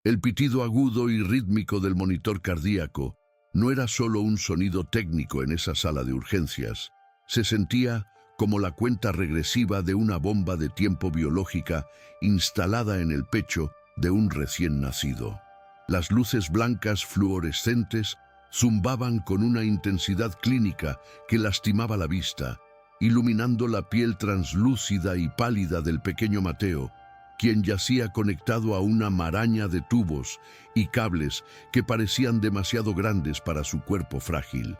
El pitido agudo y rítmico del monitor cardíaco no era solo un sonido técnico en esa sala de urgencias. Se sentía como la cuenta regresiva de una bomba de tiempo biológica instalada en el pecho de un recién nacido. Las luces blancas fluorescentes zumbaban con una intensidad clínica que lastimaba la vista, iluminando la piel translúcida y pálida del pequeño Mateo, quien yacía conectado a una maraña de tubos y cables que parecían demasiado grandes para su cuerpo frágil.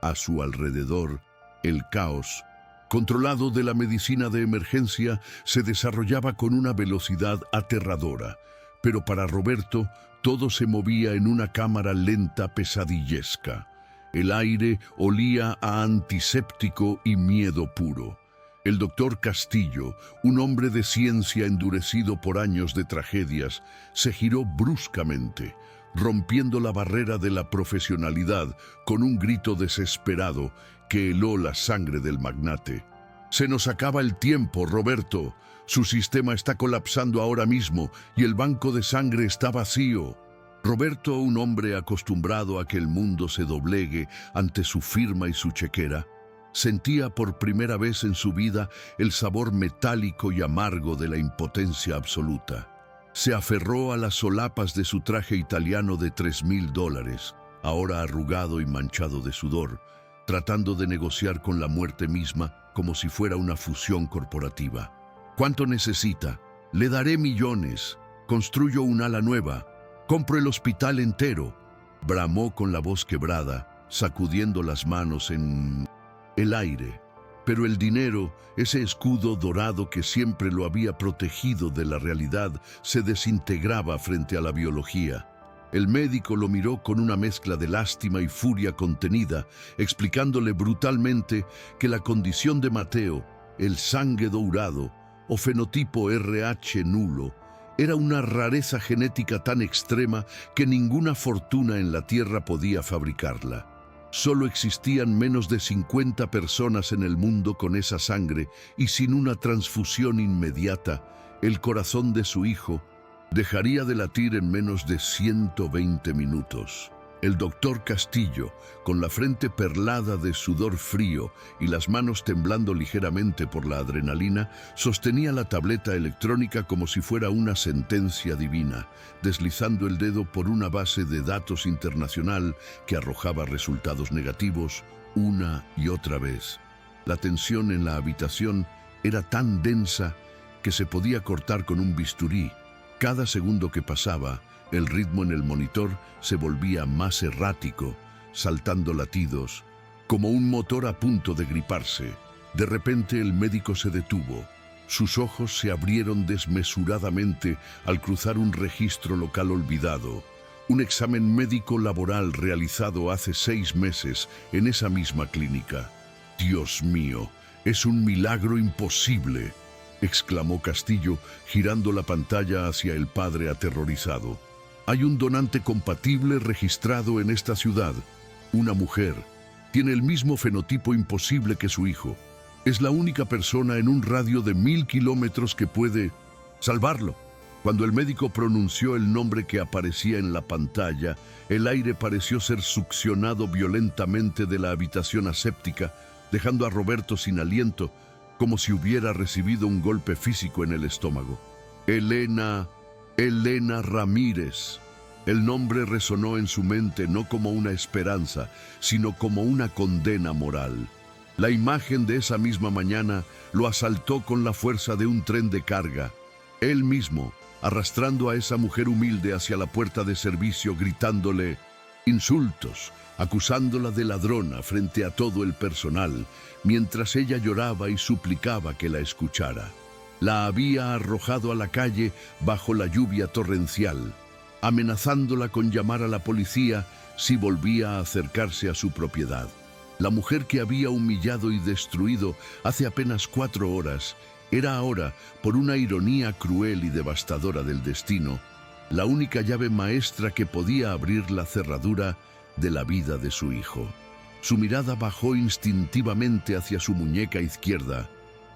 A su alrededor, el caos, controlado de la medicina de emergencia, se desarrollaba con una velocidad aterradora, pero para Roberto todo se movía en una cámara lenta pesadillesca. El aire olía a antiséptico y miedo puro. El doctor Castillo, un hombre de ciencia endurecido por años de tragedias, se giró bruscamente, rompiendo la barrera de la profesionalidad con un grito desesperado que heló la sangre del magnate. «Se nos acaba el tiempo, Roberto. Su sistema está colapsando ahora mismo y el banco de sangre está vacío». Roberto, un hombre acostumbrado a que el mundo se doblegue ante su firma y su chequera, sentía por primera vez en su vida el sabor metálico y amargo de la impotencia absoluta. Se aferró a las solapas de su traje italiano de $3.000, ahora arrugado y manchado de sudor, tratando de negociar con la muerte misma como si fuera una fusión corporativa. «¿Cuánto necesita? Le daré millones. Construyo un ala nueva. Compro el hospital entero», bramó con la voz quebrada, sacudiendo las manos en el aire. Pero el dinero, ese escudo dorado que siempre lo había protegido de la realidad, se desintegraba frente a la biología. El médico lo miró con una mezcla de lástima y furia contenida, explicándole brutalmente que la condición de Mateo, el sangue dourado o fenotipo RH nulo, era una rareza genética tan extrema que ninguna fortuna en la Tierra podía fabricarla. Solo existían menos de 50 personas en el mundo con esa sangre y sin una transfusión inmediata, el corazón de su hijo dejaría de latir en menos de 120 minutos. El doctor Castillo, con la frente perlada de sudor frío y las manos temblando ligeramente por la adrenalina, sostenía la tableta electrónica como si fuera una sentencia divina, deslizando el dedo por una base de datos internacional que arrojaba resultados negativos una y otra vez. La tensión en la habitación era tan densa que se podía cortar con un bisturí. Cada segundo que pasaba, el ritmo en el monitor se volvía más errático, saltando latidos, como un motor a punto de griparse. De repente el médico se detuvo. Sus ojos se abrieron desmesuradamente al cruzar un registro local olvidado. Un examen médico laboral realizado hace 6 meses en esa misma clínica. «Dios mío, es un milagro imposible», exclamó Castillo, girando la pantalla hacia el padre aterrorizado. «Hay un donante compatible registrado en esta ciudad. Una mujer. Tiene el mismo fenotipo imposible que su hijo. Es la única persona en un radio de 1000 kilómetros que puede salvarlo». Cuando el médico pronunció el nombre que aparecía en la pantalla, el aire pareció ser succionado violentamente de la habitación aséptica, dejando a Roberto sin aliento, como si hubiera recibido un golpe físico en el estómago. Elena Ramírez. El nombre resonó en su mente no como una esperanza, sino como una condena moral. La imagen de esa misma mañana lo asaltó con la fuerza de un tren de carga. Él mismo, arrastrando a esa mujer humilde hacia la puerta de servicio, gritándole insultos, acusándola de ladrona frente a todo el personal, mientras ella lloraba y suplicaba que la escuchara. La había arrojado a la calle bajo la lluvia torrencial, amenazándola con llamar a la policía si volvía a acercarse a su propiedad. La mujer que había humillado y destruido hace apenas 4 horas era ahora, por una ironía cruel y devastadora del destino, la única llave maestra que podía abrir la cerradura de la vida de su hijo. Su mirada bajó instintivamente hacia su muñeca izquierda.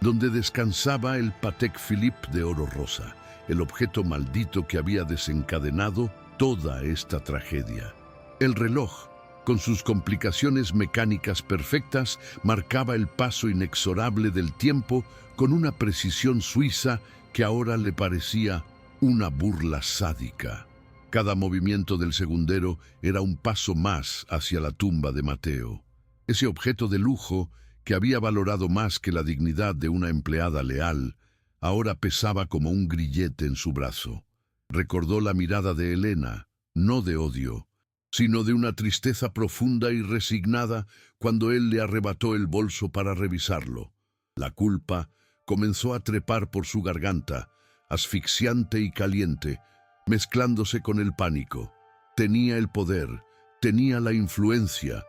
donde descansaba el Patek Philippe de oro rosa, el objeto maldito que había desencadenado toda esta tragedia. El reloj, con sus complicaciones mecánicas perfectas, marcaba el paso inexorable del tiempo con una precisión suiza que ahora le parecía una burla sádica. Cada movimiento del segundero era un paso más hacia la tumba de Mateo. Ese objeto de lujo, que había valorado más que la dignidad de una empleada leal, ahora pesaba como un grillete en su brazo. Recordó la mirada de Elena, no de odio, sino de una tristeza profunda y resignada cuando él le arrebató el bolso para revisarlo. La culpa comenzó a trepar por su garganta, asfixiante y caliente, mezclándose con el pánico. Tenía el poder, tenía la influencia,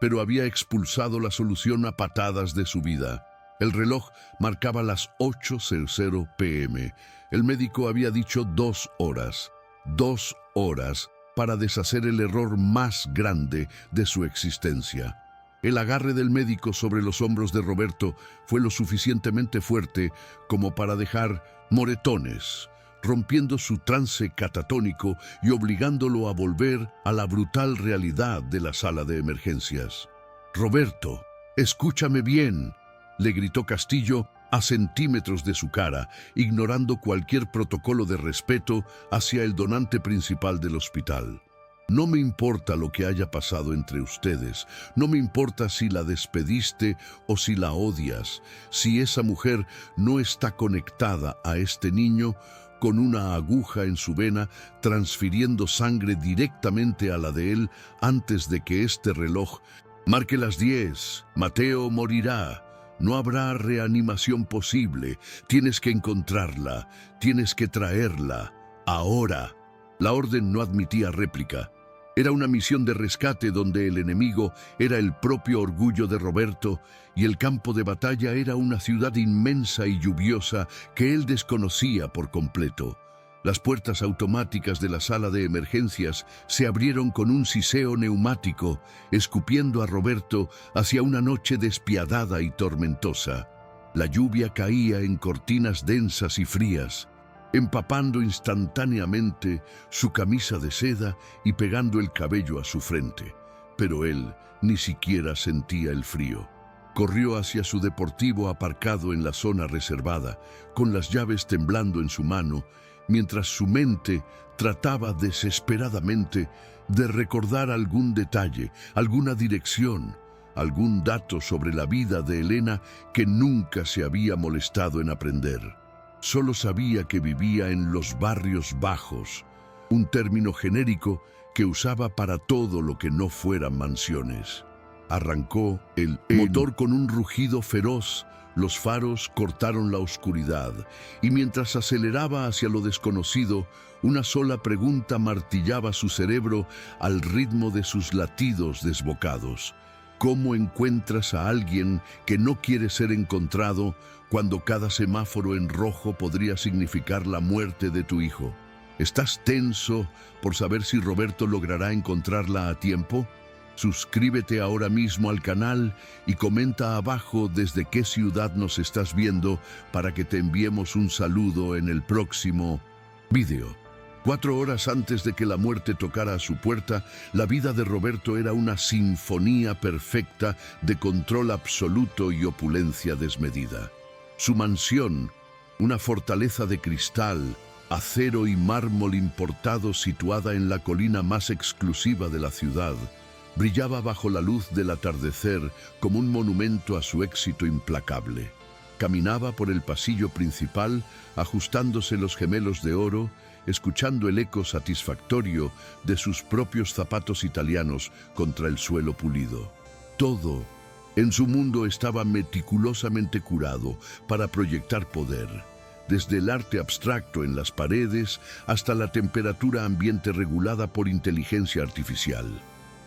pero había expulsado la solución a patadas de su vida. El reloj marcaba las 8:00 p.m. El médico había dicho 2 horas. 2 horas para deshacer el error más grande de su existencia. El agarre del médico sobre los hombros de Roberto fue lo suficientemente fuerte como para dejar moretones, rompiendo su trance catatónico y obligándolo a volver a la brutal realidad de la sala de emergencias. «Roberto, escúchame bien», le gritó Castillo a centímetros de su cara, ignorando cualquier protocolo de respeto hacia el donante principal del hospital. «No me importa lo que haya pasado entre ustedes, no me importa si la despediste o si la odias, si esa mujer no está conectada a este niño con una aguja en su vena, transfiriendo sangre directamente a la de él antes de que este reloj marque las 10. Mateo morirá. No habrá reanimación posible. Tienes que encontrarla. Tienes que traerla. Ahora». La orden no admitía réplica. Era una misión de rescate donde el enemigo era el propio orgullo de Roberto y el campo de batalla era una ciudad inmensa y lluviosa que él desconocía por completo. Las puertas automáticas de la sala de emergencias se abrieron con un siseo neumático, escupiendo a Roberto hacia una noche despiadada y tormentosa. La lluvia caía en cortinas densas y frías, empapando instantáneamente su camisa de seda y pegando el cabello a su frente. Pero él ni siquiera sentía el frío. Corrió hacia su deportivo aparcado en la zona reservada, con las llaves temblando en su mano, mientras su mente trataba desesperadamente de recordar algún detalle, alguna dirección, algún dato sobre la vida de Elena que nunca se había molestado en aprender. Solo sabía que vivía en los barrios bajos, un término genérico que usaba para todo lo que no fueran mansiones. Arrancó el motor con un rugido feroz, los faros cortaron la oscuridad, y mientras aceleraba hacia lo desconocido, una sola pregunta martillaba su cerebro al ritmo de sus latidos desbocados. ¿Cómo encuentras a alguien que no quiere ser encontrado cuando cada semáforo en rojo podría significar la muerte de tu hijo? ¿Estás tenso por saber si Roberto logrará encontrarla a tiempo? Suscríbete ahora mismo al canal y comenta abajo desde qué ciudad nos estás viendo para que te enviemos un saludo en el próximo video. 4 horas antes de que la muerte tocara a su puerta, la vida de Roberto era una sinfonía perfecta de control absoluto y opulencia desmedida. Su mansión, una fortaleza de cristal, acero y mármol importados situada en la colina más exclusiva de la ciudad, brillaba bajo la luz del atardecer como un monumento a su éxito implacable. Caminaba por el pasillo principal, ajustándose los gemelos de oro, escuchando el eco satisfactorio de sus propios zapatos italianos contra el suelo pulido. Todo en su mundo estaba meticulosamente curado para proyectar poder, desde el arte abstracto en las paredes hasta la temperatura ambiente regulada por inteligencia artificial.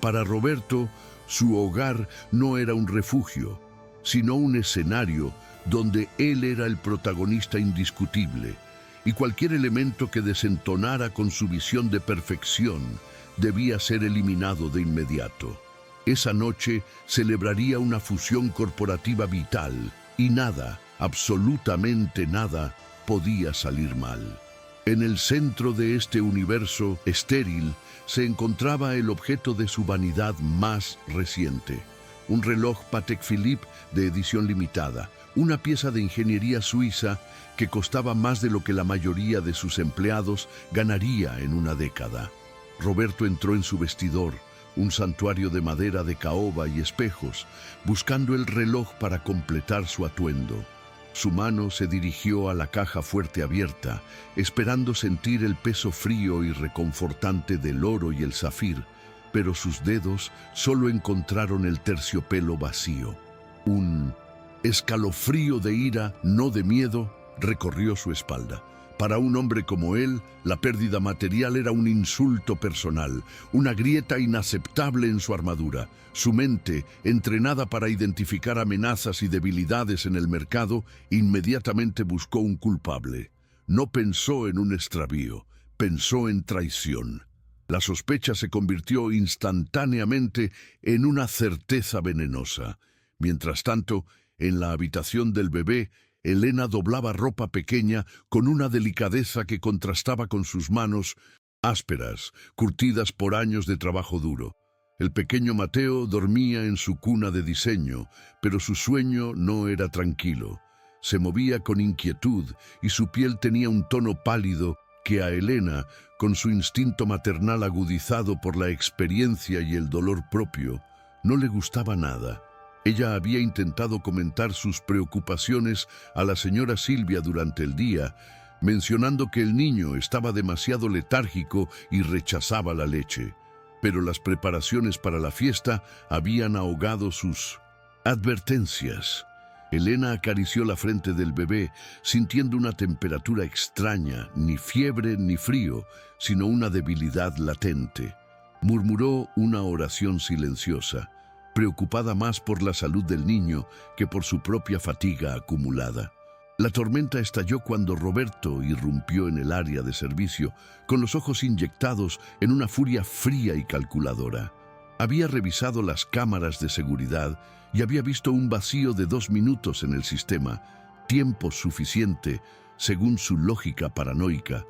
Para Roberto, su hogar no era un refugio, sino un escenario donde él era el protagonista indiscutible, y cualquier elemento que desentonara con su visión de perfección debía ser eliminado de inmediato. Esa noche celebraría una fusión corporativa vital, y nada, absolutamente nada podía salir mal. En el centro de este universo estéril se encontraba el objeto de su vanidad más reciente, un reloj Patek Philippe de edición limitada, una pieza de ingeniería suiza que costaba más de lo que la mayoría de sus empleados ganaría en una década. Roberto entró en su vestidor, un santuario de madera de caoba y espejos, buscando el reloj para completar su atuendo. Su mano se dirigió a la caja fuerte abierta, esperando sentir el peso frío y reconfortante del oro y el zafir, pero sus dedos solo encontraron el terciopelo vacío. Un escalofrío de ira, no de miedo, recorrió su espalda. Para un hombre como él, la pérdida material era un insulto personal, una grieta inaceptable en su armadura. Su mente, entrenada para identificar amenazas y debilidades en el mercado, inmediatamente buscó un culpable. No pensó en un extravío, pensó en traición. La sospecha se convirtió instantáneamente en una certeza venenosa. Mientras tanto, en la habitación del bebé, Elena doblaba ropa pequeña con una delicadeza que contrastaba con sus manos ásperas, curtidas por años de trabajo duro. El pequeño Mateo dormía en su cuna de diseño, pero su sueño no era tranquilo. Se movía con inquietud y su piel tenía un tono pálido que a Elena, con su instinto maternal agudizado por la experiencia y el dolor propio, no le gustaba nada. Ella había intentado comentar sus preocupaciones a la señora Silvia durante el día, mencionando que el niño estaba demasiado letárgico y rechazaba la leche. Pero las preparaciones para la fiesta habían ahogado sus advertencias. Elena acarició la frente del bebé, sintiendo una temperatura extraña, ni fiebre ni frío, sino una debilidad latente. Murmuró una oración silenciosa, preocupada más por la salud del niño que por su propia fatiga acumulada. La tormenta estalló cuando Roberto irrumpió en el área de servicio, con los ojos inyectados en una furia fría y calculadora. Había revisado las cámaras de seguridad y había visto un vacío de 2 minutos en el sistema, tiempo suficiente, según su lógica paranoica,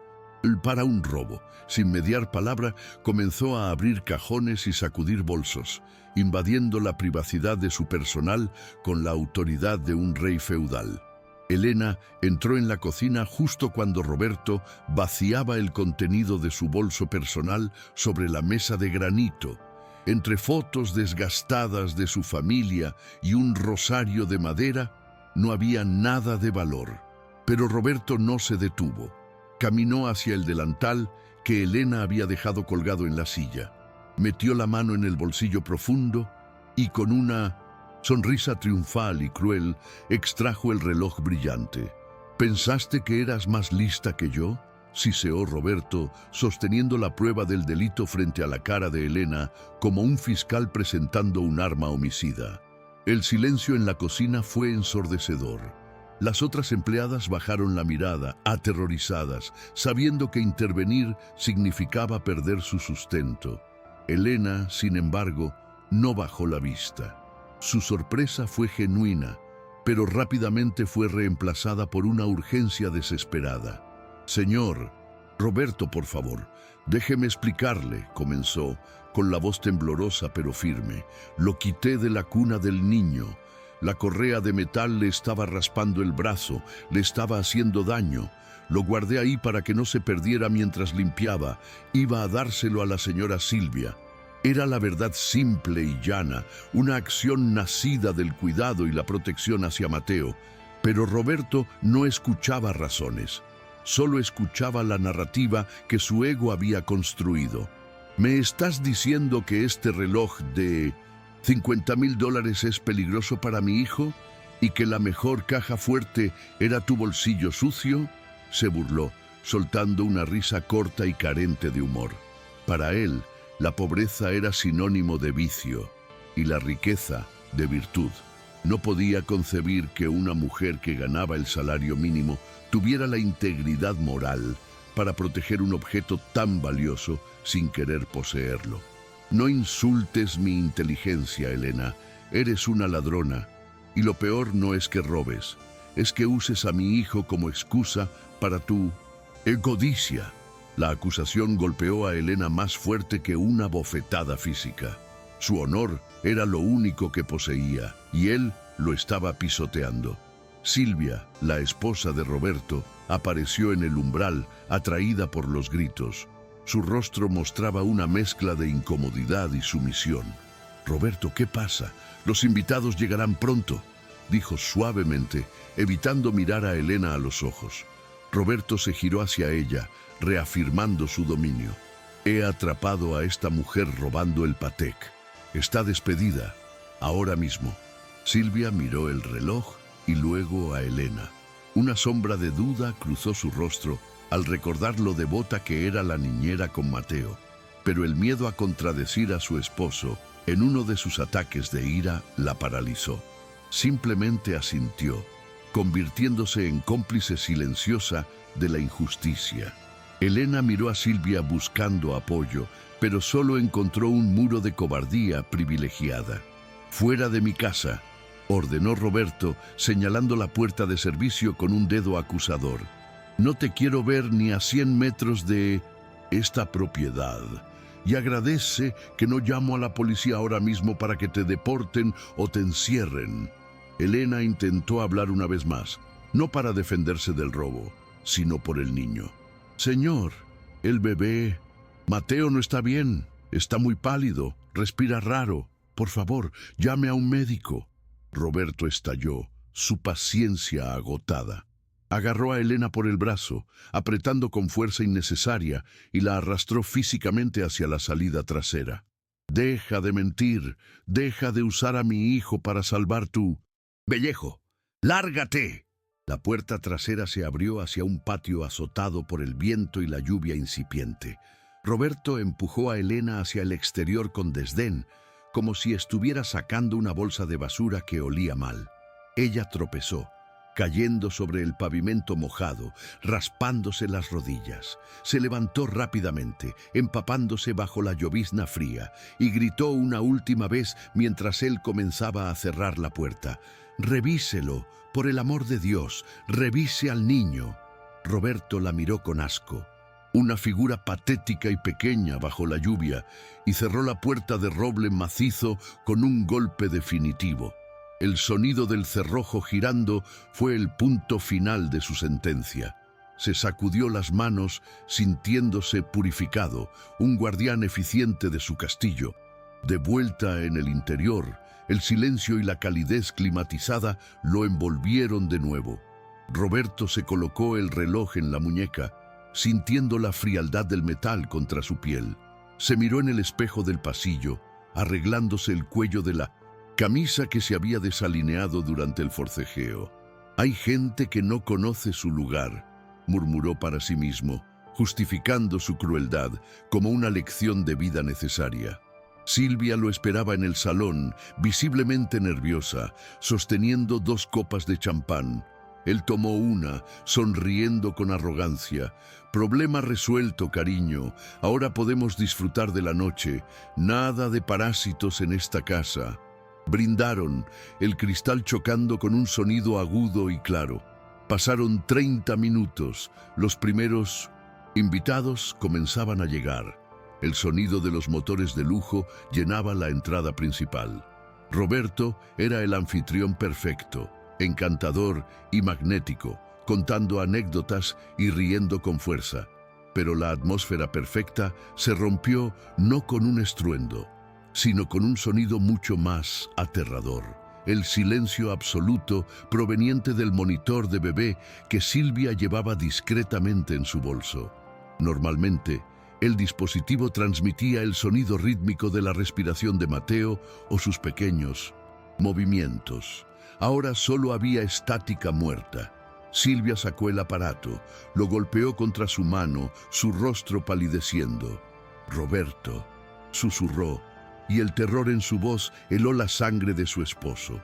para un robo. Sin mediar palabra, comenzó a abrir cajones y sacudir bolsos, invadiendo la privacidad de su personal con la autoridad de un rey feudal. Elena entró en la cocina justo cuando Roberto vaciaba el contenido de su bolso personal sobre la mesa de granito. Entre fotos desgastadas de su familia y un rosario de madera, no había nada de valor. Pero Roberto no se detuvo. Caminó hacia el delantal que Elena había dejado colgado en la silla. Metió la mano en el bolsillo profundo y con una sonrisa triunfal y cruel extrajo el reloj brillante. ¿Pensaste que eras más lista que yo?, siseó Roberto, sosteniendo la prueba del delito frente a la cara de Elena como un fiscal presentando un arma homicida. El silencio en la cocina fue ensordecedor. Las otras empleadas bajaron la mirada, aterrorizadas, sabiendo que intervenir significaba perder su sustento. Elena, sin embargo, no bajó la vista. Su sorpresa fue genuina, pero rápidamente fue reemplazada por una urgencia desesperada. «Señor, Roberto, por favor, déjeme explicarle», comenzó, con la voz temblorosa pero firme. «Lo quité de la cuna del niño. La correa de metal le estaba raspando el brazo, le estaba haciendo daño. Lo guardé ahí para que no se perdiera mientras limpiaba. Iba a dárselo a la señora Silvia». Era la verdad simple y llana, una acción nacida del cuidado y la protección hacia Mateo. Pero Roberto no escuchaba razones, solo escuchaba la narrativa que su ego había construido. «¿Me estás diciendo que este reloj de $50,000 es peligroso para mi hijo y que la mejor caja fuerte era tu bolsillo sucio?», se burló, soltando una risa corta y carente de humor. Para él, la pobreza era sinónimo de vicio y la riqueza de virtud. No podía concebir que una mujer que ganaba el salario mínimo tuviera la integridad moral para proteger un objeto tan valioso sin querer poseerlo. «No insultes mi inteligencia, Elena. Eres una ladrona. Y lo peor no es que robes, es que uses a mi hijo como excusa para tu codicia. La acusación golpeó a Elena más fuerte que una bofetada física. Su honor era lo único que poseía, y él lo estaba pisoteando. Silvia, la esposa de Roberto, apareció en el umbral, atraída por los gritos. Su rostro mostraba una mezcla de incomodidad y sumisión. «Roberto, ¿qué pasa? Los invitados llegarán pronto», dijo suavemente, evitando mirar a Elena a los ojos. Roberto se giró hacia ella, reafirmando su dominio. «He atrapado a esta mujer robando el Patek. Está despedida, ahora mismo». Silvia miró el reloj y luego a Elena. Una sombra de duda cruzó su rostro al recordar lo devota que era la niñera con Mateo, pero el miedo a contradecir a su esposo en uno de sus ataques de ira la paralizó. Simplemente asintió, convirtiéndose en cómplice silenciosa de la injusticia. Elena miró a Silvia buscando apoyo, pero solo encontró un muro de cobardía privilegiada. «Fuera de mi casa», ordenó Roberto, señalando la puerta de servicio con un dedo acusador. «No te quiero ver ni a 100 metros de esta propiedad. Y agradece que no llamo a la policía ahora mismo para que te deporten o te encierren». Elena intentó hablar una vez más, no para defenderse del robo, sino por el niño. «Señor, el bebé... Mateo no está bien, está muy pálido, respira raro. Por favor, llame a un médico». Roberto estalló, su paciencia agotada. Agarró a Elena por el brazo, apretando con fuerza innecesaria, y la arrastró físicamente hacia la salida trasera. «Deja de mentir, deja de usar a mi hijo para salvar tu... ¡Bellejo! ¡Lárgate!». La puerta trasera se abrió hacia un patio azotado por el viento y la lluvia incipiente. Roberto empujó a Elena hacia el exterior con desdén, como si estuviera sacando una bolsa de basura que olía mal. Ella tropezó, cayendo sobre el pavimento mojado, raspándose las rodillas. Se levantó rápidamente, empapándose bajo la llovizna fría, y gritó una última vez mientras él comenzaba a cerrar la puerta. «Revíselo, por el amor de Dios, revise al niño». Roberto la miró con asco, una figura patética y pequeña bajo la lluvia, y cerró la puerta de roble macizo con un golpe definitivo. El sonido del cerrojo girando fue el punto final de su sentencia. Se sacudió las manos, sintiéndose purificado, un guardián eficiente de su castillo. De vuelta en el interior, el silencio y la calidez climatizada lo envolvieron de nuevo. Roberto se colocó el reloj en la muñeca, sintiendo la frialdad del metal contra su piel. Se miró en el espejo del pasillo, arreglándose el cuello de la camisa que se había desalineado durante el forcejeo. «Hay gente que no conoce su lugar», murmuró para sí mismo, justificando su crueldad como una lección de vida necesaria. Silvia lo esperaba en el salón, visiblemente nerviosa, sosteniendo 2 copas de champán. Él tomó una, sonriendo con arrogancia. «Problema resuelto, cariño. Ahora podemos disfrutar de la noche. Nada de parásitos en esta casa». Brindaron, el cristal chocando con un sonido agudo y claro. Pasaron 30 minutos. Los primeros invitados comenzaban a llegar. El sonido de los motores de lujo llenaba la entrada principal. Roberto era el anfitrión perfecto, encantador y magnético, contando anécdotas y riendo con fuerza. Pero la atmósfera perfecta se rompió no con un estruendo, sino con un sonido mucho más aterrador. El silencio absoluto proveniente del monitor de bebé que Silvia llevaba discretamente en su bolso. Normalmente, el dispositivo transmitía el sonido rítmico de la respiración de Mateo o sus pequeños movimientos. Ahora solo había estática muerta. Silvia sacó el aparato, lo golpeó contra su mano, su rostro palideciendo. «Roberto», susurró, y el terror en su voz heló la sangre de su esposo.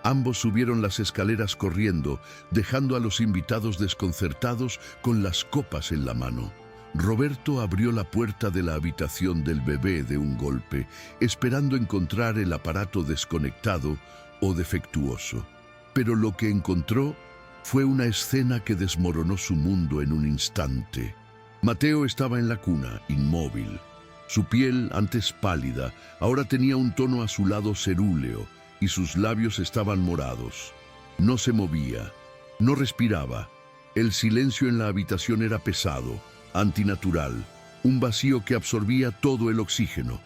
Ambos subieron las escaleras corriendo, dejando a los invitados desconcertados con las copas en la mano. Roberto abrió la puerta de la habitación del bebé de un golpe, esperando encontrar el aparato desconectado o defectuoso. Pero lo que encontró Fue una escena que desmoronó su mundo en un instante. Mateo estaba en la cuna, inmóvil. Su piel, antes pálida, ahora tenía un tono azulado cerúleo y sus labios estaban morados. No se movía, no respiraba. El silencio en la habitación era pesado, antinatural, un vacío que absorbía todo el oxígeno.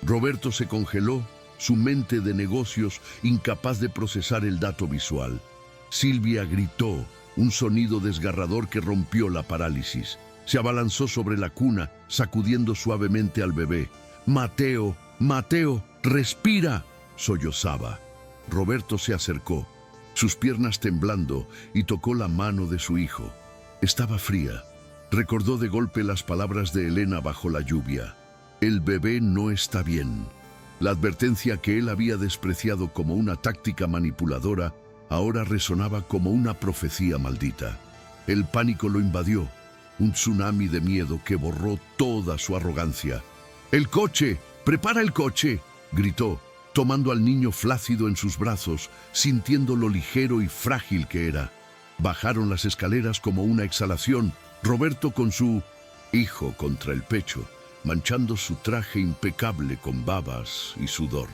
Roberto se congeló, su mente de negocios incapaz de procesar el dato visual. Silvia gritó, un sonido desgarrador que rompió la parálisis. Se abalanzó sobre la cuna, sacudiendo suavemente al bebé. «Mateo, Mateo, respira», sollozaba. Roberto se acercó, sus piernas temblando, y tocó la mano de su hijo. Estaba fría. Recordó de golpe las palabras de Elena bajo la lluvia. «El bebé no está bien». La advertencia que él había despreciado como una táctica manipuladora ahora resonaba como una profecía maldita. El pánico lo invadió, un tsunami de miedo que borró toda su arrogancia. «¡El coche! ¡Prepara el coche!», gritó, tomando al niño flácido en sus brazos, sintiendo lo ligero y frágil que era. Bajaron las escaleras como una exhalación, Roberto con su hijo contra el pecho, manchando su traje impecable con babas y sudor.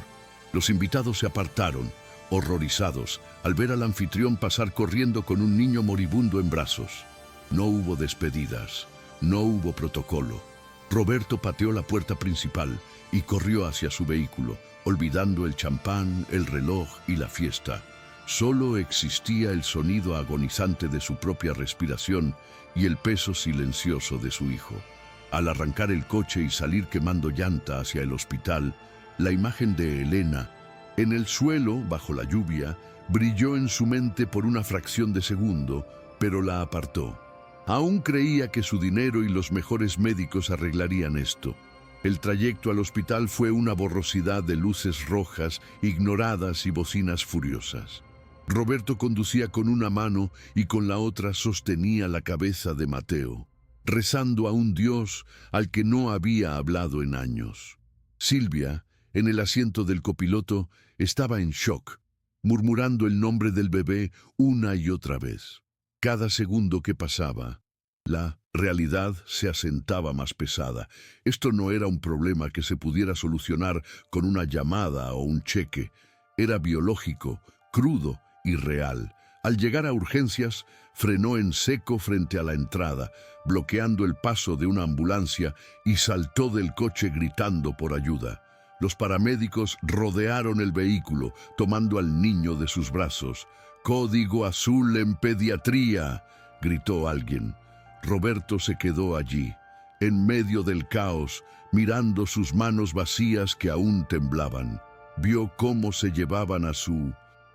Los invitados se apartaron, horrorizados, al ver al anfitrión pasar corriendo con un niño moribundo en brazos. No hubo despedidas, no hubo protocolo. Roberto pateó la puerta principal y corrió hacia su vehículo, olvidando el champán, el reloj y la fiesta. Solo existía el sonido agonizante de su propia respiración y el peso silencioso de su hijo. Al arrancar el coche y salir quemando llanta hacia el hospital, la imagen de Elena, en el suelo, bajo la lluvia, brilló en su mente por una fracción de segundo, pero la apartó. Aún creía que su dinero y los mejores médicos arreglarían esto. El trayecto al hospital fue una borrosidad de luces rojas, ignoradas y bocinas furiosas. Roberto conducía con una mano y con la otra sostenía la cabeza de Mateo, rezando a un Dios al que no había hablado en años. Silvia, en el asiento del copiloto, estaba en shock, murmurando el nombre del bebé una y otra vez. Cada segundo que pasaba, la realidad se asentaba más pesada. Esto no era un problema que se pudiera solucionar con una llamada o un cheque. Era biológico, crudo y real. Al llegar a urgencias, frenó en seco frente a la entrada, bloqueando el paso de una ambulancia y saltó del coche gritando por ayuda. Los paramédicos rodearon el vehículo, tomando al niño de sus brazos. «¡Código azul en pediatría!», gritó alguien. Roberto se quedó allí, en medio del caos, mirando sus manos vacías que aún temblaban. Vio cómo se llevaban a su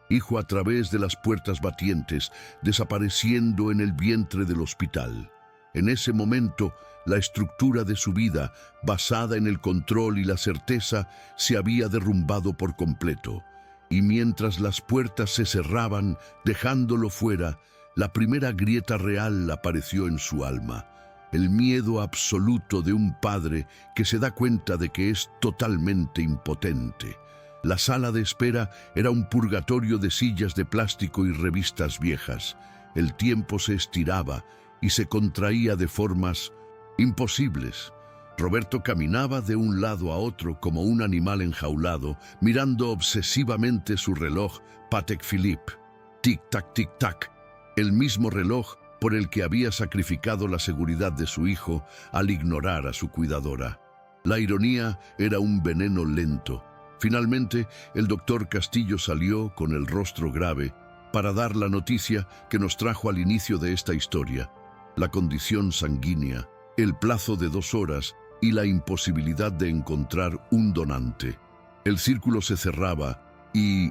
hijo a través de las puertas batientes, desapareciendo en el vientre del hospital. En ese momento, la estructura de su vida, basada en el control y la certeza, se había derrumbado por completo. Y mientras las puertas se cerraban, dejándolo fuera, la primera grieta real apareció en su alma. El miedo absoluto de un padre que se da cuenta de que es totalmente impotente. La sala de espera era un purgatorio de sillas de plástico y revistas viejas. El tiempo se estiraba y se contraía de formas imposibles. Roberto caminaba de un lado a otro como un animal enjaulado, mirando obsesivamente su reloj Patek Philippe. Tic-tac, tic-tac. El mismo reloj por el que había sacrificado la seguridad de su hijo al ignorar a su cuidadora. La ironía era un veneno lento. Finalmente, el doctor Castillo salió con el rostro grave para dar la noticia que nos trajo al inicio de esta historia: la condición sanguínea, el plazo de 2 horas y la imposibilidad de encontrar un donante. El círculo se cerraba y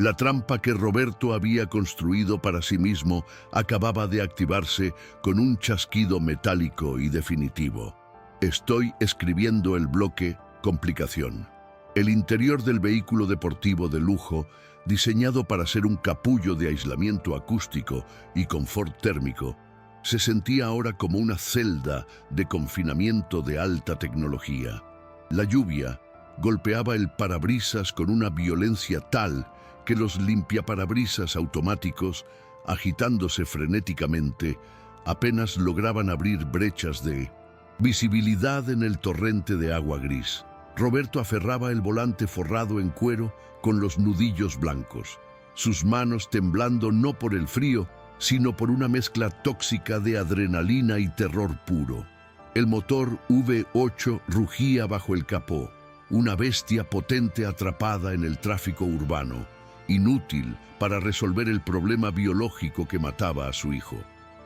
la trampa que Roberto había construido para sí mismo acababa de activarse con un chasquido metálico y definitivo. Estoy escribiendo el bloque Complicación. El interior del vehículo deportivo de lujo, diseñado para ser un capullo de aislamiento acústico y confort térmico, se sentía ahora como una celda de confinamiento de alta tecnología. La lluvia golpeaba el parabrisas con una violencia tal que los limpiaparabrisas automáticos agitándose frenéticamente, apenas lograban abrir brechas de visibilidad en el torrente de agua gris. Roberto aferraba el volante forrado en cuero con los nudillos blancos, sus manos temblando no por el frío, sino por una mezcla tóxica de adrenalina y terror puro. El motor V8 rugía bajo el capó, una bestia potente atrapada en el tráfico urbano, inútil para resolver el problema biológico que mataba a su hijo.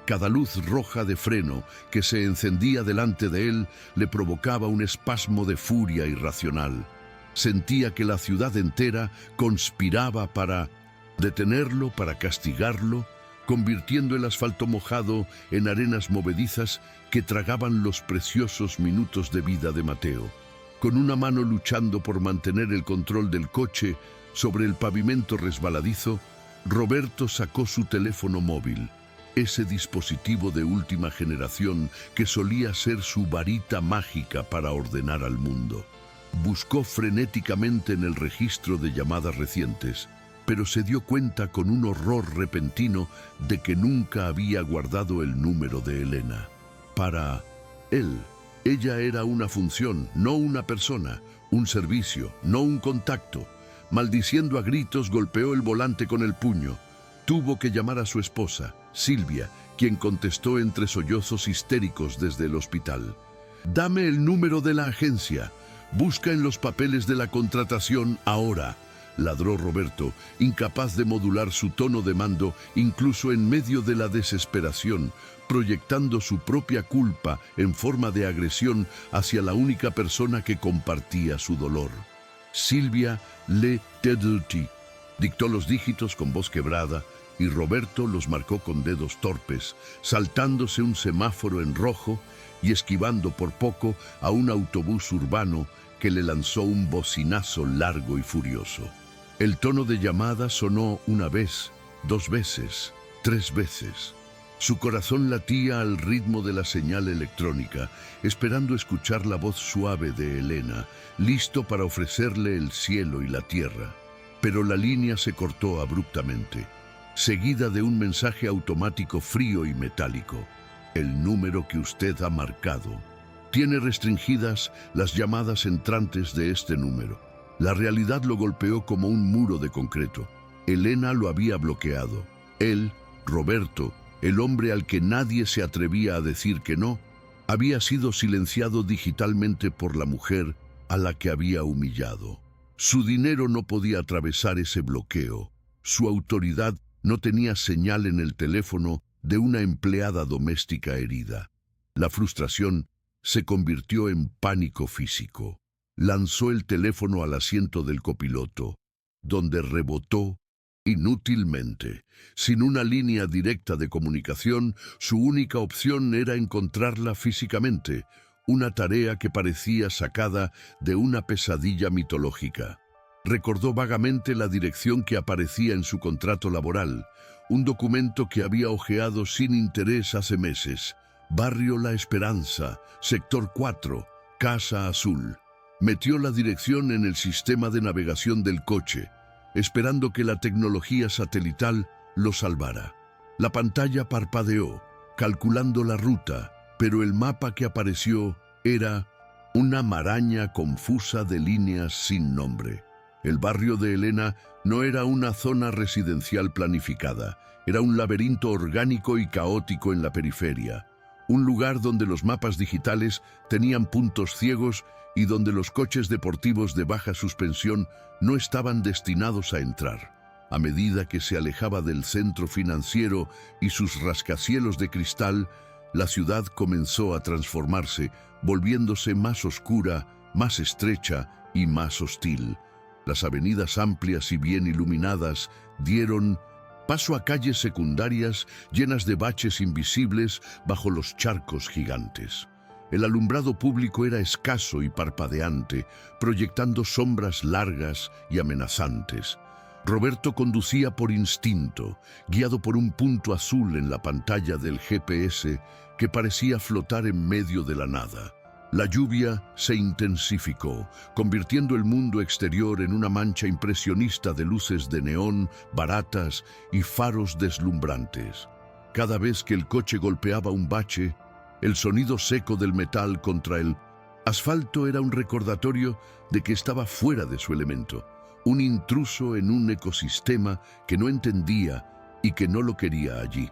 Cada luz roja de freno que se encendía delante de él le provocaba un espasmo de furia irracional. Sentía que la ciudad entera conspiraba para detenerlo, para castigarlo, convirtiendo el asfalto mojado en arenas movedizas que tragaban los preciosos minutos de vida de Mateo. Con una mano luchando por mantener el control del coche sobre el pavimento resbaladizo, Roberto sacó su teléfono móvil, ese dispositivo de última generación que solía ser su varita mágica para ordenar al mundo. Buscó frenéticamente en el registro de llamadas recientes, pero se dio cuenta con un horror repentino de que nunca había guardado el número de Elena. Para él, ella era una función, no una persona, un servicio, no un contacto. Maldiciendo a gritos, golpeó el volante con el puño. Tuvo que llamar a su esposa, Silvia, quien contestó entre sollozos histéricos desde el hospital. «Dame el número de la agencia. Busca en los papeles de la contratación ahora», ladró Roberto, incapaz de modular su tono de mando incluso en medio de la desesperación, proyectando su propia culpa en forma de agresión hacia la única persona que compartía su dolor. Silvia Le Teduti dictó los dígitos con voz quebrada y Roberto los marcó con dedos torpes, saltándose un semáforo en rojo y esquivando por poco a un autobús urbano que le lanzó un bocinazo largo y furioso. El tono de llamada sonó una vez, 2 veces, 3 veces. Su corazón latía al ritmo de la señal electrónica, esperando escuchar la voz suave de Elena, listo para ofrecerle el cielo y la tierra. Pero la línea se cortó abruptamente, seguida de un mensaje automático frío y metálico. El número que usted ha marcado. Tiene restringidas las llamadas entrantes de este número. La realidad lo golpeó como un muro de concreto. Elena lo había bloqueado. Él, Roberto, el hombre al que nadie se atrevía a decir que no, había sido silenciado digitalmente por la mujer a la que había humillado. Su dinero no podía atravesar ese bloqueo. Su autoridad no tenía señal en el teléfono de una empleada doméstica herida. La frustración se convirtió en pánico físico. Lanzó el teléfono al asiento del copiloto, donde rebotó inútilmente. Sin una línea directa de comunicación, su única opción era encontrarla físicamente, una tarea que parecía sacada de una pesadilla mitológica. Recordó vagamente la dirección que aparecía en su contrato laboral, un documento que había hojeado sin interés hace meses. Barrio La Esperanza, sector 4, Casa Azul. Metió la dirección en el sistema de navegación del coche, esperando que la tecnología satelital lo salvara. La pantalla parpadeó, calculando la ruta, pero el mapa que apareció era una maraña confusa de líneas sin nombre. El barrio de Elena no era una zona residencial planificada, era un laberinto orgánico y caótico en la periferia, un lugar donde los mapas digitales tenían puntos ciegos y donde los coches deportivos de baja suspensión no estaban destinados a entrar. A medida que se alejaba del centro financiero y sus rascacielos de cristal, la ciudad comenzó a transformarse, volviéndose más oscura, más estrecha y más hostil. Las avenidas amplias y bien iluminadas dieron paso a calles secundarias llenas de baches invisibles bajo los charcos gigantes. El alumbrado público era escaso y parpadeante, proyectando sombras largas y amenazantes. Roberto conducía por instinto, guiado por un punto azul en la pantalla del GPS que parecía flotar en medio de la nada. La lluvia se intensificó, convirtiendo el mundo exterior en una mancha impresionista de luces de neón, baratas y faros deslumbrantes. Cada vez que el coche golpeaba un bache, el sonido seco del metal contra el asfalto era un recordatorio de que estaba fuera de su elemento, un intruso en un ecosistema que no entendía y que no lo quería allí.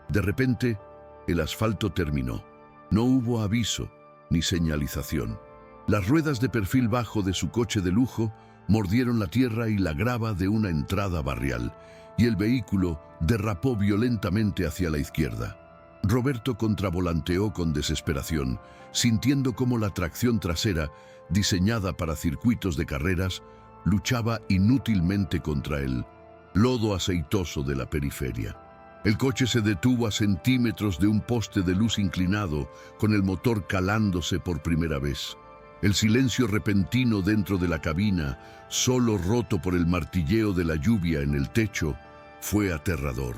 De repente, el asfalto terminó. No hubo aviso ni señalización. Las ruedas de perfil bajo de su coche de lujo mordieron la tierra y la grava de una entrada barrial, y el vehículo derrapó violentamente hacia la izquierda. Roberto contravolanteó con desesperación, sintiendo cómo la tracción trasera, diseñada para circuitos de carreras, luchaba inútilmente contra el lodo aceitoso de la periferia. El coche se detuvo a centímetros de un poste de luz inclinado, con el motor calándose por primera vez. El silencio repentino dentro de la cabina, solo roto por el martilleo de la lluvia en el techo, fue aterrador.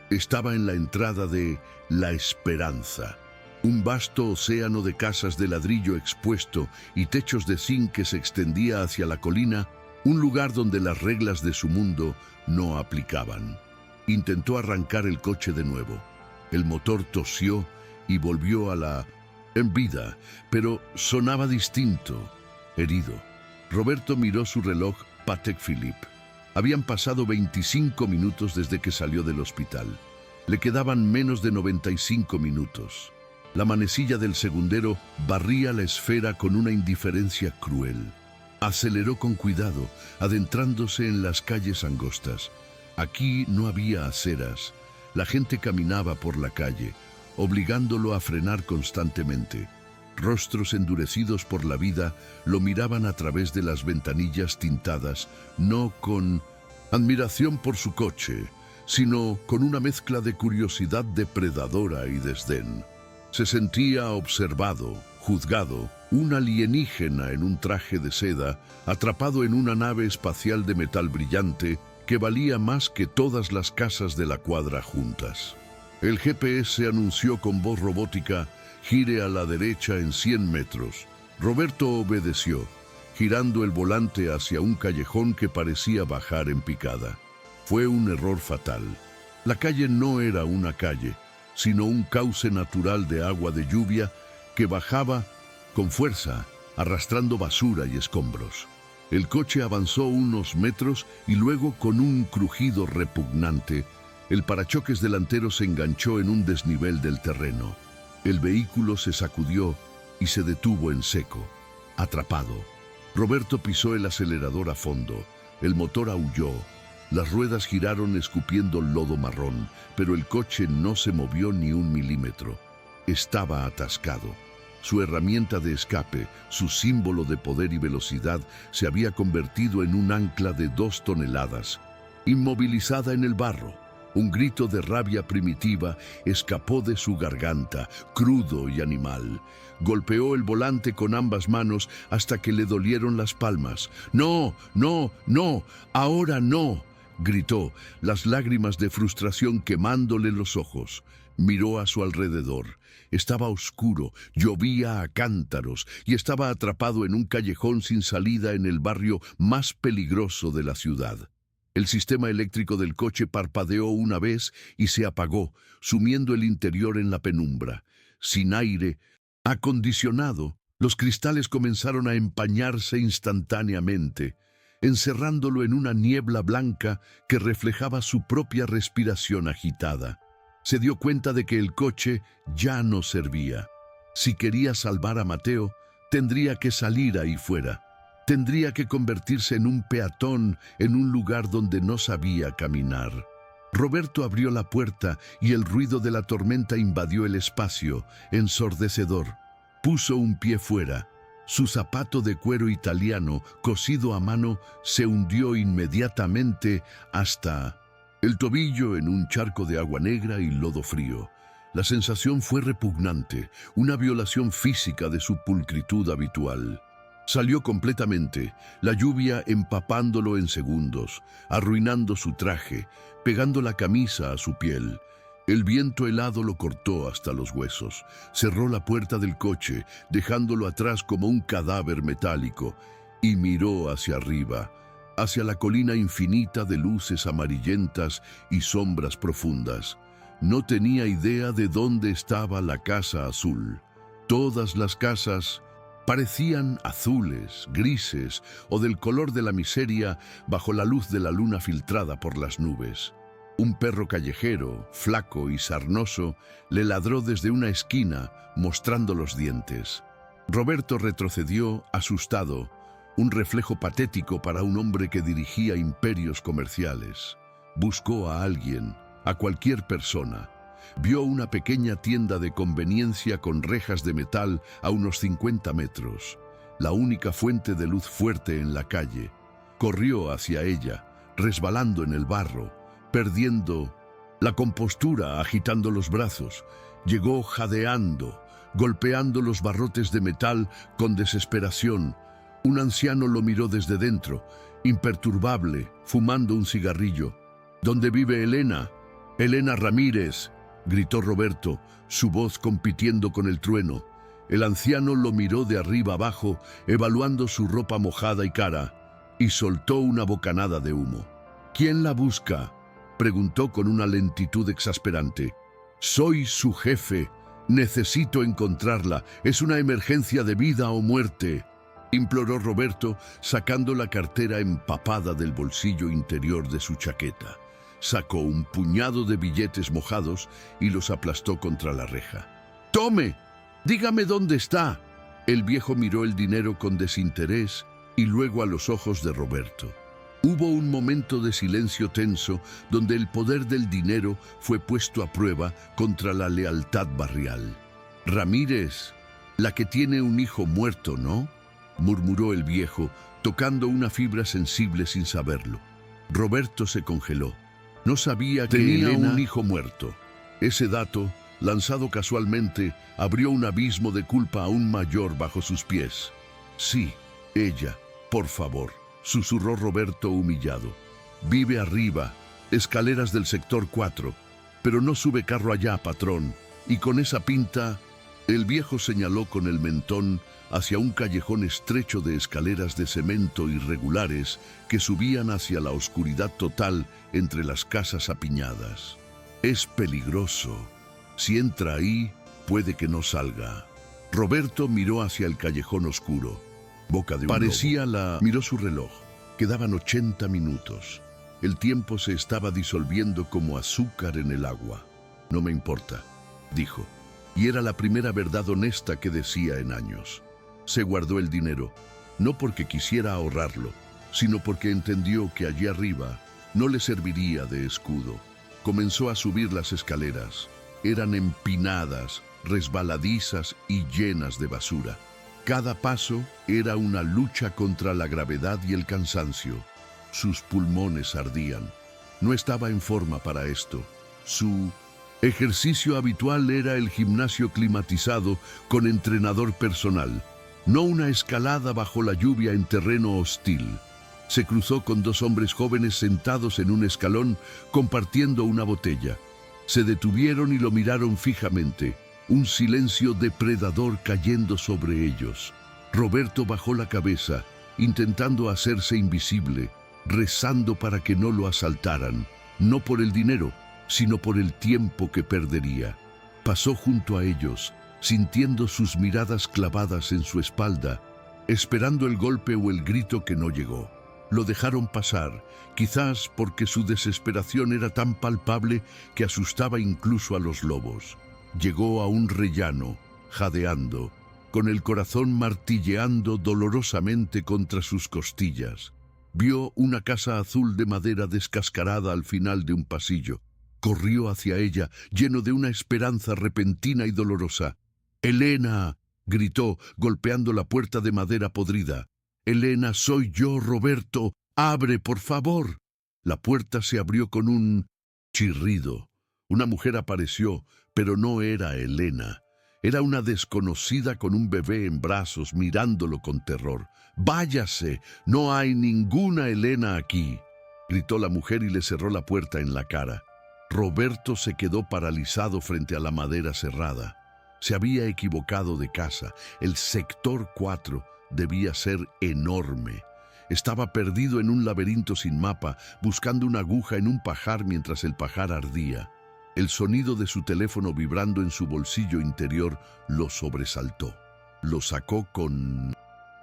Estaba en la entrada de La Esperanza, un vasto océano de casas de ladrillo expuesto y techos de zinc que se extendía hacia la colina, un lugar donde las reglas de su mundo no aplicaban. Intentó arrancar el coche de nuevo. El motor tosió y volvió a la vida, pero sonaba distinto, herido. Roberto miró su reloj Patek Philippe. Habían pasado 25 minutos desde que salió del hospital. Le quedaban menos de 95 minutos. La manecilla del segundero barría la esfera con una indiferencia cruel. Aceleró con cuidado, adentrándose en las calles angostas. Aquí no había aceras. La gente caminaba por la calle, obligándolo a frenar constantemente. Rostros endurecidos por la vida lo miraban a través de las ventanillas tintadas, no con admiración por su coche, sino con una mezcla de curiosidad depredadora y desdén. Se sentía observado, juzgado, un alienígena en un traje de seda, atrapado en una nave espacial de metal brillante que valía más que todas las casas de la cuadra juntas. El GPS anunció con voz robótica: «Gire a la derecha en 100 metros». Roberto obedeció, girando el volante hacia un callejón que parecía bajar en picada. Fue un error fatal. La calle no era una calle, sino un cauce natural de agua de lluvia que bajaba con fuerza, arrastrando basura y escombros. El coche avanzó unos metros y luego, con un crujido repugnante, el parachoques delantero se enganchó en un desnivel del terreno. El vehículo se sacudió y se detuvo en seco, atrapado. Roberto pisó el acelerador a fondo. El motor aulló. Las ruedas giraron escupiendo lodo marrón, pero el coche no se movió ni un milímetro. Estaba atascado. Su herramienta de escape, su símbolo de poder y velocidad, se había convertido en un ancla de 2 toneladas, inmovilizada en el barro. Un grito de rabia primitiva escapó de su garganta, crudo y animal. Golpeó el volante con ambas manos hasta que le dolieron las palmas. «¡No, no, no! ¡Ahora no!», gritó, las lágrimas de frustración quemándole los ojos. Miró a su alrededor. Estaba oscuro, llovía a cántaros y estaba atrapado en un callejón sin salida en el barrio más peligroso de la ciudad. El sistema eléctrico del coche parpadeó una vez y se apagó, sumiendo el interior en la penumbra. Sin aire acondicionado, los cristales comenzaron a empañarse instantáneamente, encerrándolo en una niebla blanca que reflejaba su propia respiración agitada. Se dio cuenta de que el coche ya no servía. Si quería salvar a Mateo, tendría que salir ahí fuera. Tendría que convertirse en un peatón en un lugar donde no sabía caminar. Roberto abrió la puerta y el ruido de la tormenta invadió el espacio, ensordecedor. Puso un pie fuera. Su zapato de cuero italiano, cosido a mano, se hundió inmediatamente hasta el tobillo en un charco de agua negra y lodo frío. La sensación fue repugnante, una violación física de su pulcritud habitual. Salió completamente, la lluvia empapándolo en segundos, arruinando su traje, pegando la camisa a su piel. El viento helado lo cortó hasta los huesos. Cerró la puerta del coche, dejándolo atrás como un cadáver metálico, y miró hacia arriba, hacia la colina infinita de luces amarillentas y sombras profundas. No tenía idea de dónde estaba la casa azul. Todas las casas parecían azules, grises o del color de la miseria bajo la luz de la luna filtrada por las nubes. Un perro callejero, flaco y sarnoso, le ladró desde una esquina, mostrando los dientes. Roberto retrocedió, asustado, un reflejo patético para un hombre que dirigía imperios comerciales. Buscó a alguien, a cualquier persona. Vio una pequeña tienda de conveniencia con rejas de metal a unos 50 metros, la única fuente de luz fuerte en la calle. Corrió hacia ella, resbalando en el barro, perdiendo la compostura, agitando los brazos. Llegó jadeando, golpeando los barrotes de metal con desesperación. Un anciano lo miró desde dentro, imperturbable, fumando un cigarrillo. ¿Dónde vive Elena? «Elena Ramírez», gritó Roberto, su voz compitiendo con el trueno. El anciano lo miró de arriba abajo, evaluando su ropa mojada y cara, y soltó una bocanada de humo. «¿Quién la busca?», preguntó con una lentitud exasperante. «Soy su jefe. Necesito encontrarla. Es una emergencia de vida o muerte», imploró Roberto, sacando la cartera empapada del bolsillo interior de su chaqueta. Sacó un puñado de billetes mojados y los aplastó contra la reja. «¡Tome! Dígame dónde está». El viejo miró el dinero con desinterés y luego a los ojos de Roberto. Hubo un momento de silencio tenso donde el poder del dinero fue puesto a prueba contra la lealtad barrial. «Ramírez, la que tiene un hijo muerto, ¿no?», murmuró el viejo, tocando una fibra sensible sin saberlo. Roberto se congeló. No sabía que tenía un hijo muerto. Ese dato, lanzado casualmente, abrió un abismo de culpa aún mayor bajo sus pies. «Sí, ella, por favor», susurró Roberto humillado. «Vive arriba, escaleras del sector 4, pero no sube carro allá, patrón. Y con esa pinta...». El viejo señaló con el mentón hacia un callejón estrecho de escaleras de cemento irregulares que subían hacia la oscuridad total entre las casas apiñadas. «Es peligroso. Si entra ahí, puede que no salga». Roberto miró hacia el callejón oscuro. Boca de un lobo. Miró su reloj. Quedaban 80 minutos. El tiempo se estaba disolviendo como azúcar en el agua. «No me importa», dijo. Y era la primera verdad honesta que decía en años. Se guardó el dinero, no porque quisiera ahorrarlo, sino porque entendió que allí arriba no le serviría de escudo. Comenzó a subir las escaleras. Eran empinadas, resbaladizas y llenas de basura. Cada paso era una lucha contra la gravedad y el cansancio. Sus pulmones ardían. No estaba en forma para esto. Su ejercicio habitual era el gimnasio climatizado con entrenador personal, no una escalada bajo la lluvia en terreno hostil. Se cruzó con dos hombres jóvenes sentados en un escalón compartiendo una botella. Se detuvieron y lo miraron fijamente, un silencio depredador cayendo sobre ellos. Roberto bajó la cabeza, intentando hacerse invisible, rezando para que no lo asaltaran, no por el dinero, sino por el tiempo que perdería. Pasó junto a ellos, sintiendo sus miradas clavadas en su espalda, esperando el golpe o el grito que no llegó. Lo dejaron pasar, quizás porque su desesperación era tan palpable que asustaba incluso a los lobos. Llegó a un rellano, jadeando, con el corazón martilleando dolorosamente contra sus costillas. Vio una casa azul de madera descascarada al final de un pasillo. Corrió hacia ella, lleno de una esperanza repentina y dolorosa. «¡Elena!», gritó, golpeando la puerta de madera podrida. «¡Elena, soy yo, Roberto! ¡Abre, por favor!». La puerta se abrió con un chirrido. Una mujer apareció, pero no era Elena. Era una desconocida con un bebé en brazos, mirándolo con terror. «¡Váyase! No hay ninguna Elena aquí», gritó la mujer y le cerró la puerta en la cara. Roberto se quedó paralizado frente a la madera cerrada. Se había equivocado de casa. El sector 4 debía ser enorme. Estaba perdido en un laberinto sin mapa, buscando una aguja en un pajar mientras el pajar ardía. El sonido de su teléfono vibrando en su bolsillo interior lo sobresaltó. Lo sacó con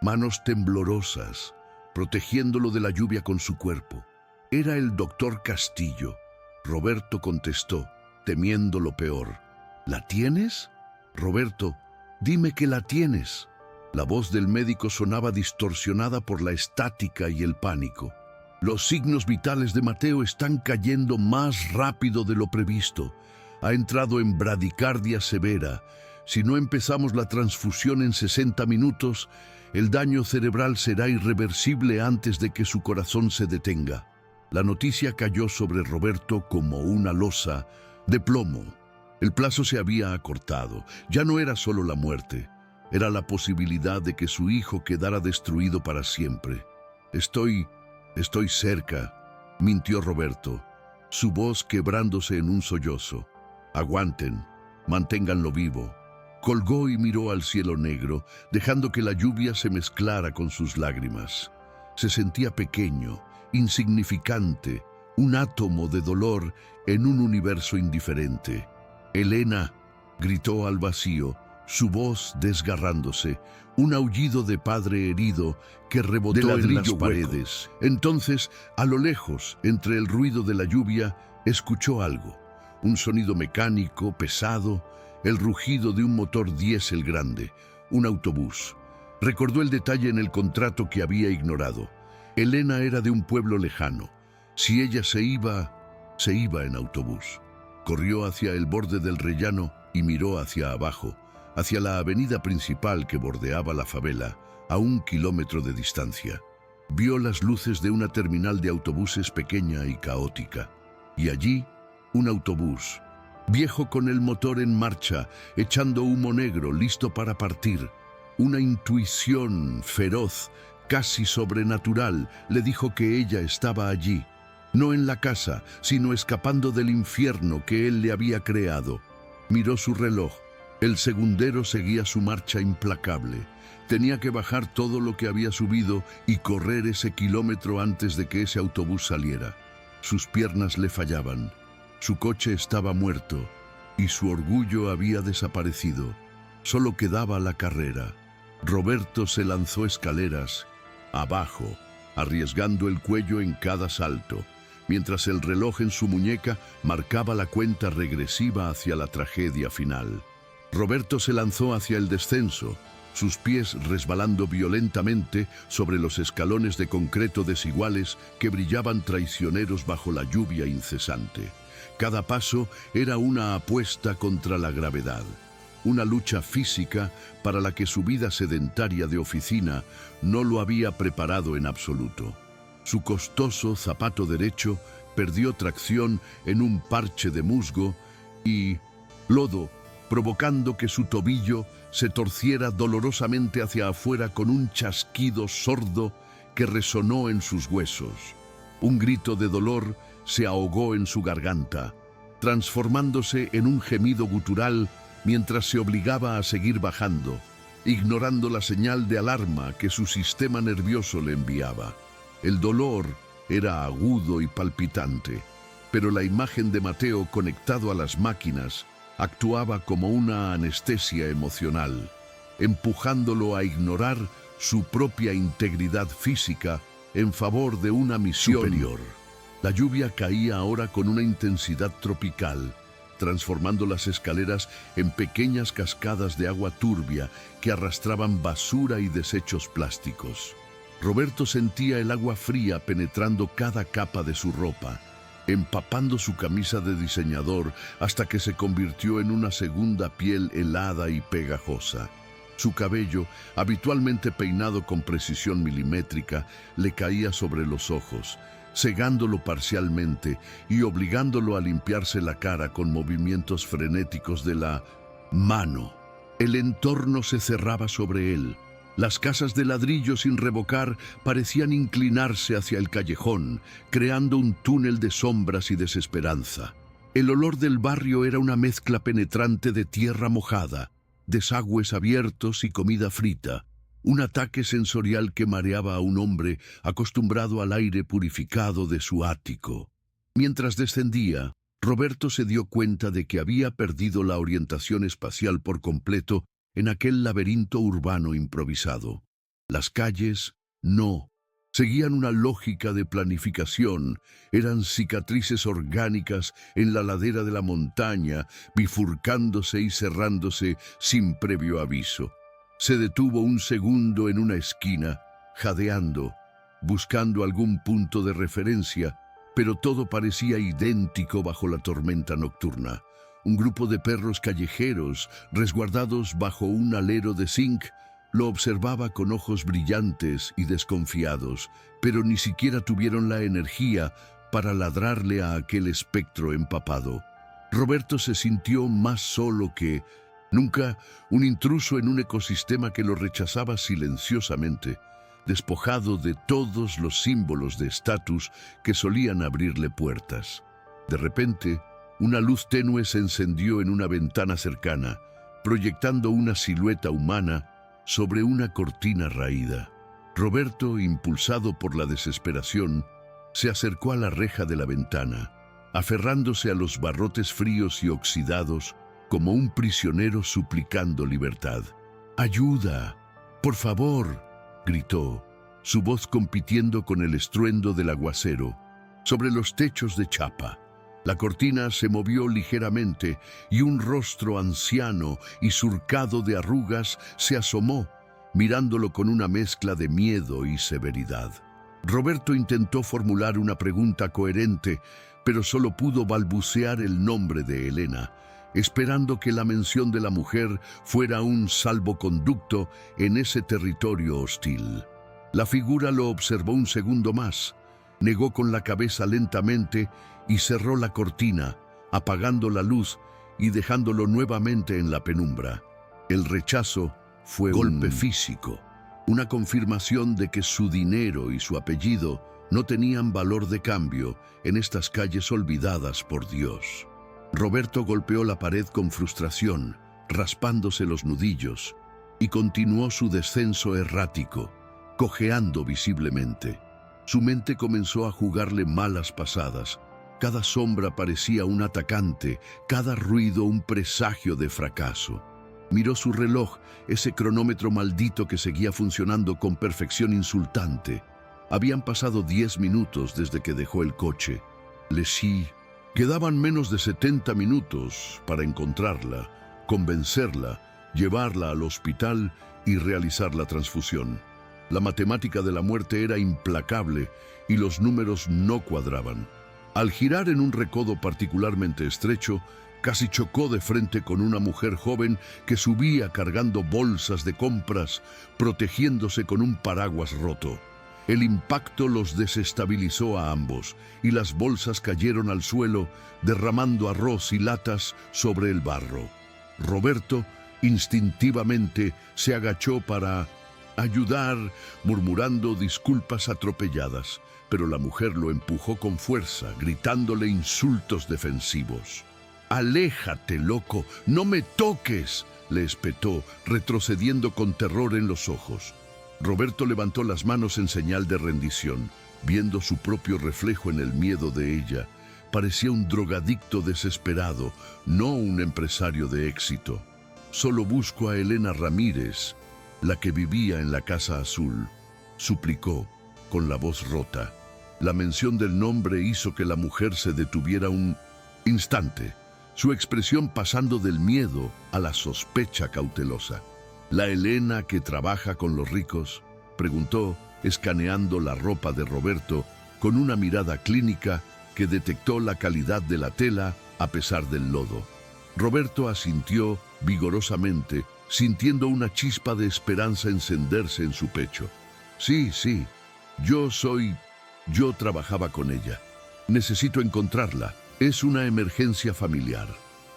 manos temblorosas, protegiéndolo de la lluvia con su cuerpo. Era el doctor Castillo. Roberto contestó, temiendo lo peor. ¿La tienes? Roberto, dime que la tienes. La voz del médico sonaba distorsionada por la estática y el pánico. Los signos vitales de Mateo están cayendo más rápido de lo previsto. Ha entrado en bradicardia severa. Si no empezamos la transfusión en 60 minutos, el daño cerebral será irreversible antes de que su corazón se detenga. La noticia cayó sobre Roberto como una losa de plomo. El plazo se había acortado. Ya no era solo la muerte. Era la posibilidad de que su hijo quedara destruido para siempre. Estoy cerca, mintió Roberto, su voz quebrándose en un sollozo. Aguanten, manténganlo vivo. Colgó y miró al cielo negro, dejando que la lluvia se mezclara con sus lágrimas. Se sentía pequeño, insignificante, un átomo de dolor en un universo indiferente. «Elena», gritó al vacío, su voz desgarrándose, un aullido de padre herido que rebotó en las paredes. Entonces, a lo lejos, entre el ruido de la lluvia, escuchó algo. Un sonido mecánico, pesado, el rugido de un motor diésel grande, un autobús. Recordó el detalle en el contrato que había ignorado. Elena era de un pueblo lejano. Si ella se iba en autobús. Corrió hacia el borde del rellano y miró hacia abajo, hacia la avenida principal que bordeaba la favela, a 1 kilómetro de distancia. Vio las luces de una terminal de autobuses pequeña y caótica. Y allí, un autobús, viejo con el motor en marcha, echando humo negro, listo para partir. Una intuición feroz, casi sobrenatural, le dijo que ella estaba allí, no en la casa, sino escapando del infierno que él le había creado. Miró su reloj. El segundero seguía su marcha implacable. Tenía que bajar todo lo que había subido y correr ese kilómetro antes de que ese autobús saliera. Sus piernas le fallaban. Su coche estaba muerto y su orgullo había desaparecido. Solo quedaba la carrera. Roberto se lanzó escaleras, abajo, arriesgando el cuello en cada salto, mientras el reloj en su muñeca marcaba la cuenta regresiva hacia la tragedia final. Roberto se lanzó hacia el descenso, sus pies resbalando violentamente sobre los escalones de concreto desiguales que brillaban traicioneros bajo la lluvia incesante. Cada paso era una apuesta contra la gravedad, una lucha física para la que su vida sedentaria de oficina no lo había preparado en absoluto. Su costoso zapato derecho perdió tracción en un parche de musgo y lodo, provocando que su tobillo se torciera dolorosamente hacia afuera con un chasquido sordo que resonó en sus huesos. Un grito de dolor se ahogó en su garganta, transformándose en un gemido gutural mientras se obligaba a seguir bajando, ignorando la señal de alarma que su sistema nervioso le enviaba. El dolor era agudo y palpitante, pero la imagen de Mateo conectado a las máquinas actuaba como una anestesia emocional, empujándolo a ignorar su propia integridad física en favor de una misión superior. La lluvia caía ahora con una intensidad tropical, transformando las escaleras en pequeñas cascadas de agua turbia que arrastraban basura y desechos plásticos. Roberto sentía el agua fría penetrando cada capa de su ropa, empapando su camisa de diseñador hasta que se convirtió en una segunda piel helada y pegajosa. Su cabello, habitualmente peinado con precisión milimétrica, le caía sobre los ojos, cegándolo parcialmente y obligándolo a limpiarse la cara con movimientos frenéticos de la mano. El entorno se cerraba sobre él. Las casas de ladrillo sin revocar parecían inclinarse hacia el callejón, creando un túnel de sombras y desesperanza. El olor del barrio era una mezcla penetrante de tierra mojada, desagües abiertos y comida frita, un ataque sensorial que mareaba a un hombre acostumbrado al aire purificado de su ático. Mientras descendía, Roberto se dio cuenta de que había perdido la orientación espacial por completo en aquel laberinto urbano improvisado. Las calles, no. Seguían una lógica de planificación, eran cicatrices orgánicas en la ladera de la montaña, bifurcándose y cerrándose sin previo aviso. Se detuvo un segundo en una esquina, jadeando, buscando algún punto de referencia, pero todo parecía idéntico bajo la tormenta nocturna. Un grupo de perros callejeros, resguardados bajo un alero de zinc, lo observaba con ojos brillantes y desconfiados, pero ni siquiera tuvieron la energía para ladrarle a aquel espectro empapado. Roberto se sintió más solo que nunca, un intruso en un ecosistema que lo rechazaba silenciosamente, despojado de todos los símbolos de estatus que solían abrirle puertas. De repente, una luz tenue se encendió en una ventana cercana, proyectando una silueta humana sobre una cortina raída. Roberto, impulsado por la desesperación, se acercó a la reja de la ventana, aferrándose a los barrotes fríos y oxidados como un prisionero suplicando libertad. «¡Ayuda! ¡Por favor!», gritó, su voz compitiendo con el estruendo del aguacero. Sobre los techos de chapa, la cortina se movió ligeramente y un rostro anciano y surcado de arrugas se asomó, mirándolo con una mezcla de miedo y severidad. Roberto intentó formular una pregunta coherente, pero solo pudo balbucear el nombre de Elena, esperando que la mención de la mujer fuera un salvoconducto en ese territorio hostil. La figura lo observó un segundo más, negó con la cabeza lentamente y cerró la cortina, apagando la luz y dejándolo nuevamente en la penumbra. El rechazo fue un golpe físico, una confirmación de que su dinero y su apellido no tenían valor de cambio en estas calles olvidadas por Dios. Roberto golpeó la pared con frustración, raspándose los nudillos, y continuó su descenso errático, cojeando visiblemente. Su mente comenzó a jugarle malas pasadas. Cada sombra parecía un atacante, cada ruido un presagio de fracaso. Miró su reloj, ese cronómetro maldito que seguía funcionando con perfección insultante. Habían pasado 10 minutos desde que dejó el coche. Leslie. Quedaban menos de 70 minutos para encontrarla, convencerla, llevarla al hospital y realizar la transfusión. La matemática de la muerte era implacable y los números no cuadraban. Al girar en un recodo particularmente estrecho, casi chocó de frente con una mujer joven que subía cargando bolsas de compras, protegiéndose con un paraguas roto. El impacto los desestabilizó a ambos y las bolsas cayeron al suelo, derramando arroz y latas sobre el barro. Roberto, instintivamente, se agachó para ayudar, murmurando disculpas atropelladas, pero la mujer lo empujó con fuerza, gritándole insultos defensivos. «¡Aléjate, loco! ¡No me toques!», le espetó, retrocediendo con terror en los ojos. Roberto levantó las manos en señal de rendición, viendo su propio reflejo en el miedo de ella. Parecía un drogadicto desesperado, no un empresario de éxito. «Solo busco a Elena Ramírez, la que vivía en la Casa Azul», suplicó, con la voz rota. La mención del nombre hizo que la mujer se detuviera un instante, su expresión pasando del miedo a la sospecha cautelosa. «¿La Elena que trabaja con los ricos?», preguntó, escaneando la ropa de Roberto con una mirada clínica que detectó la calidad de la tela a pesar del lodo. Roberto asintió vigorosamente, sintiendo una chispa de esperanza encenderse en su pecho. «Sí, yo trabajaba con ella. Necesito encontrarla. Es una emergencia familiar».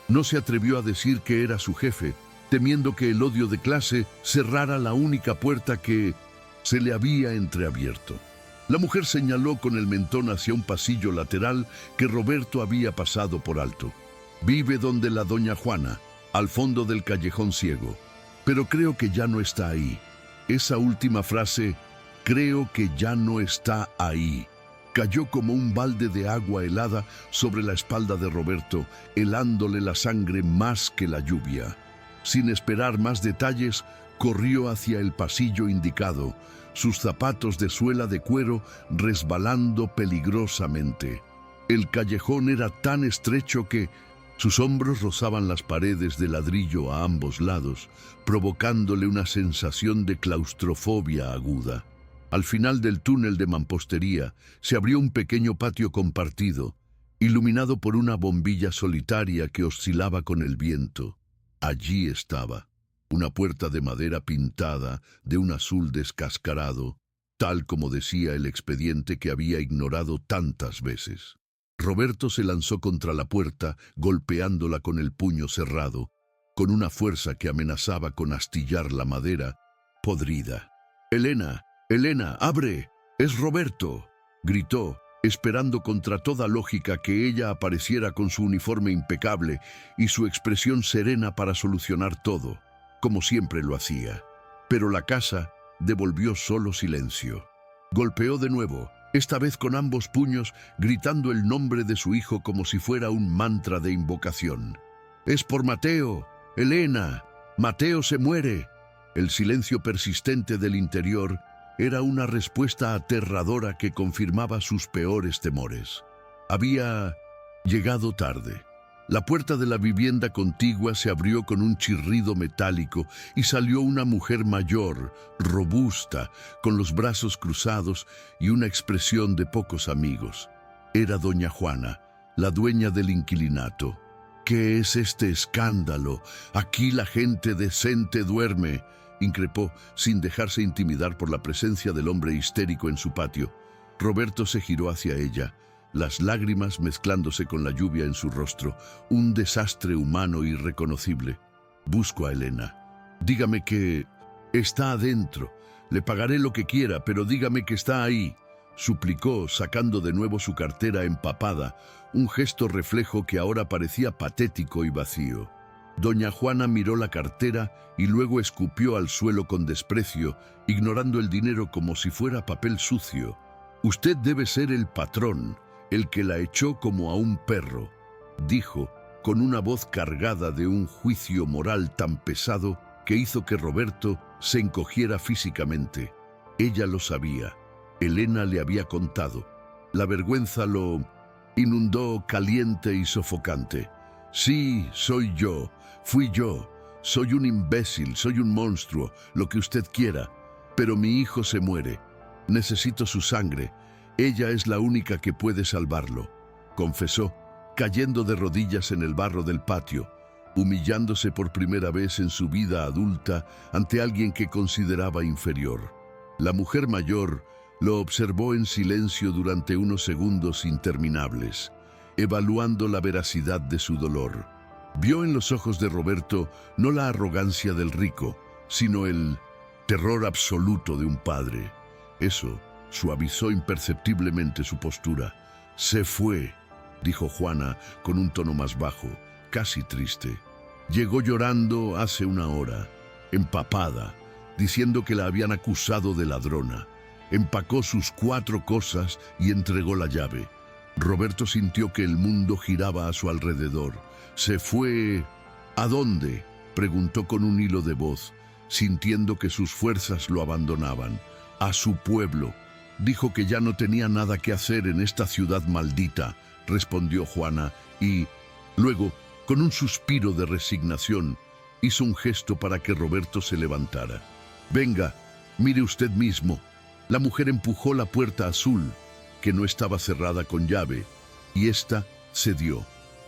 No se atrevió a decir que era su jefe, temiendo que el odio de clase cerrara la única puerta que se le había entreabierto. La mujer señaló con el mentón hacia un pasillo lateral que Roberto había pasado por alto. Vive donde la doña Juana, al fondo del callejón ciego. Pero creo que ya no está ahí. Esa última frase, creo que ya no está ahí, cayó como un balde de agua helada sobre la espalda de Roberto, helándole la sangre más que la lluvia. Sin esperar más detalles, corrió hacia el pasillo indicado, sus zapatos de suela de cuero resbalando peligrosamente. El callejón era tan estrecho que sus hombros rozaban las paredes de ladrillo a ambos lados, provocándole una sensación de claustrofobia aguda. Al final del túnel de mampostería se abrió un pequeño patio compartido, iluminado por una bombilla solitaria que oscilaba con el viento. Allí estaba, una puerta de madera pintada de un azul descascarado, tal como decía el expediente que había ignorado tantas veces. Roberto se lanzó contra la puerta, golpeándola con el puño cerrado, con una fuerza que amenazaba con astillar la madera podrida. «¡Elena! ¡Elena! ¡Abre! ¡Es Roberto!», gritó, esperando contra toda lógica que ella apareciera con su uniforme impecable y su expresión serena para solucionar todo, como siempre lo hacía. Pero la casa devolvió solo silencio. Golpeó de nuevo, esta vez con ambos puños, gritando el nombre de su hijo como si fuera un mantra de invocación. «¡Es por Mateo! ¡Elena! ¡Mateo se muere!». El silencio persistente del interior era una respuesta aterradora que confirmaba sus peores temores. Había llegado tarde. La puerta de la vivienda contigua se abrió con un chirrido metálico y salió una mujer mayor, robusta, con los brazos cruzados y una expresión de pocos amigos. Era doña Juana, la dueña del inquilinato. «¿Qué es este escándalo? Aquí la gente decente duerme», increpó, sin dejarse intimidar por la presencia del hombre histérico en su patio. Roberto se giró hacia ella, las lágrimas mezclándose con la lluvia en su rostro, un desastre humano irreconocible. «Busco a Elena. Dígame que está adentro. Le pagaré lo que quiera, pero dígame que está ahí», suplicó, sacando de nuevo su cartera empapada, un gesto reflejo que ahora parecía patético y vacío. Doña Juana miró la cartera y luego escupió al suelo con desprecio, ignorando el dinero como si fuera papel sucio. «Usted debe ser el patrón, el que la echó como a un perro», dijo, con una voz cargada de un juicio moral tan pesado que hizo que Roberto se encogiera físicamente. Ella lo sabía. Elena le había contado. La vergüenza lo inundó caliente y sofocante. «Sí, soy yo. Fui yo. Soy un imbécil, soy un monstruo, lo que usted quiera. Pero mi hijo se muere. Necesito su sangre. Ella es la única que puede salvarlo», confesó, cayendo de rodillas en el barro del patio, humillándose por primera vez en su vida adulta ante alguien que consideraba inferior. La mujer mayor lo observó en silencio durante unos segundos interminables, evaluando la veracidad de su dolor. Vio en los ojos de Roberto no la arrogancia del rico, sino el terror absoluto de un padre. Eso suavizó imperceptiblemente su postura. «Se fue», dijo Juana con un tono más bajo, casi triste. «Llegó llorando hace una hora, empapada, diciendo que la habían acusado de ladrona. Empacó sus 4 cosas y entregó la llave». Roberto sintió que el mundo giraba a su alrededor. «¿Se fue? ¿A dónde?», preguntó con un hilo de voz, sintiendo que sus fuerzas lo abandonaban. «A su pueblo. Dijo que ya no tenía nada que hacer en esta ciudad maldita», respondió Juana, y luego, con un suspiro de resignación, hizo un gesto para que Roberto se levantara. «Venga, mire usted mismo». La mujer empujó la puerta azul, que no estaba cerrada con llave, y ésta cedió.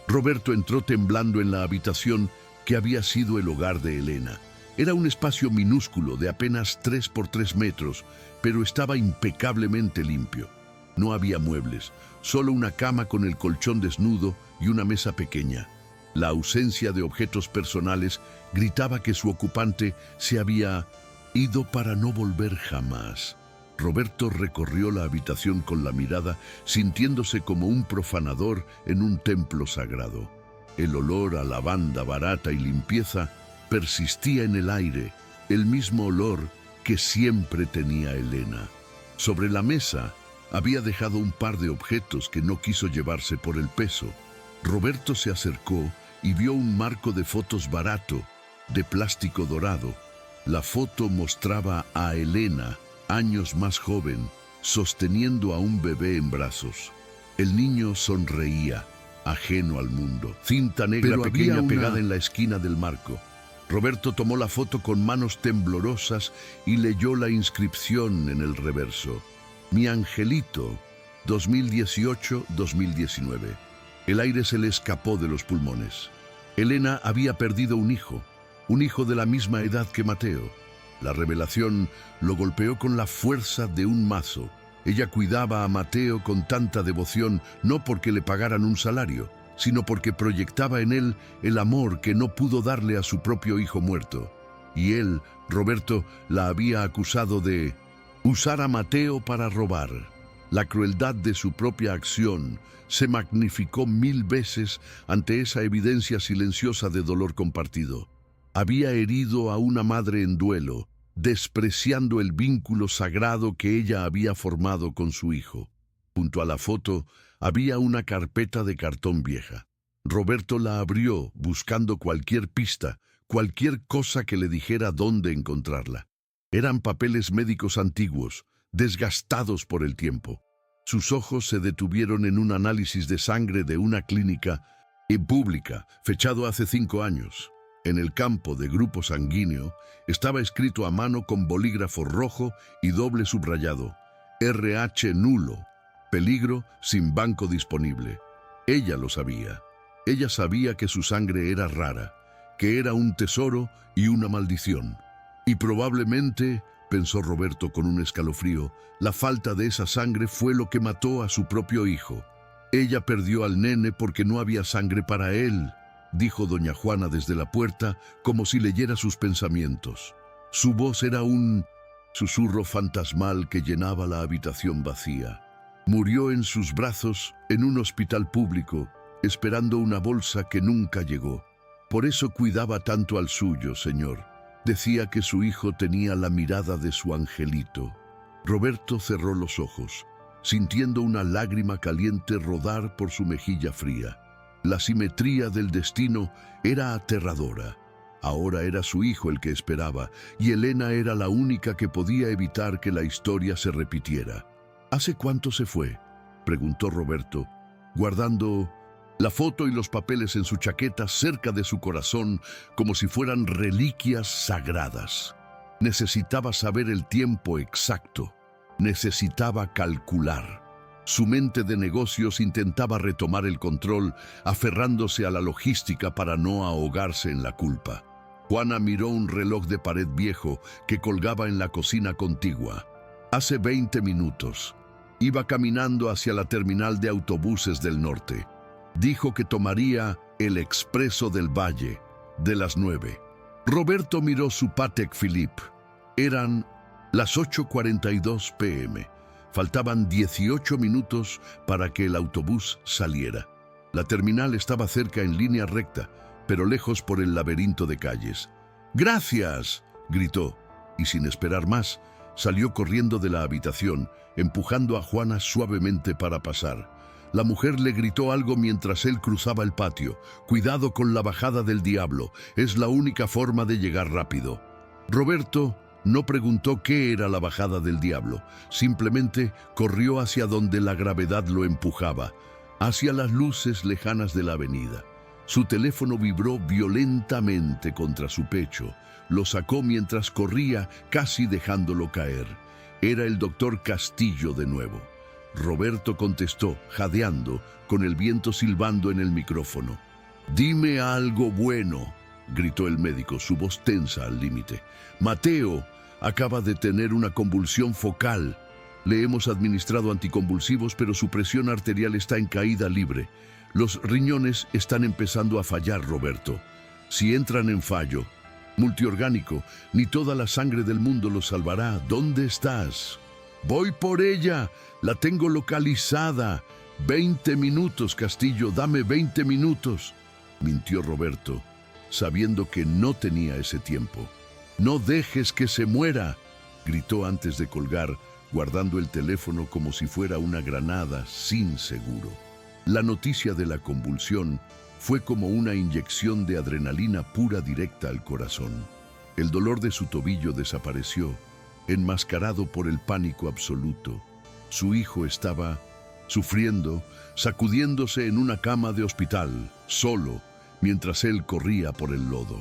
Roberto entró temblando en la habitación que había sido el hogar de Elena. Era un espacio minúsculo de apenas 3 por 3 metros, pero estaba impecablemente limpio. No había muebles, solo una cama con el colchón desnudo y una mesa pequeña. La ausencia de objetos personales gritaba que su ocupante se había ido para no volver jamás. Roberto recorrió la habitación con la mirada, sintiéndose como un profanador en un templo sagrado. El olor a lavanda barata y limpieza persistía en el aire, el mismo olor que siempre tenía Elena. Sobre la mesa había dejado un par de objetos que no quiso llevarse por el peso. Roberto se acercó y vio un marco de fotos barato, de plástico dorado. La foto mostraba a Elena, años más joven, sosteniendo a un bebé en brazos. El niño sonreía, ajeno al mundo. Cinta negra pequeña pegada en la esquina del marco. Roberto tomó la foto con manos temblorosas y leyó la inscripción en el reverso. Mi angelito, 2018-2019. El aire se le escapó de los pulmones. Elena había perdido un hijo de la misma edad que Mateo. La revelación lo golpeó con la fuerza de un mazo. Ella cuidaba a Mateo con tanta devoción, no porque le pagaran un salario, sino porque proyectaba en él el amor que no pudo darle a su propio hijo muerto. Y él, Roberto, la había acusado de usar a Mateo para robar. La crueldad de su propia acción se magnificó 1000 veces ante esa evidencia silenciosa de dolor compartido. Había herido a una madre en duelo, despreciando el vínculo sagrado que ella había formado con su hijo. Junto a la foto había una carpeta de cartón vieja. Roberto la abrió buscando cualquier pista, cualquier cosa que le dijera dónde encontrarla. Eran papeles médicos antiguos, desgastados por el tiempo. Sus ojos se detuvieron en un análisis de sangre de una clínica pública, fechado hace 5 años. En el campo de grupo sanguíneo estaba escrito a mano con bolígrafo rojo y doble subrayado: RH nulo, peligro, sin banco disponible. Ella lo sabía. Ella sabía que su sangre era rara, que era un tesoro y una maldición. Y probablemente, pensó Roberto con un escalofrío, la falta de esa sangre fue lo que mató a su propio hijo. Ella perdió al nene porque no había sangre para él, dijo doña Juana desde la puerta, como si leyera sus pensamientos. Su voz era un susurro fantasmal que llenaba la habitación vacía. Murió en sus brazos en un hospital público, esperando una bolsa que nunca llegó. Por eso cuidaba tanto al suyo, señor. Decía que su hijo tenía la mirada de su angelito. Roberto cerró los ojos, sintiendo una lágrima caliente rodar por su mejilla fría. La simetría del destino era aterradora. Ahora era su hijo el que esperaba, y Elena era la única que podía evitar que la historia se repitiera. ¿Hace cuánto se fue?, preguntó Roberto, guardando la foto y los papeles en su chaqueta cerca de su corazón como si fueran reliquias sagradas. Necesitaba saber el tiempo exacto. Necesitaba calcular. Su mente de negocios intentaba retomar el control, aferrándose a la logística para no ahogarse en la culpa. Juana miró un reloj de pared viejo que colgaba en la cocina contigua. Hace 20 minutos. Iba caminando hacia la terminal de autobuses del norte. Dijo que tomaría el Expreso del Valle, de las 9. Roberto miró su Patek Philippe. Eran las 8:42 p.m. Faltaban 18 minutos para que el autobús saliera. La terminal estaba cerca en línea recta, pero lejos por el laberinto de calles. ¡Gracias!, gritó, y sin esperar más, salió corriendo de la habitación, empujando a Juana suavemente para pasar. La mujer le gritó algo mientras él cruzaba el patio. «Cuidado con la bajada del diablo, es la única forma de llegar rápido». Roberto no preguntó qué era la bajada del diablo, simplemente corrió hacia donde la gravedad lo empujaba, hacia las luces lejanas de la avenida. Su teléfono vibró violentamente contra su pecho. Lo sacó mientras corría, casi dejándolo caer. Era el doctor Castillo de nuevo. Roberto contestó, jadeando, con el viento silbando en el micrófono. «Dime algo bueno», gritó el médico, su voz tensa al límite. «Mateo acaba de tener una convulsión focal. Le hemos administrado anticonvulsivos, pero su presión arterial está en caída libre. Los riñones están empezando a fallar, Roberto. Si entran en fallo multiorgánico, ni toda la sangre del mundo lo salvará. ¿Dónde estás?». Voy por ella. La tengo localizada. 20 minutos, Castillo. Dame 20 minutos. Mintió Roberto, sabiendo que no tenía ese tiempo. No dejes que se muera, gritó antes de colgar, guardando el teléfono como si fuera una granada sin seguro. La noticia de la convulsión fue como una inyección de adrenalina pura directa al corazón. El dolor de su tobillo desapareció, enmascarado por el pánico absoluto. Su hijo estaba sufriendo, sacudiéndose en una cama de hospital, solo, mientras él corría por el lodo.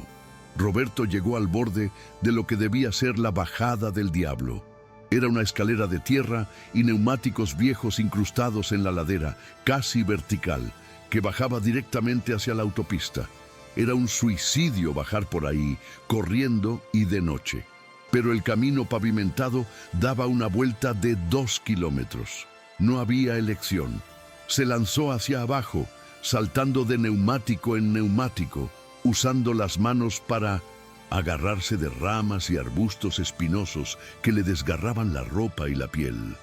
Roberto llegó al borde de lo que debía ser la bajada del diablo. Era una escalera de tierra y neumáticos viejos incrustados en la ladera, casi vertical, que bajaba directamente hacia la autopista. Era un suicidio bajar por ahí, corriendo y de noche. Pero el camino pavimentado daba una vuelta de 2 kilómetros. No había elección. Se lanzó hacia abajo, saltando de neumático en neumático, usando las manos para agarrarse de ramas y arbustos espinosos que le desgarraban la ropa y la piel.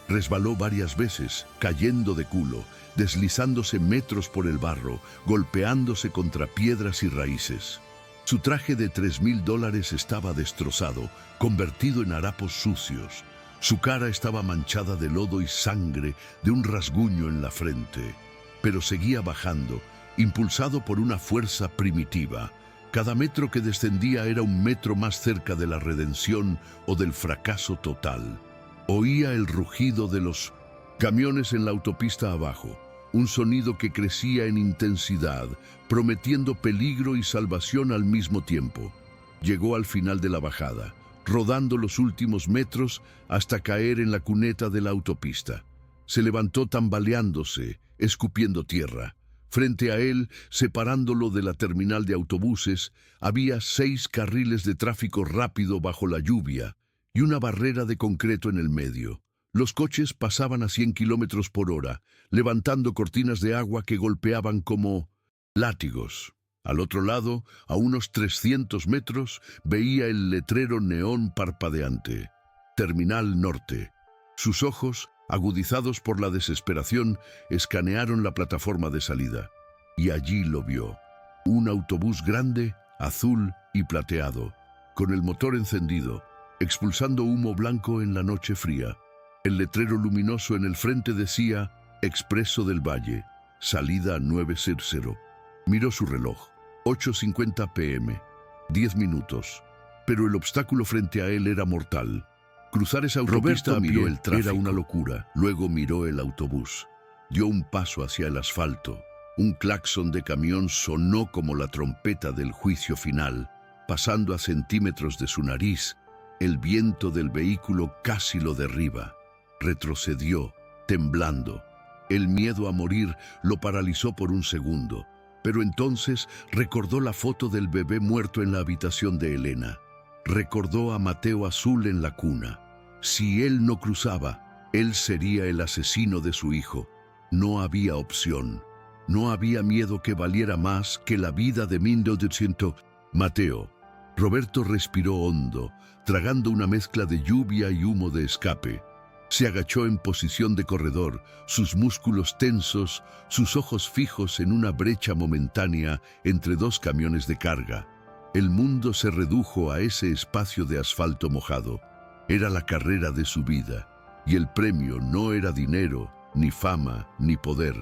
Resbaló varias veces, cayendo de culo, deslizándose metros por el barro, golpeándose contra piedras y raíces. Su traje de $3,000 estaba destrozado, convertido en harapos sucios. Su cara estaba manchada de lodo y sangre de un rasguño en la frente. Pero seguía bajando, impulsado por una fuerza primitiva. Cada metro que descendía era un metro más cerca de la redención o del fracaso total. Oía el rugido de los camiones en la autopista abajo, un sonido que crecía en intensidad, prometiendo peligro y salvación al mismo tiempo. Llegó al final de la bajada, rodando los últimos metros hasta caer en la cuneta de la autopista. Se levantó tambaleándose, escupiendo tierra. Frente a él, separándolo de la terminal de autobuses, había 6 carriles de tráfico rápido bajo la lluvia y una barrera de concreto en el medio. Los coches pasaban a 100 kilómetros por hora, levantando cortinas de agua que golpeaban como látigos. Al otro lado, a unos 300 metros, veía el letrero neón parpadeante. Terminal Norte. Sus ojos, agudizados por la desesperación, escanearon la plataforma de salida. Y allí lo vio. Un autobús grande, azul y plateado, con el motor encendido, expulsando humo blanco en la noche fría. El letrero luminoso en el frente decía Expreso del Valle, salida 900. Miró su reloj. 8:50 p.m. 10 minutos. Pero el obstáculo frente a él era mortal. Cruzar esa autopista miró el tráfico. Era una locura. Luego miró el autobús. Dio un paso hacia el asfalto. Un claxon de camión sonó como la trompeta del juicio final. Pasando a centímetros de su nariz, el viento del vehículo casi lo derriba. Retrocedió, temblando. El miedo a morir lo paralizó por un segundo. Pero entonces recordó la foto del bebé muerto en la habitación de Elena. Recordó a Mateo Azul en la cuna. Si él no cruzaba, él sería el asesino de su hijo. No había opción. No había miedo que valiera más que la vida de 1900. Mateo. Roberto respiró hondo, tragando una mezcla de lluvia y humo de escape. Se agachó en posición de corredor, sus músculos tensos, sus ojos fijos en una brecha momentánea entre 2 camiones de carga. El mundo se redujo a ese espacio de asfalto mojado. Era la carrera de su vida, y el premio no era dinero, ni fama, ni poder.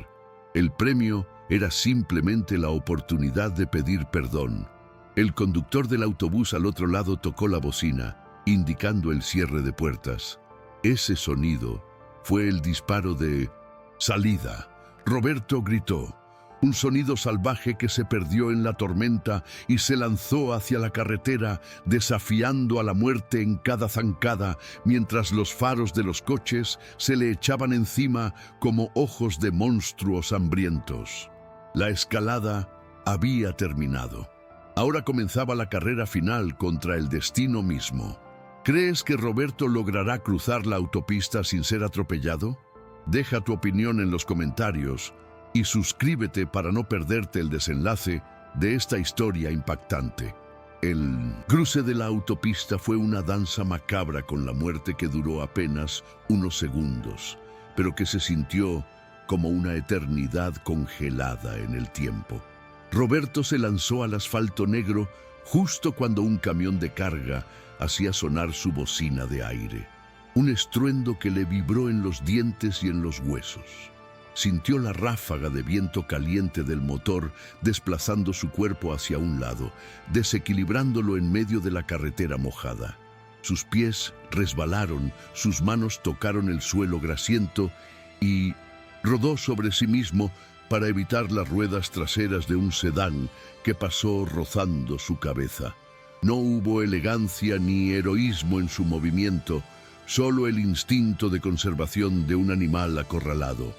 El premio era simplemente la oportunidad de pedir perdón. El conductor del autobús al otro lado tocó la bocina, indicando el cierre de puertas. Ese sonido fue el disparo de salida. Roberto gritó. Un sonido salvaje que se perdió en la tormenta y se lanzó hacia la carretera, desafiando a la muerte en cada zancada, mientras los faros de los coches se le echaban encima como ojos de monstruos hambrientos. La escalada había terminado. Ahora comenzaba la carrera final contra el destino mismo. ¿Crees que Roberto logrará cruzar la autopista sin ser atropellado? Deja tu opinión en los comentarios y suscríbete para no perderte el desenlace de esta historia impactante. El cruce de la autopista fue una danza macabra con la muerte que duró apenas unos segundos, pero que se sintió como una eternidad congelada en el tiempo. Roberto se lanzó al asfalto negro justo cuando un camión de carga hacía sonar su bocina de aire. Un estruendo que le vibró en los dientes y en los huesos. Sintió la ráfaga de viento caliente del motor desplazando su cuerpo hacia un lado, desequilibrándolo en medio de la carretera mojada. Sus pies resbalaron, sus manos tocaron el suelo grasiento y rodó sobre sí mismo para evitar las ruedas traseras de un sedán que pasó rozando su cabeza. No hubo elegancia ni heroísmo en su movimiento, solo el instinto de conservación de un animal acorralado.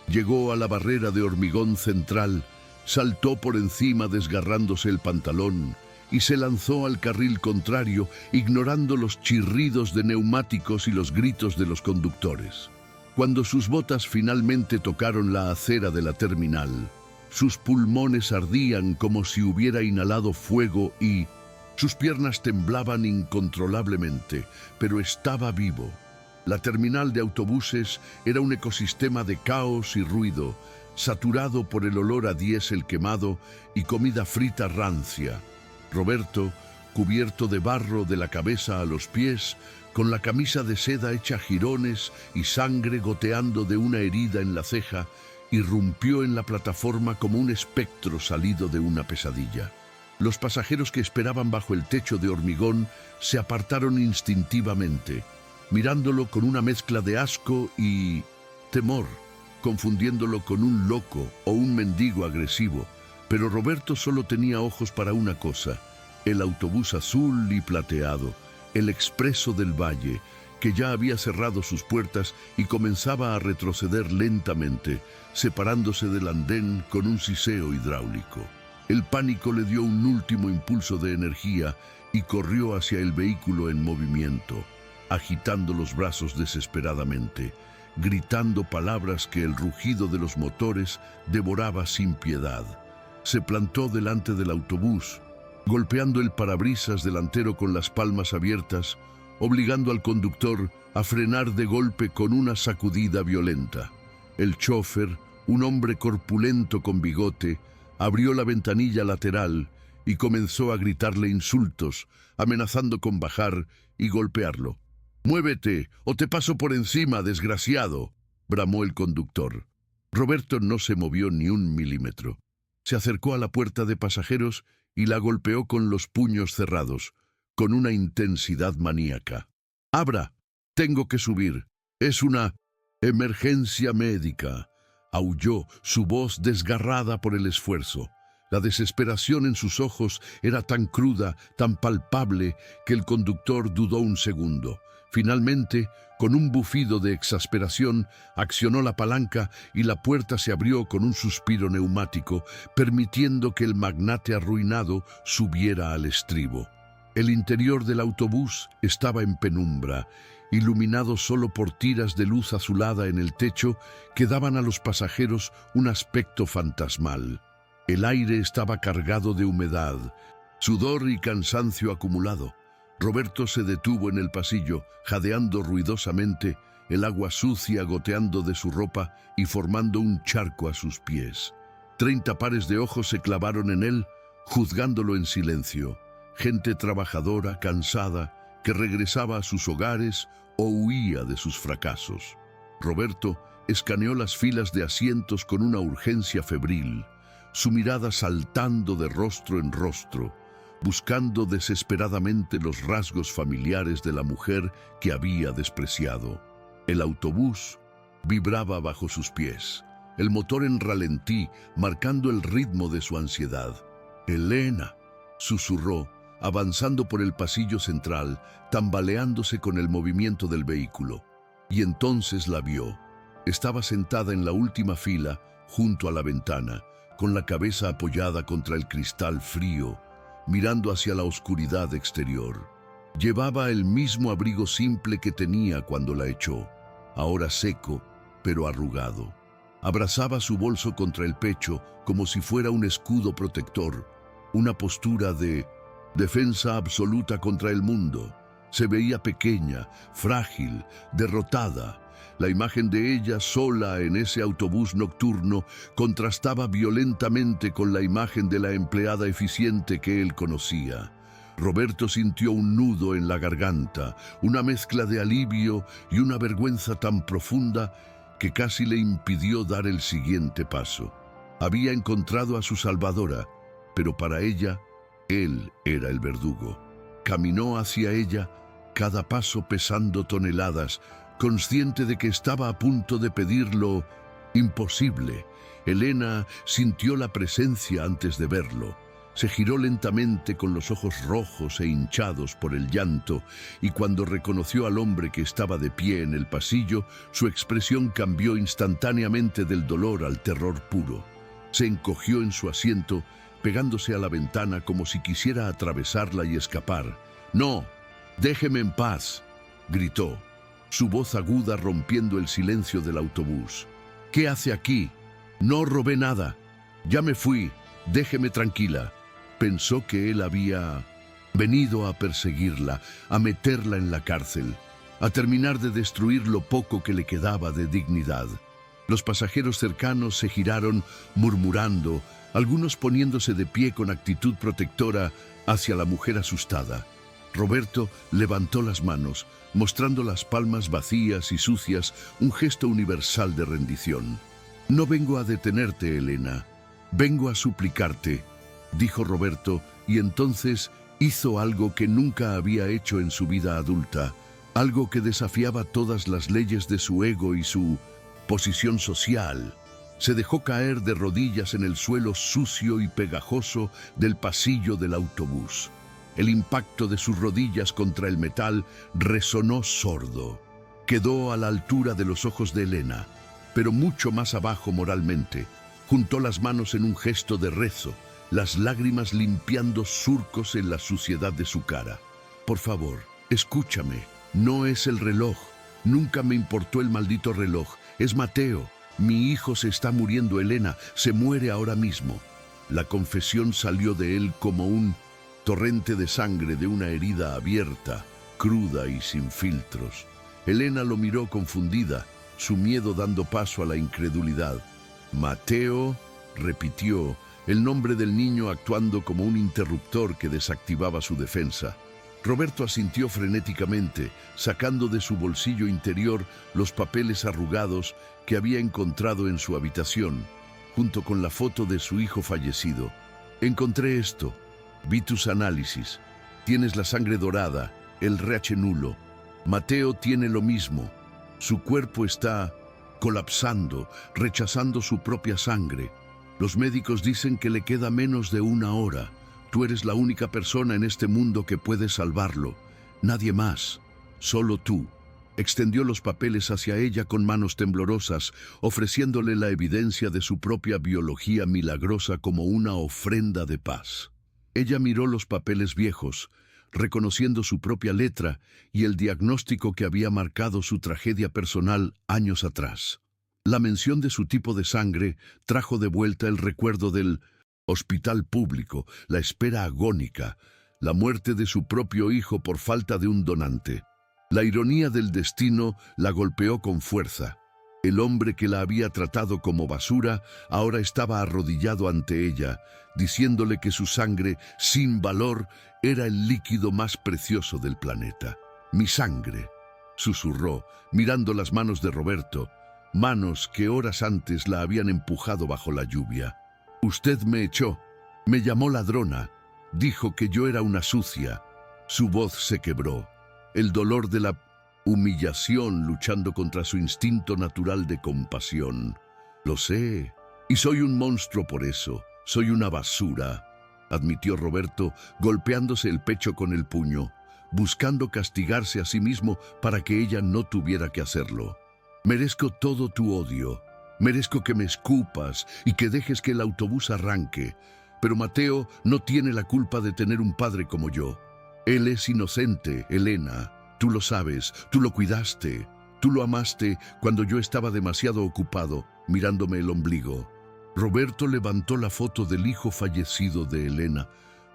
Llegó a la barrera de hormigón central, saltó por encima desgarrándose el pantalón y se lanzó al carril contrario, ignorando los chirridos de neumáticos y los gritos de los conductores. Cuando sus botas finalmente tocaron la acera de la terminal, sus pulmones ardían como si hubiera inhalado fuego y sus piernas temblaban incontrolablemente, pero estaba vivo. La terminal de autobuses era un ecosistema de caos y ruido, saturado por el olor a diésel quemado y comida frita rancia. Roberto, cubierto de barro de la cabeza a los pies, con la camisa de seda hecha jirones y sangre goteando de una herida en la ceja, irrumpió en la plataforma como un espectro salido de una pesadilla. Los pasajeros que esperaban bajo el techo de hormigón se apartaron instintivamente, mirándolo con una mezcla de asco y temor, confundiéndolo con un loco o un mendigo agresivo. Pero Roberto solo tenía ojos para una cosa: el autobús azul y plateado, el Expreso del Valle, que ya había cerrado sus puertas y comenzaba a retroceder lentamente, separándose del andén con un siseo hidráulico. El pánico le dio un último impulso de energía y corrió hacia el vehículo en movimiento, agitando los brazos desesperadamente, gritando palabras que el rugido de los motores devoraba sin piedad. Se plantó delante del autobús, golpeando el parabrisas delantero con las palmas abiertas, obligando al conductor a frenar de golpe con una sacudida violenta. El chófer, un hombre corpulento con bigote, abrió la ventanilla lateral y comenzó a gritarle insultos, amenazando con bajar y golpearlo. «¡Muévete, o te paso por encima, desgraciado!», bramó el conductor. Roberto no se movió ni un milímetro. Se acercó a la puerta de pasajeros y la golpeó con los puños cerrados, con una intensidad maníaca. «¡Abra! Tengo que subir. Es una emergencia médica», aulló, su voz desgarrada por el esfuerzo. La desesperación en sus ojos era tan cruda, tan palpable, que el conductor dudó un segundo. Finalmente, con un bufido de exasperación, accionó la palanca y la puerta se abrió con un suspiro neumático, permitiendo que el magnate arruinado subiera al estribo. El interior del autobús estaba en penumbra, iluminado solo por tiras de luz azulada en el techo que daban a los pasajeros un aspecto fantasmal. El aire estaba cargado de humedad, sudor y cansancio acumulado. Roberto se detuvo en el pasillo, jadeando ruidosamente, el agua sucia goteando de su ropa y formando un charco a sus pies. 30 pares de ojos se clavaron en él, juzgándolo en silencio. Gente trabajadora, cansada, que regresaba a sus hogares o huía de sus fracasos. Roberto escaneó las filas de asientos con una urgencia febril, su mirada saltando de rostro en rostro, buscando desesperadamente los rasgos familiares de la mujer que había despreciado. El autobús vibraba bajo sus pies, el motor en ralentí, marcando el ritmo de su ansiedad. «Elena», susurró, avanzando por el pasillo central, tambaleándose con el movimiento del vehículo. Y entonces la vio. Estaba sentada en la última fila, junto a la ventana, con la cabeza apoyada contra el cristal frío, mirando hacia la oscuridad exterior. Llevaba el mismo abrigo simple que tenía cuando la echó, ahora seco, pero arrugado. Abrazaba su bolso contra el pecho como si fuera un escudo protector, una postura de defensa absoluta contra el mundo. Se veía pequeña, frágil, derrotada. La imagen de ella sola en ese autobús nocturno contrastaba violentamente con la imagen de la empleada eficiente que él conocía. Roberto sintió un nudo en la garganta, una mezcla de alivio y una vergüenza tan profunda que casi le impidió dar el siguiente paso. Había encontrado a su salvadora, pero para ella, él era el verdugo. Caminó hacia ella, cada paso pesando toneladas, consciente de que estaba a punto de pedir lo imposible. Elena sintió la presencia antes de verlo. Se giró lentamente con los ojos rojos e hinchados por el llanto, y cuando reconoció al hombre que estaba de pie en el pasillo, su expresión cambió instantáneamente del dolor al terror puro. Se encogió en su asiento, pegándose a la ventana como si quisiera atravesarla y escapar. «¡No! ¡Déjeme en paz!», gritó, su voz aguda rompiendo el silencio del autobús. «¿Qué hace aquí? No robé nada. Ya me fui. Déjeme tranquila». Pensó que él había venido a perseguirla, a meterla en la cárcel, a terminar de destruir lo poco que le quedaba de dignidad. Los pasajeros cercanos se giraron murmurando, algunos poniéndose de pie con actitud protectora hacia la mujer asustada. Roberto levantó las manos, mostrando las palmas vacías y sucias, un gesto universal de rendición. «No vengo a detenerte, Elena. Vengo a suplicarte», dijo Roberto, y entonces hizo algo que nunca había hecho en su vida adulta, algo que desafiaba todas las leyes de su ego y su posición social. Se dejó caer de rodillas en el suelo sucio y pegajoso del pasillo del autobús. El impacto de sus rodillas contra el metal resonó sordo. Quedó a la altura de los ojos de Elena, pero mucho más abajo moralmente. Juntó las manos en un gesto de rezo, las lágrimas limpiando surcos en la suciedad de su cara. «Por favor, escúchame. No es el reloj. Nunca me importó el maldito reloj. Es Mateo. Mi hijo se está muriendo, Elena. Se muere ahora mismo». La confesión salió de él como un torrente de sangre de una herida abierta, cruda y sin filtros. Elena lo miró confundida, su miedo dando paso a la incredulidad. «Mateo», repitió, el nombre del niño actuando como un interruptor que desactivaba su defensa. Roberto asintió frenéticamente, sacando de su bolsillo interior los papeles arrugados que había encontrado en su habitación, junto con la foto de su hijo fallecido. «Encontré esto. Vi tus análisis. Tienes la sangre dorada, el RH nulo. Mateo tiene lo mismo. Su cuerpo está colapsando, rechazando su propia sangre. Los médicos dicen que le queda menos de 1 hora. Tú eres la única persona en este mundo que puede salvarlo. Nadie más. Solo tú». Extendió los papeles hacia ella con manos temblorosas, ofreciéndole la evidencia de su propia biología milagrosa como una ofrenda de paz. Ella miró los papeles viejos, reconociendo su propia letra y el diagnóstico que había marcado su tragedia personal años atrás. La mención de su tipo de sangre trajo de vuelta el recuerdo del hospital público, la espera agónica, la muerte de su propio hijo por falta de un donante. La ironía del destino la golpeó con fuerza. El hombre que la había tratado como basura ahora estaba arrodillado ante ella, diciéndole que su sangre, sin valor, era el líquido más precioso del planeta. «Mi sangre», susurró, mirando las manos de Roberto, manos que horas antes la habían empujado bajo la lluvia. «Usted me echó, me llamó ladrona, dijo que yo era una sucia». Su voz se quebró. El dolor de la humillación luchando contra su instinto natural de compasión. «Lo sé, y soy un monstruo por eso. Soy una basura», admitió Roberto, golpeándose el pecho con el puño, buscando castigarse a sí mismo para que ella no tuviera que hacerlo. «Merezco todo tu odio. Merezco que me escupas y que dejes que el autobús arranque. Pero Mateo no tiene la culpa de tener un padre como yo. Él es inocente, Elena. Tú lo sabes, tú lo cuidaste. Tú lo amaste cuando yo estaba demasiado ocupado, mirándome el ombligo». Roberto levantó la foto del hijo fallecido de Elena,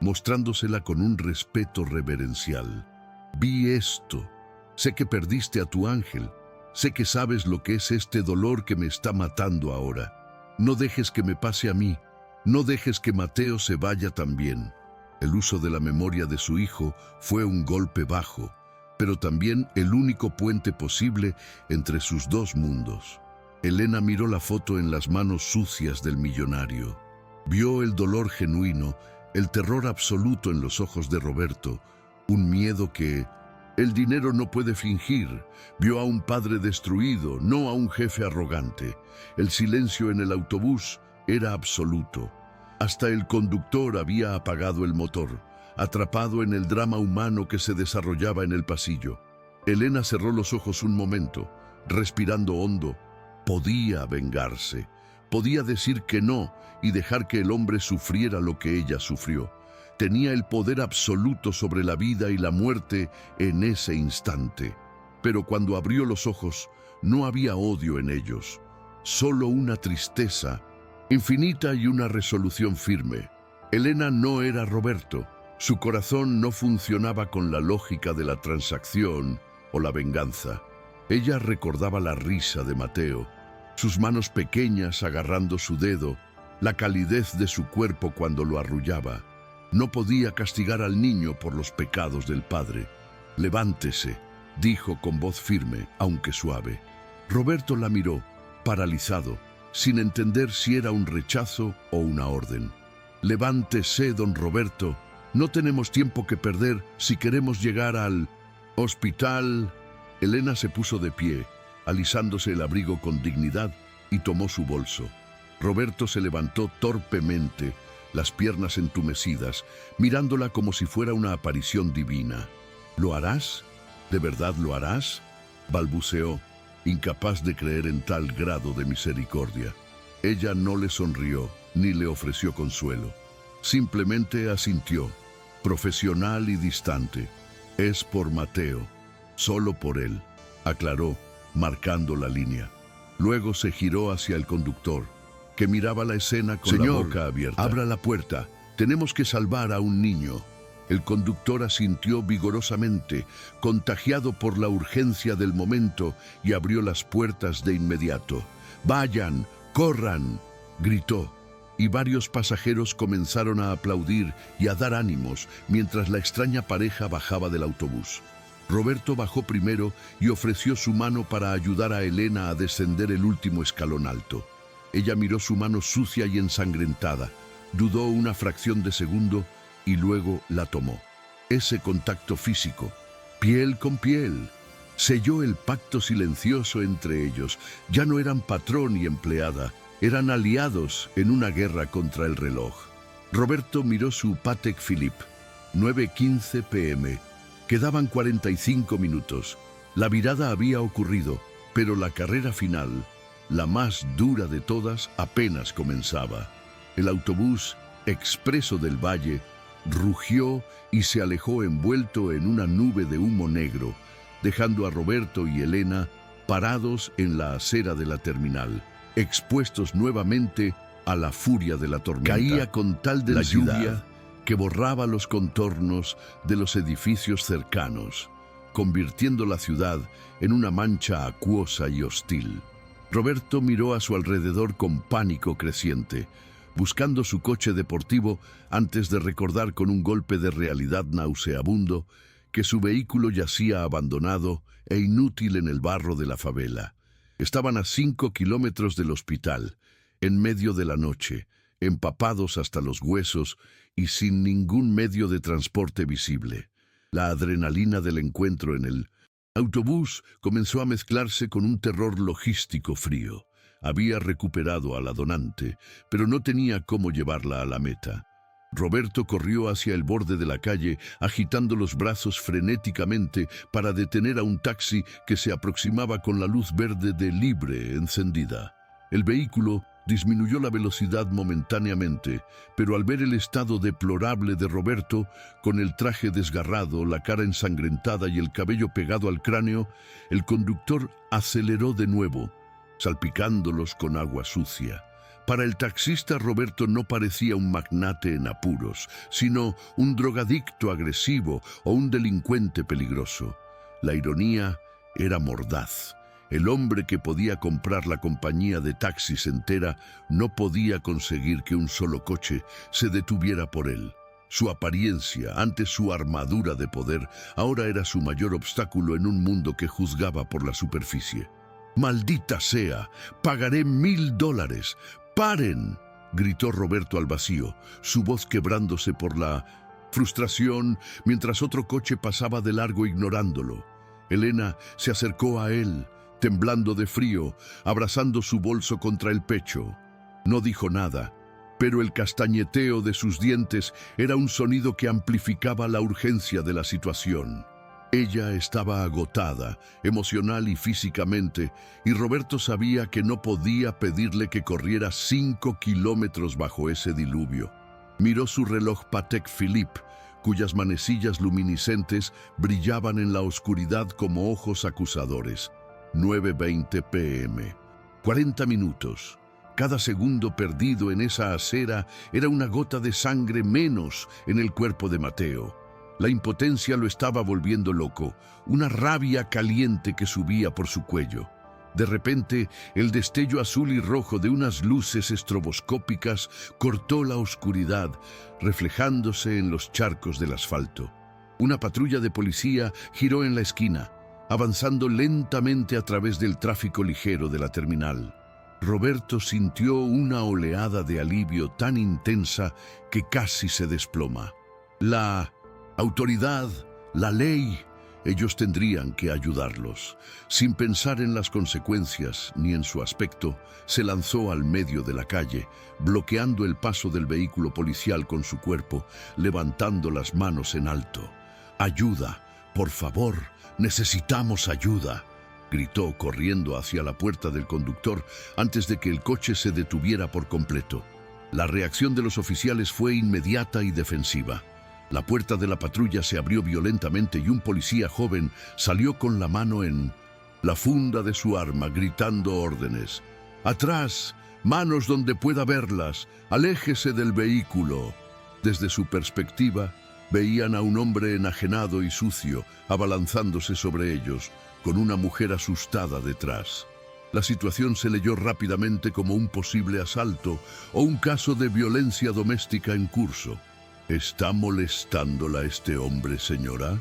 mostrándosela con un respeto reverencial. Vi esto. Sé que perdiste a tu ángel. Sé que sabes lo que es este dolor que me está matando ahora. No dejes que me pase a mí. No dejes que Mateo se vaya también. El uso de la memoria de su hijo fue un golpe bajo, pero también el único puente posible entre sus dos mundos. Elena miró la foto en las manos sucias del millonario. Vio el dolor genuino, el terror absoluto en los ojos de Roberto, un miedo que el dinero no puede fingir. Vio a un padre destruido, no a un jefe arrogante. El silencio en el autobús era absoluto. Hasta el conductor había apagado el motor, atrapado en el drama humano que se desarrollaba en el pasillo. Elena cerró los ojos un momento, respirando hondo. Podía vengarse, podía decir que no y dejar que el hombre sufriera lo que ella sufrió. Tenía el poder absoluto sobre la vida y la muerte en ese instante. Pero cuando abrió los ojos, no había odio en ellos, solo una tristeza infinita y una resolución firme. Elena no era Roberto. Su corazón no funcionaba con la lógica de la transacción o la venganza. Ella recordaba la risa de Mateo, sus manos pequeñas agarrando su dedo, la calidez de su cuerpo cuando lo arrullaba. No podía castigar al niño por los pecados del padre. «Levántese», dijo con voz firme, aunque suave. Roberto la miró, paralizado, sin entender si era un rechazo o una orden. «Levántese, don Roberto. No tenemos tiempo que perder si queremos llegar al hospital». Elena se puso de pie, alisándose el abrigo con dignidad, y tomó su bolso. Roberto se levantó torpemente, las piernas entumecidas, mirándola como si fuera una aparición divina. «¿Lo harás? ¿De verdad lo harás?», balbuceó, incapaz de creer en tal grado de misericordia. Ella no le sonrió ni le ofreció consuelo. Simplemente asintió, profesional y distante. «Es por Mateo, solo por él», aclaró, marcando la línea. Luego se giró hacia el conductor, que miraba la escena con la boca abierta. «Abra la puerta, tenemos que salvar a un niño». El conductor asintió vigorosamente, contagiado por la urgencia del momento, y abrió las puertas de inmediato. «Vayan, corran», gritó, y varios pasajeros comenzaron a aplaudir y a dar ánimos mientras la extraña pareja bajaba del autobús. Roberto bajó primero y ofreció su mano para ayudar a Elena a descender el último escalón alto. Ella miró su mano sucia y ensangrentada, dudó una fracción de segundo y luego la tomó. Ese contacto físico, piel con piel, selló el pacto silencioso entre ellos. Ya no eran patrón y empleada, eran aliados en una guerra contra el reloj. Roberto miró su Patek Philippe, 9:15 p.m. Quedaban 45 minutos. La virada había ocurrido, pero la carrera final, la más dura de todas, apenas comenzaba. El autobús expreso del Valle rugió y se alejó envuelto en una nube de humo negro, dejando a Roberto y Elena parados en la acera de la terminal, expuestos nuevamente a la furia de la tormenta. Caía con tal densidad la lluvia que borraba los contornos de los edificios cercanos, convirtiendo la ciudad en una mancha acuosa y hostil. Roberto miró a su alrededor con pánico creciente, buscando su coche deportivo antes de recordar con un golpe de realidad nauseabundo que su vehículo yacía abandonado e inútil en el barro de la favela. Estaban a 5 kilómetros del hospital, en medio de la noche, empapados hasta los huesos y sin ningún medio de transporte visible. La adrenalina del encuentro en el autobús comenzó a mezclarse con un terror logístico frío. Había recuperado a la donante, pero no tenía cómo llevarla a la meta. Roberto corrió hacia el borde de la calle, agitando los brazos frenéticamente para detener a un taxi que se aproximaba con la luz verde de Libre encendida. El vehículo disminuyó la velocidad momentáneamente, pero al ver el estado deplorable de Roberto, con el traje desgarrado, la cara ensangrentada y el cabello pegado al cráneo, el conductor aceleró de nuevo, salpicándolos con agua sucia. Para el taxista Roberto no parecía un magnate en apuros, sino un drogadicto agresivo o un delincuente peligroso. La ironía era mordaz. El hombre que podía comprar la compañía de taxis entera no podía conseguir que un solo coche se detuviera por él. Su apariencia, antes su armadura de poder, ahora era su mayor obstáculo en un mundo que juzgaba por la superficie. «¡Maldita sea! ¡Pagaré $1000! ¡Paren!», gritó Roberto al vacío, su voz quebrándose por la frustración mientras otro coche pasaba de largo ignorándolo. Elena se acercó a él, temblando de frío, abrazando su bolso contra el pecho. No dijo nada, pero el castañeteo de sus dientes era un sonido que amplificaba la urgencia de la situación. Ella estaba agotada, emocional y físicamente, y Roberto sabía que no podía pedirle que corriera 5 kilómetros bajo ese diluvio. Miró su reloj Patek Philippe, cuyas manecillas luminiscentes brillaban en la oscuridad como ojos acusadores. 9:20 p.m. 40 minutos. Cada segundo perdido en esa acera era una gota de sangre menos en el cuerpo de Mateo. La impotencia lo estaba volviendo loco, una rabia caliente que subía por su cuello. De repente, el destello azul y rojo de unas luces estroboscópicas cortó la oscuridad, reflejándose en los charcos del asfalto. Una patrulla de policía giró en la esquina, avanzando lentamente a través del tráfico ligero de la terminal. Roberto sintió una oleada de alivio tan intensa que casi se desploma. La autoridad, la ley, ellos tendrían que ayudarlos. Sin pensar en las consecuencias ni en su aspecto, se lanzó al medio de la calle, bloqueando el paso del vehículo policial con su cuerpo, levantando las manos en alto. «¡Ayuda! ¡Por favor! ¡Necesitamos ayuda!», gritó corriendo hacia la puerta del conductor antes de que el coche se detuviera por completo. La reacción de los oficiales fue inmediata y defensiva. La puerta de la patrulla se abrió violentamente y un policía joven salió con la mano en la funda de su arma, gritando órdenes. «¡Atrás! ¡Manos donde pueda verlas! ¡Aléjese del vehículo!». Desde su perspectiva, veían a un hombre enajenado y sucio abalanzándose sobre ellos, con una mujer asustada detrás. La situación se leyó rápidamente como un posible asalto o un caso de violencia doméstica en curso. «¿Está molestándola este hombre, señora?»,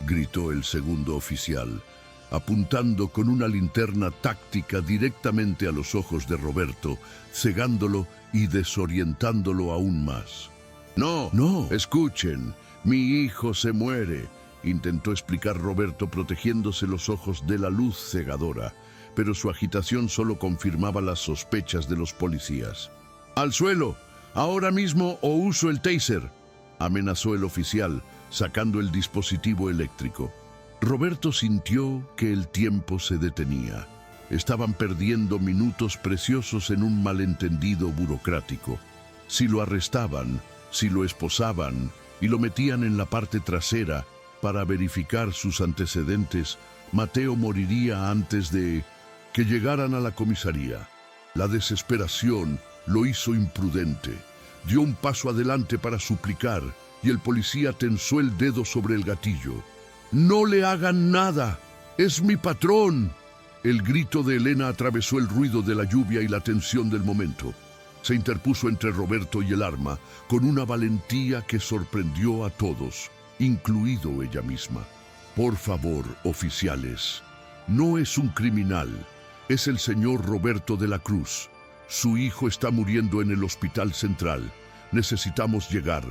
gritó el segundo oficial, apuntando con una linterna táctica directamente a los ojos de Roberto, cegándolo y desorientándolo aún más. «No, no, escuchen, mi hijo se muere», intentó explicar Roberto protegiéndose los ojos de la luz cegadora, pero su agitación solo confirmaba las sospechas de los policías. «¡Al suelo! ¡Ahora mismo o uso el taser!», amenazó el oficial, sacando el dispositivo eléctrico. Roberto sintió que el tiempo se detenía. Estaban perdiendo minutos preciosos en un malentendido burocrático. Si lo arrestaban, si lo esposaban y lo metían en la parte trasera para verificar sus antecedentes, Mateo moriría antes de que llegaran a la comisaría. La desesperación lo hizo imprudente. Dio un paso adelante para suplicar y el policía tensó el dedo sobre el gatillo. «¡No le hagan nada! ¡Es mi patrón!». El grito de Elena atravesó el ruido de la lluvia y la tensión del momento. Se interpuso entre Roberto y el arma con una valentía que sorprendió a todos, incluido ella misma. «Por favor, oficiales, no es un criminal, es el señor Roberto de la Cruz. Su hijo está muriendo en el hospital central. Necesitamos llegar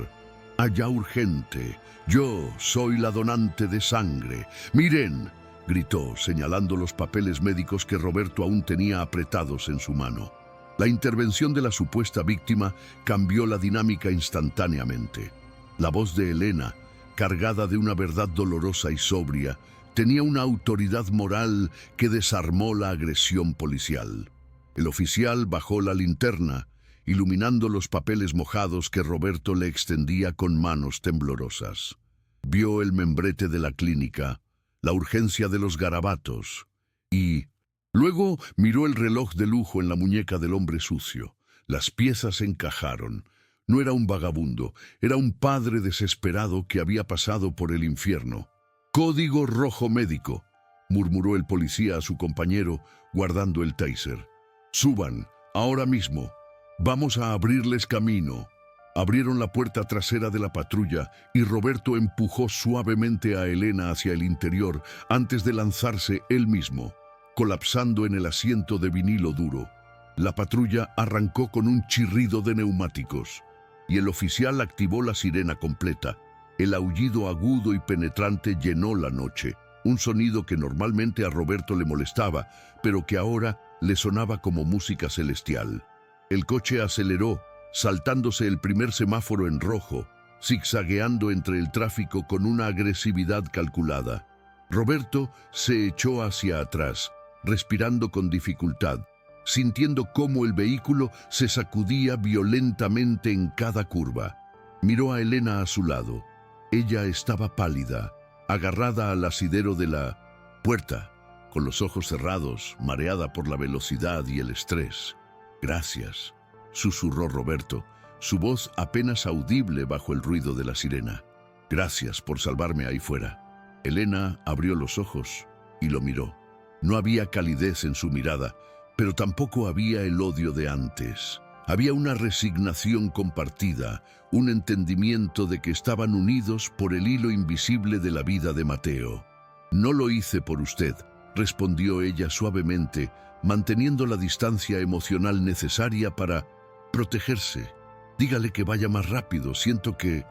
allá urgente. Yo soy la donante de sangre. ¡Miren!», gritó, señalando los papeles médicos que Roberto aún tenía apretados en su mano. La intervención de la supuesta víctima cambió la dinámica instantáneamente. La voz de Elena, cargada de una verdad dolorosa y sobria, tenía una autoridad moral que desarmó la agresión policial. El oficial bajó la linterna, iluminando los papeles mojados que Roberto le extendía con manos temblorosas. Vio el membrete de la clínica, la urgencia de los garabatos, y luego miró el reloj de lujo en la muñeca del hombre sucio. Las piezas encajaron. No era un vagabundo, era un padre desesperado que había pasado por el infierno. «Código rojo médico», murmuró el policía a su compañero, guardando el taser. «Suban, ahora mismo. Vamos a abrirles camino». Abrieron la puerta trasera de la patrulla y Roberto empujó suavemente a Elena hacia el interior antes de lanzarse él mismo, colapsando en el asiento de vinilo duro. La patrulla arrancó con un chirrido de neumáticos y el oficial activó la sirena completa. El aullido agudo y penetrante llenó la noche, un sonido que normalmente a Roberto le molestaba, pero que ahora le sonaba como música celestial. El coche aceleró, saltándose el primer semáforo en rojo, zigzagueando entre el tráfico con una agresividad calculada. Roberto se echó hacia atrás, respirando con dificultad, sintiendo cómo el vehículo se sacudía violentamente en cada curva. Miró a Elena a su lado. Ella estaba pálida, agarrada al asidero de la puerta, con los ojos cerrados, mareada por la velocidad y el estrés. «Gracias», susurró Roberto, su voz apenas audible bajo el ruido de la sirena. «Gracias por salvarme ahí fuera». Elena abrió los ojos y lo miró. No había calidez en su mirada, pero tampoco había el odio de antes. Había una resignación compartida, un entendimiento de que estaban unidos por el hilo invisible de la vida de Mateo. «No lo hice por usted», respondió ella suavemente, manteniendo la distancia emocional necesaria para protegerse. «Dígale que vaya más rápido, siento que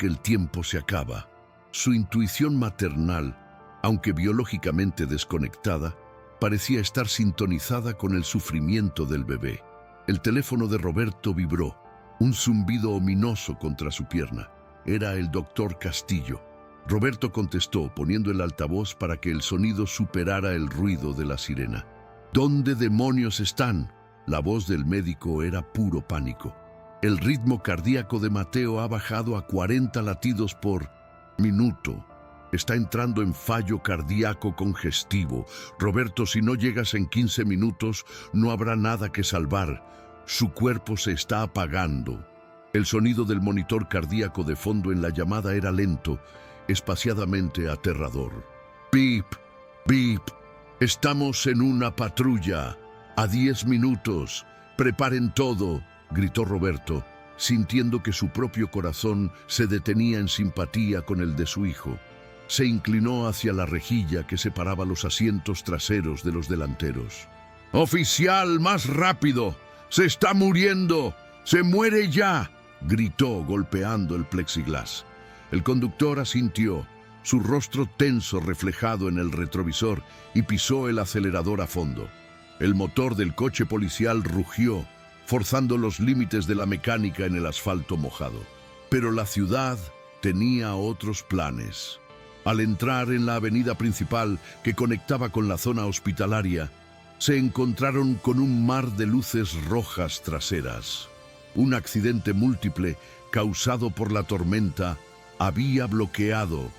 el tiempo se acaba». Su intuición maternal, aunque biológicamente desconectada, parecía estar sintonizada con el sufrimiento del bebé. El teléfono de Roberto vibró, un zumbido ominoso contra su pierna. Era el doctor Castillo. Roberto contestó, poniendo el altavoz para que el sonido superara el ruido de la sirena. «¿Dónde demonios están?». La voz del médico era puro pánico. «El ritmo cardíaco de Mateo ha bajado a 40 latidos por minuto. Está entrando en fallo cardíaco congestivo. Roberto, si no llegas en 15 minutos, no habrá nada que salvar. Su cuerpo se está apagando». El sonido del monitor cardíaco de fondo en la llamada era lento, espaciadamente aterrador. «Beep, beep. Estamos en una patrulla. A 10 minutos. Preparen todo», gritó Roberto, sintiendo que su propio corazón se detenía en simpatía con el de su hijo. Se inclinó hacia la rejilla que separaba los asientos traseros de los delanteros. «Oficial, más rápido. Se está muriendo. Se muere ya», gritó golpeando el plexiglas. El conductor asintió, su rostro tenso reflejado en el retrovisor, y pisó el acelerador a fondo. El motor del coche policial rugió, forzando los límites de la mecánica en el asfalto mojado. Pero la ciudad tenía otros planes. Al entrar en la avenida principal que conectaba con la zona hospitalaria, se encontraron con un mar de luces rojas traseras. Un accidente múltiple causado por la tormenta había bloqueado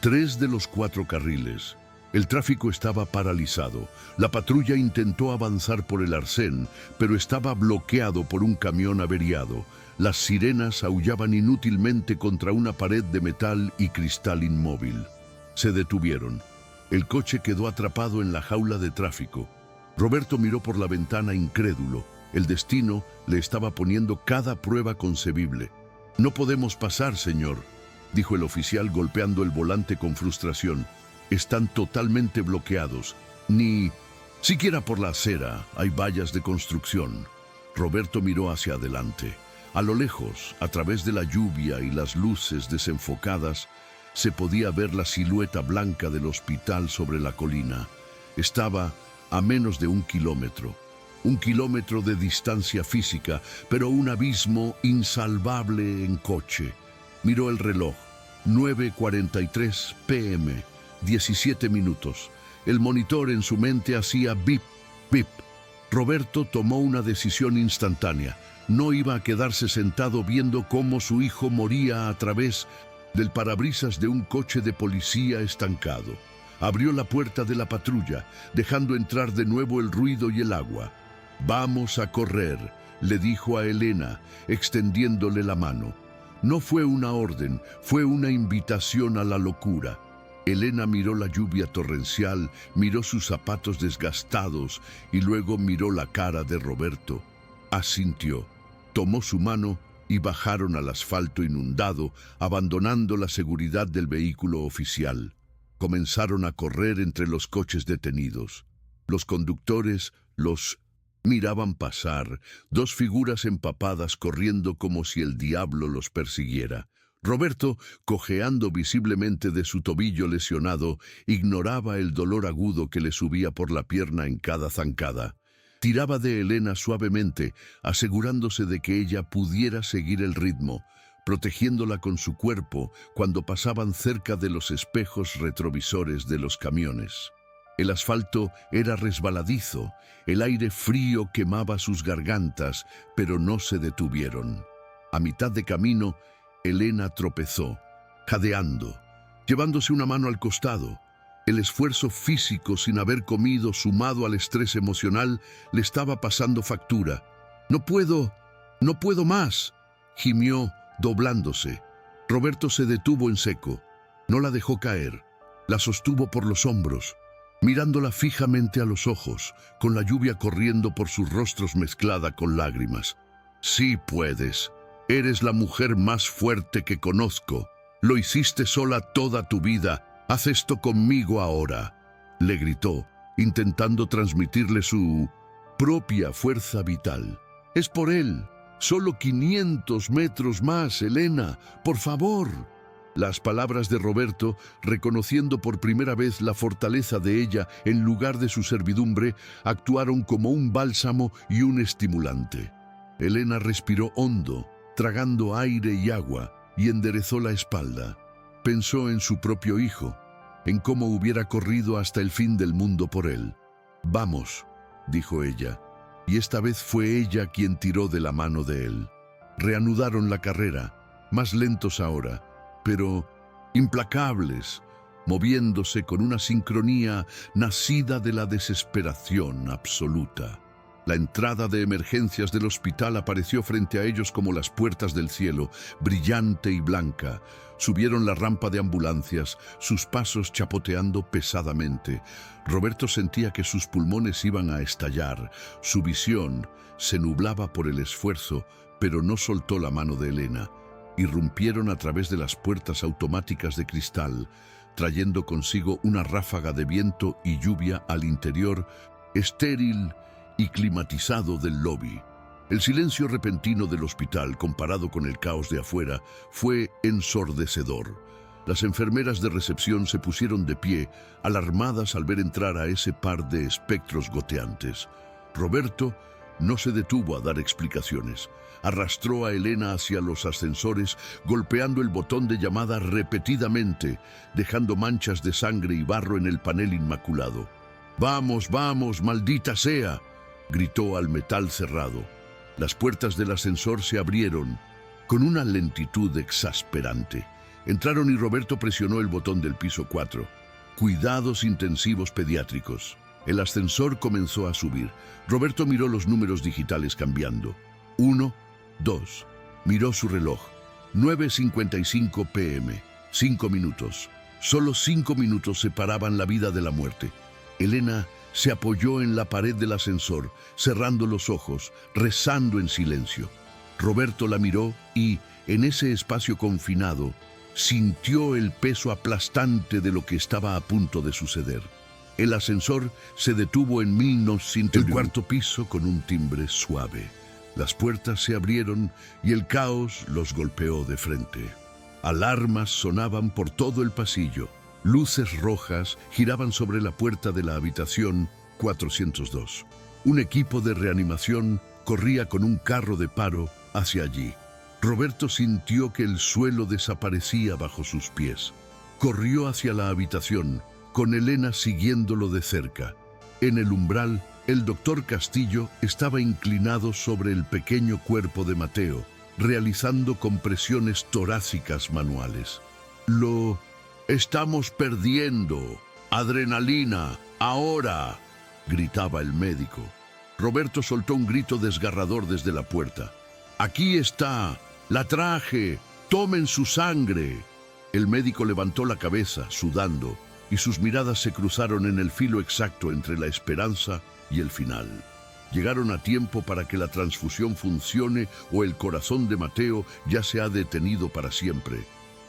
3 de los 4 carriles. El tráfico estaba paralizado. La patrulla intentó avanzar por el arcén, pero estaba bloqueado por un camión averiado. Las sirenas aullaban inútilmente contra una pared de metal y cristal inmóvil. Se detuvieron. El coche quedó atrapado en la jaula de tráfico. Roberto miró por la ventana incrédulo. El destino le estaba poniendo cada prueba concebible. «No podemos pasar, señor», dijo el oficial golpeando el volante con frustración. «Están totalmente bloqueados. Ni siquiera por la acera hay vallas de construcción». Roberto miró hacia adelante. A lo lejos, a través de la lluvia y las luces desenfocadas, se podía ver la silueta blanca del hospital sobre la colina. Estaba a menos de 1 kilómetro. 1 kilómetro de distancia física, pero un abismo insalvable en coche. Miró el reloj. 9:43 p.m. 17 minutos. El monitor en su mente hacía bip, bip. Roberto tomó una decisión instantánea. No iba a quedarse sentado viendo cómo su hijo moría a través del parabrisas de un coche de policía estancado. Abrió la puerta de la patrulla, dejando entrar de nuevo el ruido y el agua. «Vamos a correr», le dijo a Elena, extendiéndole la mano. No fue una orden, fue una invitación a la locura. Elena miró la lluvia torrencial, miró sus zapatos desgastados y luego miró la cara de Roberto. Asintió, tomó su mano y bajaron al asfalto inundado, abandonando la seguridad del vehículo oficial. Comenzaron a correr entre los coches detenidos. Los conductores los miraban pasar, dos figuras empapadas corriendo como si el diablo los persiguiera. Roberto, cojeando visiblemente de su tobillo lesionado, ignoraba el dolor agudo que le subía por la pierna en cada zancada. Tiraba de Elena suavemente, asegurándose de que ella pudiera seguir el ritmo, protegiéndola con su cuerpo cuando pasaban cerca de los espejos retrovisores de los camiones. El asfalto era resbaladizo, el aire frío quemaba sus gargantas, pero no se detuvieron. A mitad de camino, Elena tropezó, jadeando, llevándose una mano al costado. El esfuerzo físico sin haber comido, sumado al estrés emocional, le estaba pasando factura. No puedo más», gimió, doblándose. Roberto se detuvo en seco. No la dejó caer. La sostuvo por los hombros, mirándola fijamente a los ojos, con la lluvia corriendo por sus rostros mezclada con lágrimas. «Sí puedes. Eres la mujer más fuerte que conozco. Lo hiciste sola toda tu vida. Haz esto conmigo ahora», le gritó, intentando transmitirle su propia fuerza vital. «Es por él. Solo 500 metros más, Elena. Por favor». Las palabras de Roberto, reconociendo por primera vez la fortaleza de ella en lugar de su servidumbre, actuaron como un bálsamo y un estimulante. Elena respiró hondo, tragando aire y agua, y enderezó la espalda. Pensó en su propio hijo, en cómo hubiera corrido hasta el fin del mundo por él. «Vamos», dijo ella, y esta vez fue ella quien tiró de la mano de él. Reanudaron la carrera, más lentos ahora, pero implacables, moviéndose con una sincronía nacida de la desesperación absoluta. La entrada de emergencias del hospital apareció frente a ellos como las puertas del cielo, brillante y blanca. Subieron la rampa de ambulancias, sus pasos chapoteando pesadamente. Roberto sentía que sus pulmones iban a estallar. Su visión se nublaba por el esfuerzo, pero no soltó la mano de Elena. Irrumpieron a través de las puertas automáticas de cristal, trayendo consigo una ráfaga de viento y lluvia al interior, estéril y climatizado del lobby. El silencio repentino del hospital, comparado con el caos de afuera, fue ensordecedor. Las enfermeras de recepción se pusieron de pie, alarmadas al ver entrar a ese par de espectros goteantes. Roberto no se detuvo a dar explicaciones. Arrastró a Elena hacia los ascensores, golpeando el botón de llamada repetidamente, dejando manchas de sangre y barro en el panel inmaculado. «Vamos, vamos, maldita sea», gritó al metal cerrado. Las puertas del ascensor se abrieron con una lentitud exasperante. Entraron y Roberto presionó el botón del piso 4. Cuidados intensivos pediátricos. El ascensor comenzó a subir. Roberto miró los números digitales cambiando. 1, 2. Miró su reloj. 9:55 p.m. 5 minutos. Solo 5 minutos separaban la vida de la muerte. Elena se apoyó en la pared del ascensor, cerrando los ojos, rezando en silencio. Roberto la miró y, en ese espacio confinado, sintió el peso aplastante de lo que estaba a punto de suceder. El ascensor se detuvo en el cuarto piso con un timbre suave. Las puertas se abrieron y el caos los golpeó de frente. Alarmas sonaban por todo el pasillo. Luces rojas giraban sobre la puerta de la habitación 402. Un equipo de reanimación corría con un carro de paro hacia allí. Roberto sintió que el suelo desaparecía bajo sus pies. Corrió hacia la habitación, con Elena siguiéndolo de cerca. En el umbral, el doctor Castillo estaba inclinado sobre el pequeño cuerpo de Mateo, realizando compresiones torácicas manuales. «Lo estamos perdiendo. Adrenalina, ahora», gritaba el médico. Roberto soltó un grito desgarrador desde la puerta. «¡Aquí está! ¡La traje! ¡Tomen su sangre!». El médico levantó la cabeza, sudando, y sus miradas se cruzaron en el filo exacto entre la esperanza y el final. Llegaron a tiempo para que la transfusión funcione o el corazón de Mateo ya se ha detenido para siempre.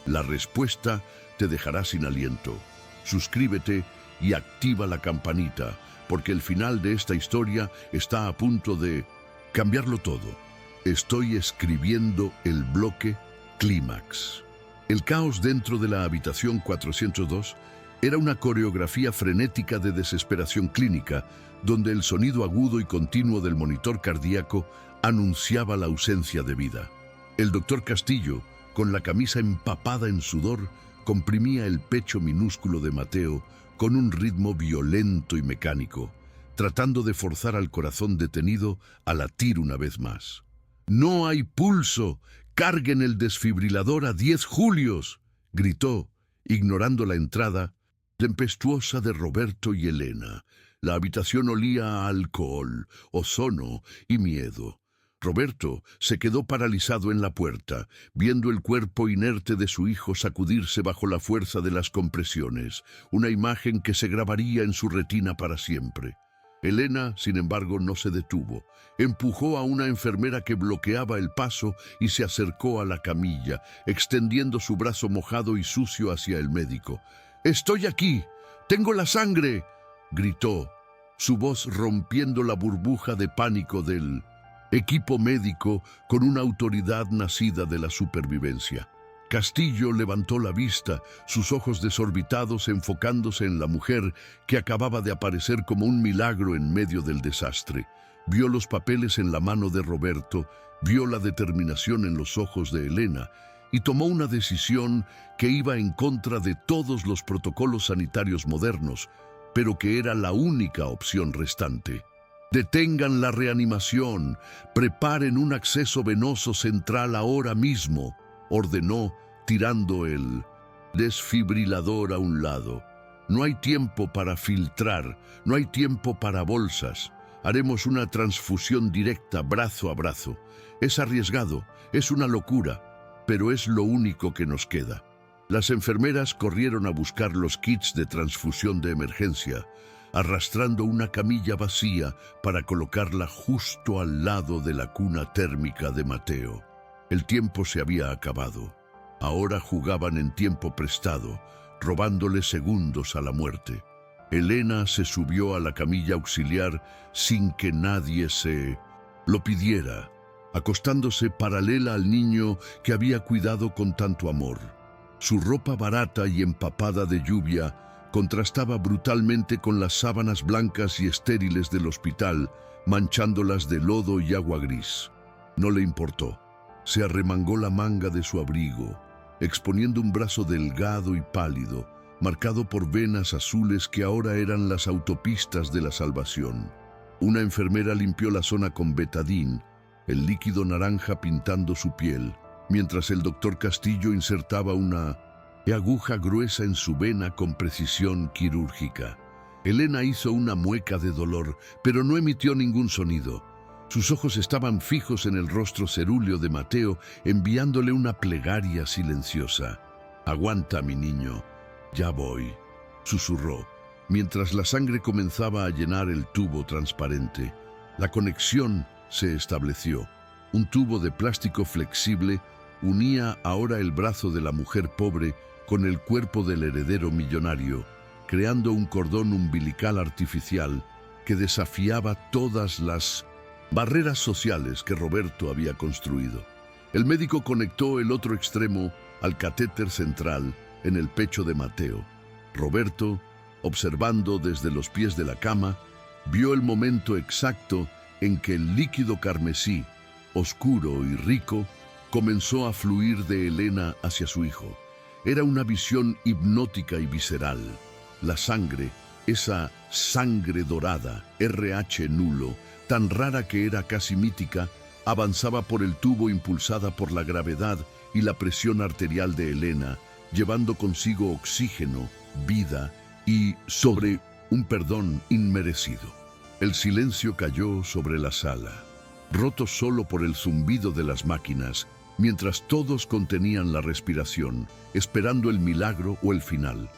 La respuesta te dejará sin aliento. Suscríbete y activa la campanita, porque el final de esta historia está a punto de cambiarlo todo. Estoy escribiendo el bloque clímax. El caos dentro de la habitación 402 era una coreografía frenética de desesperación clínica, donde el sonido agudo y continuo del monitor cardíaco anunciaba la ausencia de vida. El doctor Castillo, con la camisa empapada en sudor, comprimía el pecho minúsculo de Mateo con un ritmo violento y mecánico, tratando de forzar al corazón detenido a latir una vez más. «¡No hay pulso! ¡Carguen el desfibrilador a 10 julios!», gritó, ignorando la entrada tempestuosa de Roberto y Elena. La habitación olía a alcohol, ozono y miedo. Roberto se quedó paralizado en la puerta, viendo el cuerpo inerte de su hijo sacudirse bajo la fuerza de las compresiones, una imagen que se grabaría en su retina para siempre. Elena, sin embargo, no se detuvo. Empujó a una enfermera que bloqueaba el paso y se acercó a la camilla, extendiendo su brazo mojado y sucio hacia el médico. «¡Estoy aquí! ¡Tengo la sangre!», gritó, su voz rompiendo la burbuja de pánico del equipo médico con una autoridad nacida de la supervivencia. Castillo levantó la vista, sus ojos desorbitados enfocándose en la mujer que acababa de aparecer como un milagro en medio del desastre. Vio los papeles en la mano de Roberto, vio la determinación en los ojos de Elena y tomó una decisión que iba en contra de todos los protocolos sanitarios modernos, pero que era la única opción restante. «Detengan la reanimación, preparen un acceso venoso central ahora mismo», ordenó, tirando el desfibrilador a un lado. «No hay tiempo para filtrar, no hay tiempo para bolsas. Haremos una transfusión directa, brazo a brazo. Es arriesgado, es una locura, pero es lo único que nos queda». Las enfermeras corrieron a buscar los kits de transfusión de emergencia, arrastrando una camilla vacía para colocarla justo al lado de la cuna térmica de Mateo. El tiempo se había acabado. Ahora jugaban en tiempo prestado, robándole segundos a la muerte. Elena se subió a la camilla auxiliar sin que nadie se lo pidiera, acostándose paralela al niño que había cuidado con tanto amor. Su ropa barata y empapada de lluvia contrastaba brutalmente con las sábanas blancas y estériles del hospital, manchándolas de lodo y agua gris. No le importó. Se arremangó la manga de su abrigo, exponiendo un brazo delgado y pálido, marcado por venas azules que ahora eran las autopistas de la salvación. Una enfermera limpió la zona con betadine, el líquido naranja pintando su piel, mientras el doctor Castillo insertaba una aguja gruesa en su vena con precisión quirúrgica. Elena hizo una mueca de dolor, pero no emitió ningún sonido. Sus ojos estaban fijos en el rostro cerúleo de Mateo, enviándole una plegaria silenciosa. «Aguanta, mi niño, ya voy», susurró, mientras la sangre comenzaba a llenar el tubo transparente. La conexión se estableció. Un tubo de plástico flexible unía ahora el brazo de la mujer pobre con el cuerpo del heredero millonario, creando un cordón umbilical artificial que desafiaba todas las barreras sociales que Roberto había construido. El médico conectó el otro extremo al catéter central en el pecho de Mateo. Roberto, observando desde los pies de la cama, vio el momento exacto en que el líquido carmesí, oscuro y rico, comenzó a fluir de Elena hacia su hijo. Era una visión hipnótica y visceral. La sangre, esa sangre dorada, RH nulo, tan rara que era casi mítica, avanzaba por el tubo impulsada por la gravedad y la presión arterial de Elena, llevando consigo oxígeno, vida y, sobre un perdón inmerecido. El silencio cayó sobre la sala, roto solo por el zumbido de las máquinas, mientras todos contenían la respiración, esperando el milagro o el final.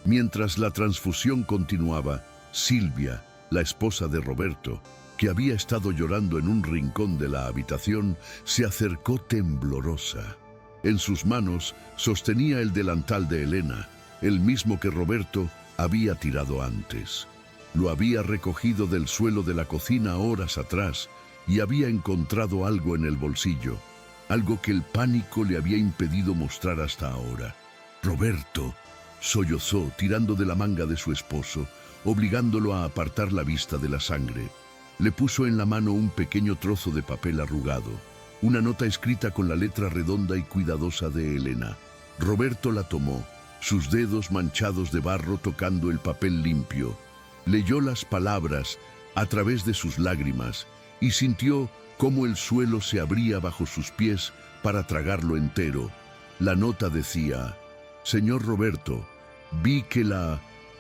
Mientras la transfusión continuaba, Silvia, la esposa de Roberto, que había estado llorando en un rincón de la habitación, se acercó temblorosa. En sus manos sostenía el delantal de Elena, el mismo que Roberto había tirado antes. Lo había recogido del suelo de la cocina horas atrás y había encontrado algo en el bolsillo, algo que el pánico le había impedido mostrar hasta ahora. Roberto sollozó tirando de la manga de su esposo, obligándolo a apartar la vista de la sangre. Le puso en la mano un pequeño trozo de papel arrugado, una nota escrita con la letra redonda y cuidadosa de Elena. Roberto la tomó, sus dedos manchados de barro tocando el papel limpio. Leyó las palabras a través de sus lágrimas y sintió cómo el suelo se abría bajo sus pies para tragarlo entero. La nota decía: «Señor Roberto, vi que la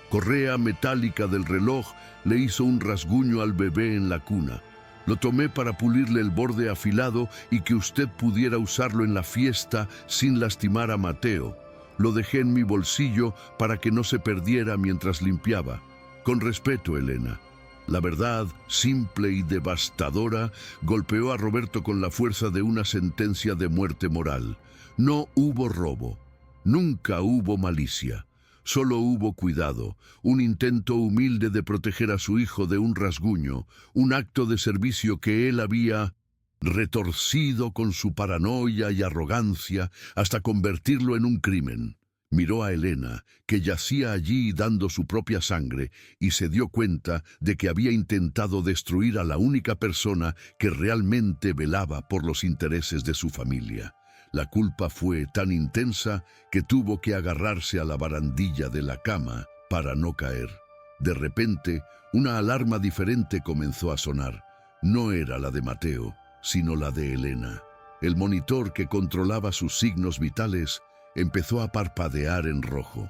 correa metálica del reloj le hizo un rasguño al bebé en la cuna. Lo tomé para pulirle el borde afilado y que usted pudiera usarlo en la fiesta sin lastimar a Mateo. Lo dejé en mi bolsillo para que no se perdiera mientras limpiaba. Con respeto, Elena». La verdad, simple y devastadora, golpeó a Roberto con la fuerza de una sentencia de muerte moral. No hubo robo, nunca hubo malicia. Solo hubo cuidado, un intento humilde de proteger a su hijo de un rasguño, un acto de servicio que él había retorcido con su paranoia y arrogancia hasta convertirlo en un crimen. Miró a Elena, que yacía allí dando su propia sangre, y se dio cuenta de que había intentado destruir a la única persona que realmente velaba por los intereses de su familia. La culpa fue tan intensa que tuvo que agarrarse a la barandilla de la cama para no caer. De repente, una alarma diferente comenzó a sonar. No era la de Mateo, sino la de Elena. El monitor que controlaba sus signos vitales empezó a parpadear en rojo.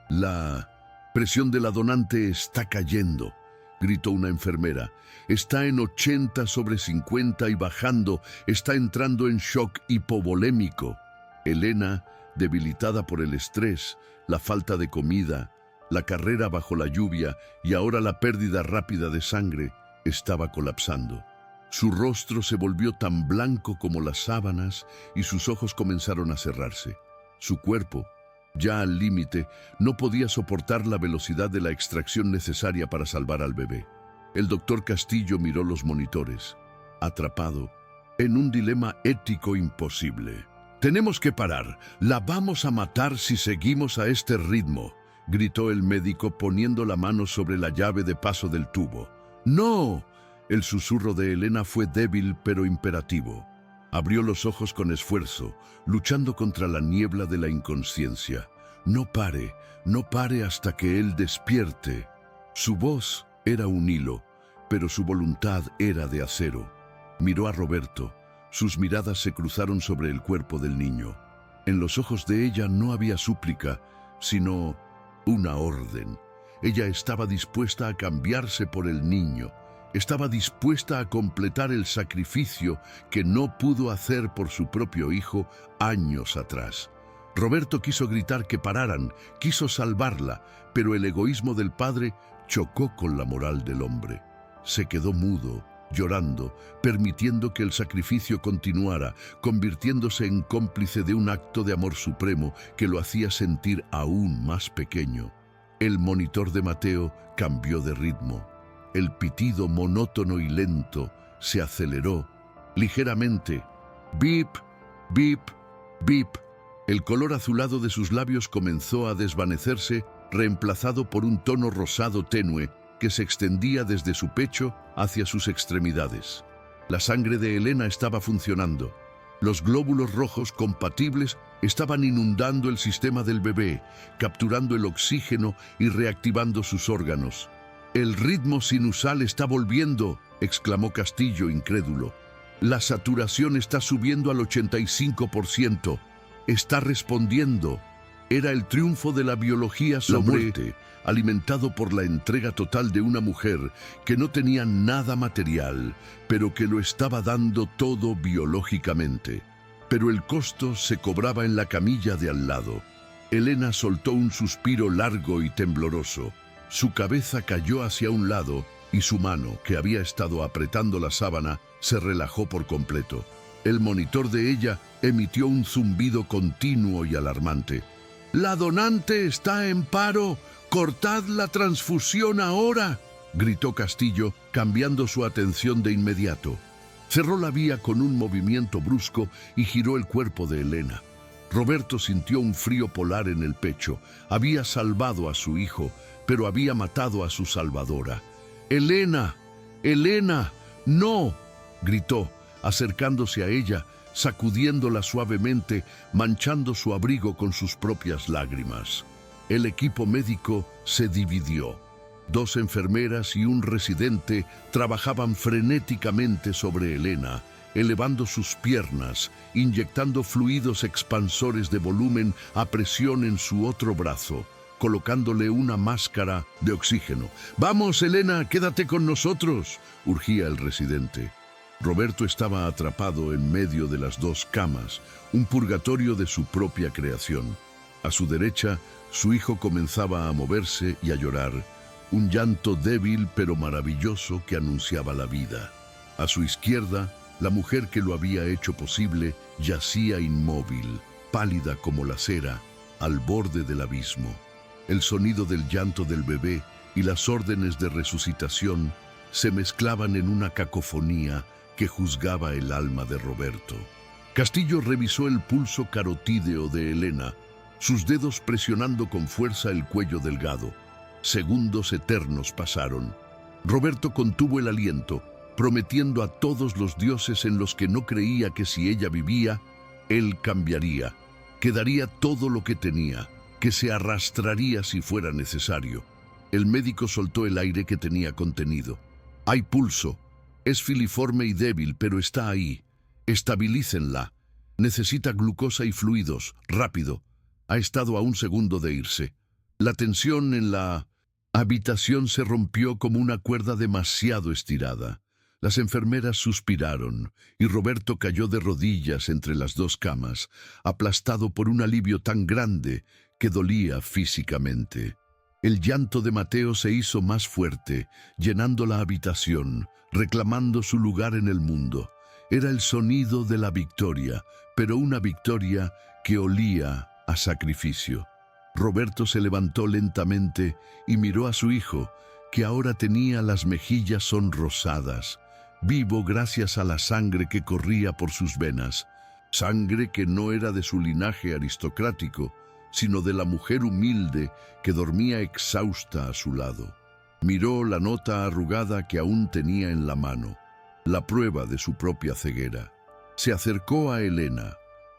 «La presión de la donante está cayendo», gritó una enfermera. «Está en 80/50 y bajando. Está entrando en shock hipovolémico». Elena, debilitada por el estrés, la falta de comida, la carrera bajo la lluvia y ahora la pérdida rápida de sangre, estaba colapsando. Su rostro se volvió tan blanco como las sábanas y sus ojos comenzaron a cerrarse. Su cuerpo, ya al límite, no podía soportar la velocidad de la extracción necesaria para salvar al bebé. El doctor Castillo miró los monitores, atrapado en un dilema ético imposible. «Tenemos que parar. La vamos a matar si seguimos a este ritmo», gritó el médico poniendo la mano sobre la llave de paso del tubo. «¡No!». El susurro de Elena fue débil pero imperativo. Abrió los ojos con esfuerzo, luchando contra la niebla de la inconsciencia. «No pare hasta que él despierte». Su voz era un hilo, pero su voluntad era de acero. Miró a Roberto. Sus miradas se cruzaron sobre el cuerpo del niño. En los ojos de ella no había súplica, sino una orden. Ella estaba dispuesta a cambiarse por el niño. Estaba dispuesta a completar el sacrificio que no pudo hacer por su propio hijo años atrás. Roberto quiso gritar que pararan, quiso salvarla, pero el egoísmo del padre chocó con la moral del hombre. Se quedó mudo, llorando, permitiendo que el sacrificio continuara, convirtiéndose en cómplice de un acto de amor supremo que lo hacía sentir aún más pequeño. El monitor de Mateo cambió de ritmo. El pitido monótono y lento se aceleró ligeramente. «Bip, bip, bip». El color azulado de sus labios comenzó a desvanecerse, reemplazado por un tono rosado tenue que se extendía desde su pecho hacia sus extremidades. La sangre de Elena estaba funcionando. Los glóbulos rojos compatibles estaban inundando el sistema del bebé, capturando el oxígeno y reactivando sus órganos. «El ritmo sinusal está volviendo», exclamó Castillo, incrédulo. «La saturación está subiendo al 85%. Está respondiendo». Era el triunfo de la biología sobre la muerte, alimentado por la entrega total de una mujer que no tenía nada material, pero que lo estaba dando todo biológicamente. Pero el costo se cobraba en la camilla de al lado. Elena soltó un suspiro largo y tembloroso. Su cabeza cayó hacia un lado y su mano, que había estado apretando la sábana, se relajó por completo. El monitor de ella emitió un zumbido continuo y alarmante. «¡La donante está en paro! ¡Cortad la transfusión ahora!», gritó Castillo, cambiando su atención de inmediato. Cerró la vía con un movimiento brusco y giró el cuerpo de Elena. Roberto sintió un frío polar en el pecho. Había salvado a su hijo, pero había matado a su salvadora. «¡Elena! ¡Elena! ¡No!», gritó, acercándose a ella, sacudiéndola suavemente, manchando su abrigo con sus propias lágrimas. El equipo médico se dividió. 2 enfermeras y un residente trabajaban frenéticamente sobre Elena, elevando sus piernas, inyectando fluidos expansores de volumen a presión en su otro brazo, colocándole una máscara de oxígeno. «¡Vamos, Elena, quédate con nosotros!», urgía el residente. Roberto estaba atrapado en medio de las 2 camas, un purgatorio de su propia creación. A su derecha, su hijo comenzaba a moverse y a llorar, un llanto débil pero maravilloso que anunciaba la vida. A su izquierda, la mujer que lo había hecho posible yacía inmóvil, pálida como la cera, al borde del abismo. El sonido del llanto del bebé y las órdenes de resucitación se mezclaban en una cacofonía que juzgaba el alma de Roberto. Castillo revisó el pulso carotídeo de Elena, sus dedos presionando con fuerza el cuello delgado. Segundos eternos pasaron. Roberto contuvo el aliento, prometiendo a todos los dioses en los que no creía que si ella vivía, él cambiaría, que daría todo lo que tenía, que se arrastraría si fuera necesario. El médico soltó el aire que tenía contenido. «Hay pulso. Es filiforme y débil, pero está ahí. Estabilícenla. Necesita glucosa y fluidos. Rápido». Ha estado a 1 segundo de irse. La tensión en la habitación se rompió como una cuerda demasiado estirada. Las enfermeras suspiraron y Roberto cayó de rodillas entre las 2 camas, aplastado por un alivio tan grande que dolía físicamente. El llanto de Mateo se hizo más fuerte, llenando la habitación, reclamando su lugar en el mundo. Era el sonido de la victoria, pero una victoria que olía a sacrificio. Roberto se levantó lentamente y miró a su hijo, que ahora tenía las mejillas sonrosadas, vivo gracias a la sangre que corría por sus venas, sangre que no era de su linaje aristocrático, sino de la mujer humilde que dormía exhausta a su lado. Miró la nota arrugada que aún tenía en la mano, la prueba de su propia ceguera. Se acercó a Elena,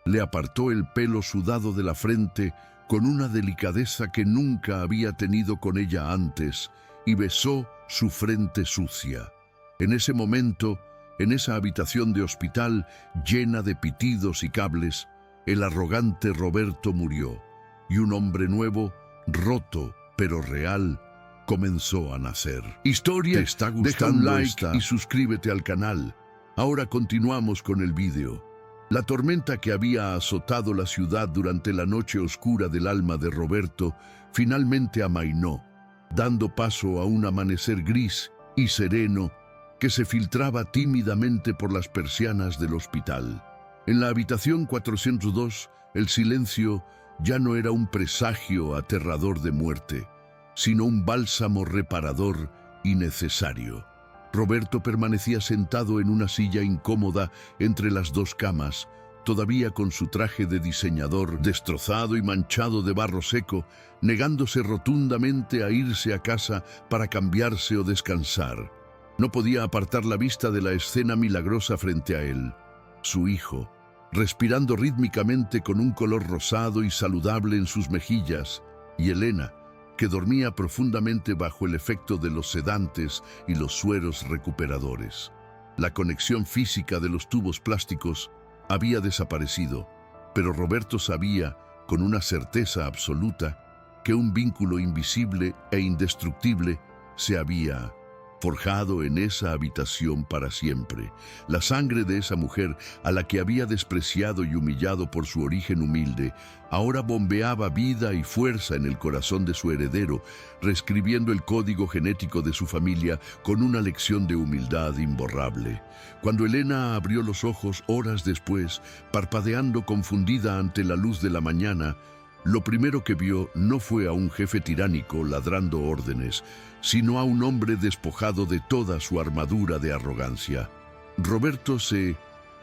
le apartó el pelo sudado de la frente con una delicadeza que nunca había tenido con ella antes y besó su frente sucia. En ese momento, en esa habitación de hospital llena de pitidos y cables, el arrogante Roberto murió y un hombre nuevo, roto pero real, comenzó a nacer. Historia, ¿te está gustando? Deja un like y suscríbete al canal. Ahora continuamos con el vídeo. La tormenta que había azotado la ciudad durante la noche oscura del alma de Roberto finalmente amainó, dando paso a un amanecer gris y sereno que se filtraba tímidamente por las persianas del hospital. En la habitación 402, el silencio ya no era un presagio aterrador de muerte, sino un bálsamo reparador y necesario. Roberto permanecía sentado en una silla incómoda entre las 2 camas, todavía con su traje de diseñador destrozado y manchado de barro seco, negándose rotundamente a irse a casa para cambiarse o descansar. No podía apartar la vista de la escena milagrosa frente a él. Su hijo, respirando rítmicamente con un color rosado y saludable en sus mejillas, y Elena, que dormía profundamente bajo el efecto de los sedantes y los sueros recuperadores. La conexión física de los tubos plásticos había desaparecido, pero Roberto sabía, con una certeza absoluta que un vínculo invisible e indestructible se había forjado en esa habitación para siempre. La sangre de esa mujer, a la que había despreciado y humillado por su origen humilde, ahora bombeaba vida y fuerza en el corazón de su heredero, reescribiendo el código genético de su familia con una lección de humildad imborrable. Cuando Elena abrió los ojos horas después, parpadeando confundida ante la luz de la mañana, lo primero que vio no fue a un jefe tiránico ladrando órdenes, sino a un hombre despojado de toda su armadura de arrogancia. Roberto se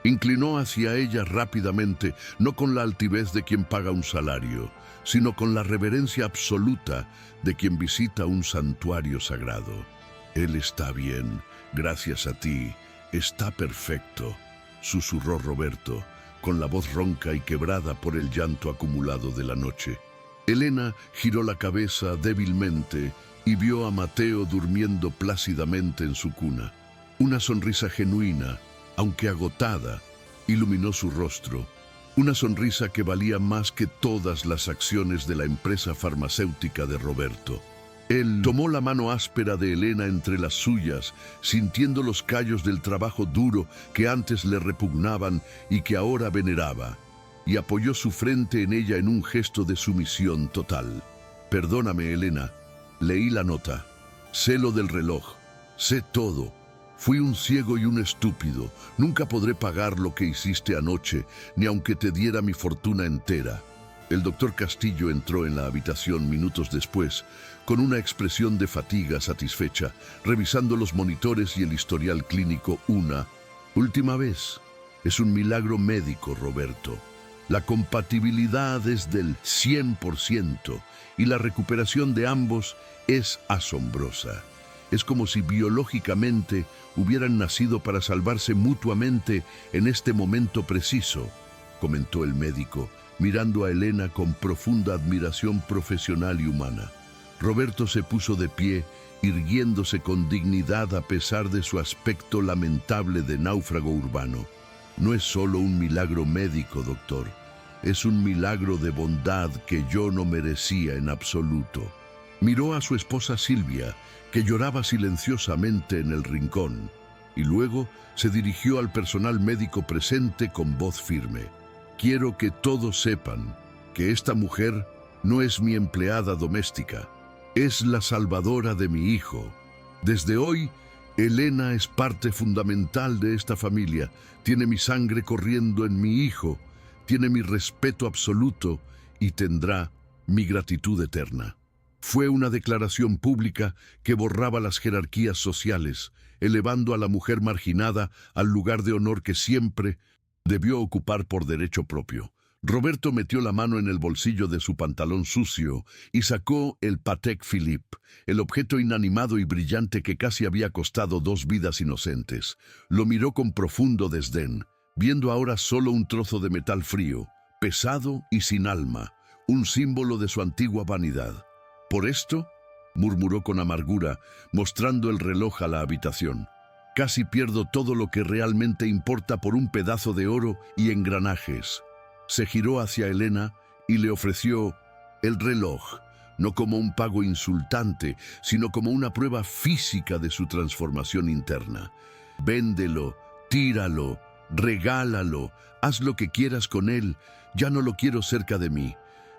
inclinó hacia ella rápidamente, no con la altivez de quien paga un salario, sino con la reverencia absoluta de quien visita un santuario sagrado. «Él está bien, gracias a ti, está perfecto», susurró Roberto, con la voz ronca y quebrada por el llanto acumulado de la noche. Elena giró la cabeza débilmente y vio a Mateo durmiendo plácidamente en su cuna. Una sonrisa genuina, aunque agotada, iluminó su rostro. Una sonrisa que valía más que todas las acciones de la empresa farmacéutica de Roberto. Él tomó la mano áspera de Elena entre las suyas, sintiendo los callos del trabajo duro que antes le repugnaban y que ahora veneraba, y apoyó su frente en ella en un gesto de sumisión total. «Perdóname, Elena, leí la nota, sé lo del reloj, sé todo. Fui un ciego y un estúpido, nunca podré pagar lo que hiciste anoche, ni aunque te diera mi fortuna entera». El doctor Castillo entró en la habitación minutos después, con una expresión de fatiga satisfecha, revisando los monitores y el historial clínico una última vez. «Es un milagro médico, Roberto. La compatibilidad es del 100% y la recuperación de ambos es asombrosa. Es como si biológicamente hubieran nacido para salvarse mutuamente en este momento preciso», comentó el médico, mirando a Elena con profunda admiración profesional y humana. Roberto se puso de pie, irguiéndose con dignidad a pesar de su aspecto lamentable de náufrago urbano. «No es solo un milagro médico, doctor. Es un milagro de bondad que yo no merecía en absoluto». Miró a su esposa Silvia, que lloraba silenciosamente en el rincón, y luego se dirigió al personal médico presente con voz firme. «Quiero que todos sepan que esta mujer no es mi empleada doméstica, es la salvadora de mi hijo. Desde hoy, Elena es parte fundamental de esta familia, tiene mi sangre corriendo en mi hijo, tiene mi respeto absoluto y tendrá mi gratitud eterna». Fue una declaración pública que borraba las jerarquías sociales, elevando a la mujer marginada al lugar de honor que siempre debió ocupar por derecho propio. Roberto metió la mano en el bolsillo de su pantalón sucio y sacó el Patek Philippe, el objeto inanimado y brillante que casi había costado 2 vidas inocentes. Lo miró con profundo desdén, viendo ahora solo un trozo de metal frío, pesado y sin alma, un símbolo de su antigua vanidad. «¿Por esto?», murmuró con amargura, mostrando el reloj a la habitación. «Casi pierdo todo lo que realmente importa por un pedazo de oro y engranajes». Se giró hacia Elena y le ofreció el reloj, no como un pago insultante, sino como una prueba física de su transformación interna. «Véndelo, tíralo, regálalo, haz lo que quieras con él, ya no lo quiero cerca de mí.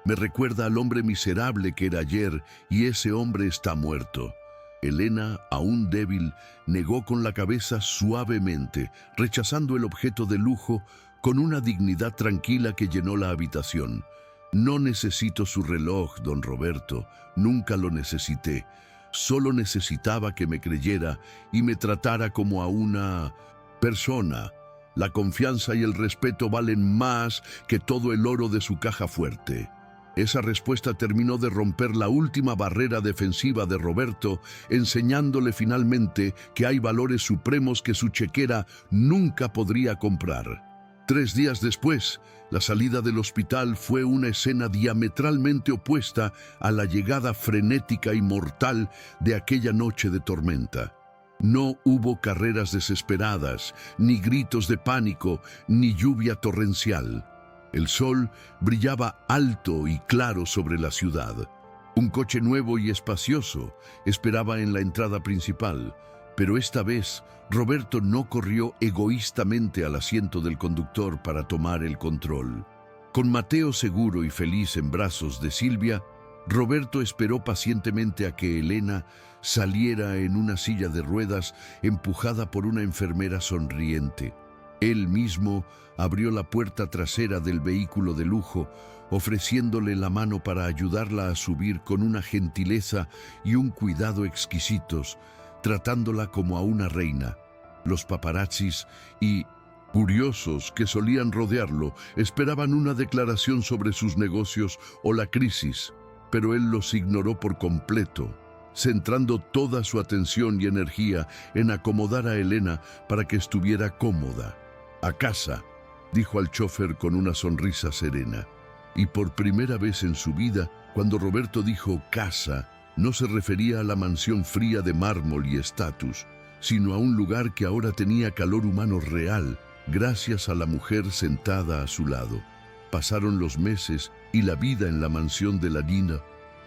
Me recuerda al hombre miserable que era ayer y ese hombre está muerto». Elena, aún débil, negó con la cabeza suavemente, rechazando el objeto de lujo con una dignidad tranquila que llenó la habitación. «No necesito su reloj, don Roberto, nunca lo necesité. Solo necesitaba que me creyera y me tratara como a una persona. La confianza y el respeto valen más que todo el oro de su caja fuerte». Esa respuesta terminó de romper la última barrera defensiva de Roberto, enseñándole finalmente que hay valores supremos que su chequera nunca podría comprar. 3 días después, la salida del hospital fue una escena diametralmente opuesta a la llegada frenética y mortal de aquella noche de tormenta. No hubo carreras desesperadas, ni gritos de pánico, ni lluvia torrencial. El sol brillaba alto y claro sobre la ciudad. Un coche nuevo y espacioso esperaba en la entrada principal, pero esta vez Roberto no corrió egoístamente al asiento del conductor para tomar el control. Con Mateo seguro y feliz en brazos de Silvia, Roberto esperó pacientemente a que Elena saliera en una silla de ruedas empujada por una enfermera sonriente. Él mismo abrió la puerta trasera del vehículo de lujo, ofreciéndole la mano para ayudarla a subir con una gentileza y un cuidado exquisitos, tratándola como a una reina. Los paparazzis y curiosos que solían rodearlo esperaban una declaración sobre sus negocios o la crisis, pero él los ignoró por completo, centrando toda su atención y energía en acomodar a Elena para que estuviera cómoda. «A casa», dijo al chofer con una sonrisa serena. Y por primera vez en su vida, cuando Roberto dijo «casa», no se refería a la mansión fría de mármol y estatus, sino a un lugar que ahora tenía calor humano real, gracias a la mujer sentada a su lado. Pasaron los meses y la vida en la mansión de la Nina.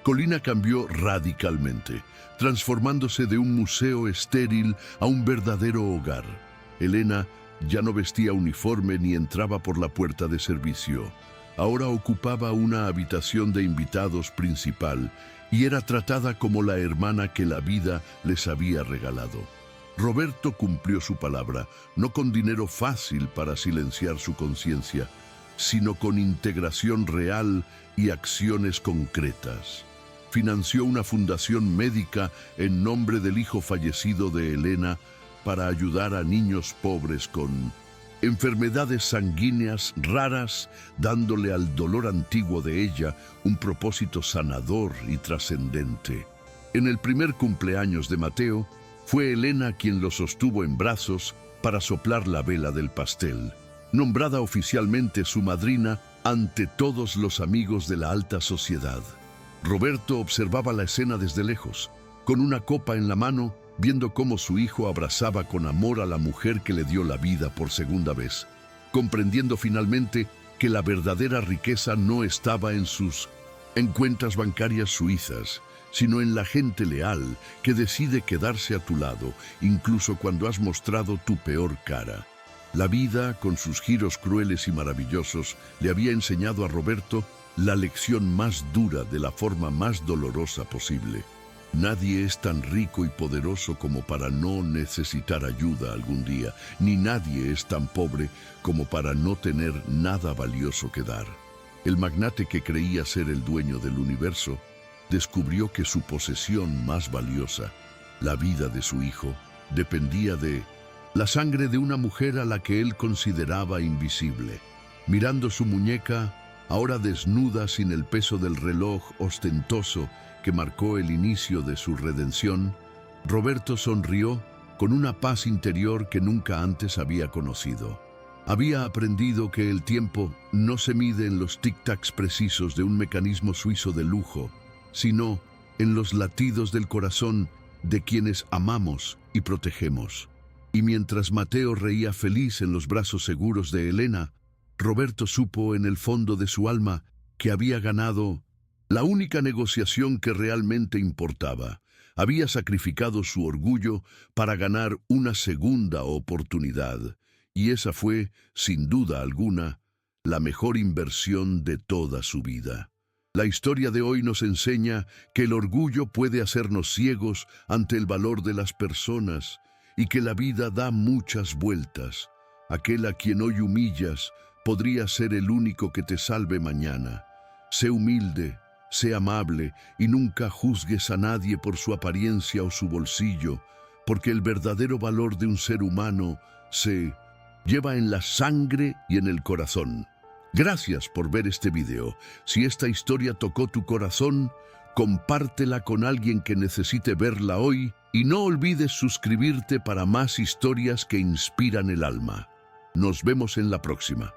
Colina cambió radicalmente, transformándose de un museo estéril a un verdadero hogar. Elena ya no vestía uniforme ni entraba por la puerta de servicio. Ahora ocupaba una habitación de invitados principal y era tratada como la hermana que la vida les había regalado. Roberto cumplió su palabra, no con dinero fácil para silenciar su conciencia, sino con integración real y acciones concretas. Financió una fundación médica en nombre del hijo fallecido de Elena para ayudar a niños pobres con enfermedades sanguíneas raras, dándole al dolor antiguo de ella un propósito sanador y trascendente. En el primer cumpleaños de Mateo, fue Elena quien lo sostuvo en brazos para soplar la vela del pastel, nombrada oficialmente su madrina ante todos los amigos de la alta sociedad. Roberto observaba la escena desde lejos, con una copa en la mano, viendo cómo su hijo abrazaba con amor a la mujer que le dio la vida por segunda vez, comprendiendo finalmente que la verdadera riqueza no estaba en cuentas bancarias suizas, sino en la gente leal que decide quedarse a tu lado, incluso cuando has mostrado tu peor cara. La vida, con sus giros crueles y maravillosos, le había enseñado a Roberto la lección más dura de la forma más dolorosa posible. Nadie es tan rico y poderoso como para no necesitar ayuda algún día, ni nadie es tan pobre como para no tener nada valioso que dar. El magnate que creía ser el dueño del universo descubrió que su posesión más valiosa, la vida de su hijo, dependía de la sangre de una mujer a la que él consideraba invisible. Mirando su muñeca, ahora desnuda sin el peso del reloj ostentoso que marcó el inicio de su redención, Roberto sonrió con una paz interior que nunca antes había conocido. Había aprendido que el tiempo no se mide en los tic-tacs precisos de un mecanismo suizo de lujo, sino en los latidos del corazón de quienes amamos y protegemos. Y mientras Mateo reía feliz en los brazos seguros de Elena, Roberto supo en el fondo de su alma que había ganado la única negociación que realmente importaba. Había sacrificado su orgullo para ganar una segunda oportunidad, y esa fue, sin duda alguna, la mejor inversión de toda su vida. La historia de hoy nos enseña que el orgullo puede hacernos ciegos ante el valor de las personas y que la vida da muchas vueltas. Aquel a quien hoy humillas podría ser el único que te salve mañana. Sé humilde, sé amable y nunca juzgues a nadie por su apariencia o su bolsillo, porque el verdadero valor de un ser humano se lleva en la sangre y en el corazón. Gracias por ver este video. Si esta historia tocó tu corazón, compártela con alguien que necesite verla hoy y no olvides suscribirte para más historias que inspiran el alma. Nos vemos en la próxima.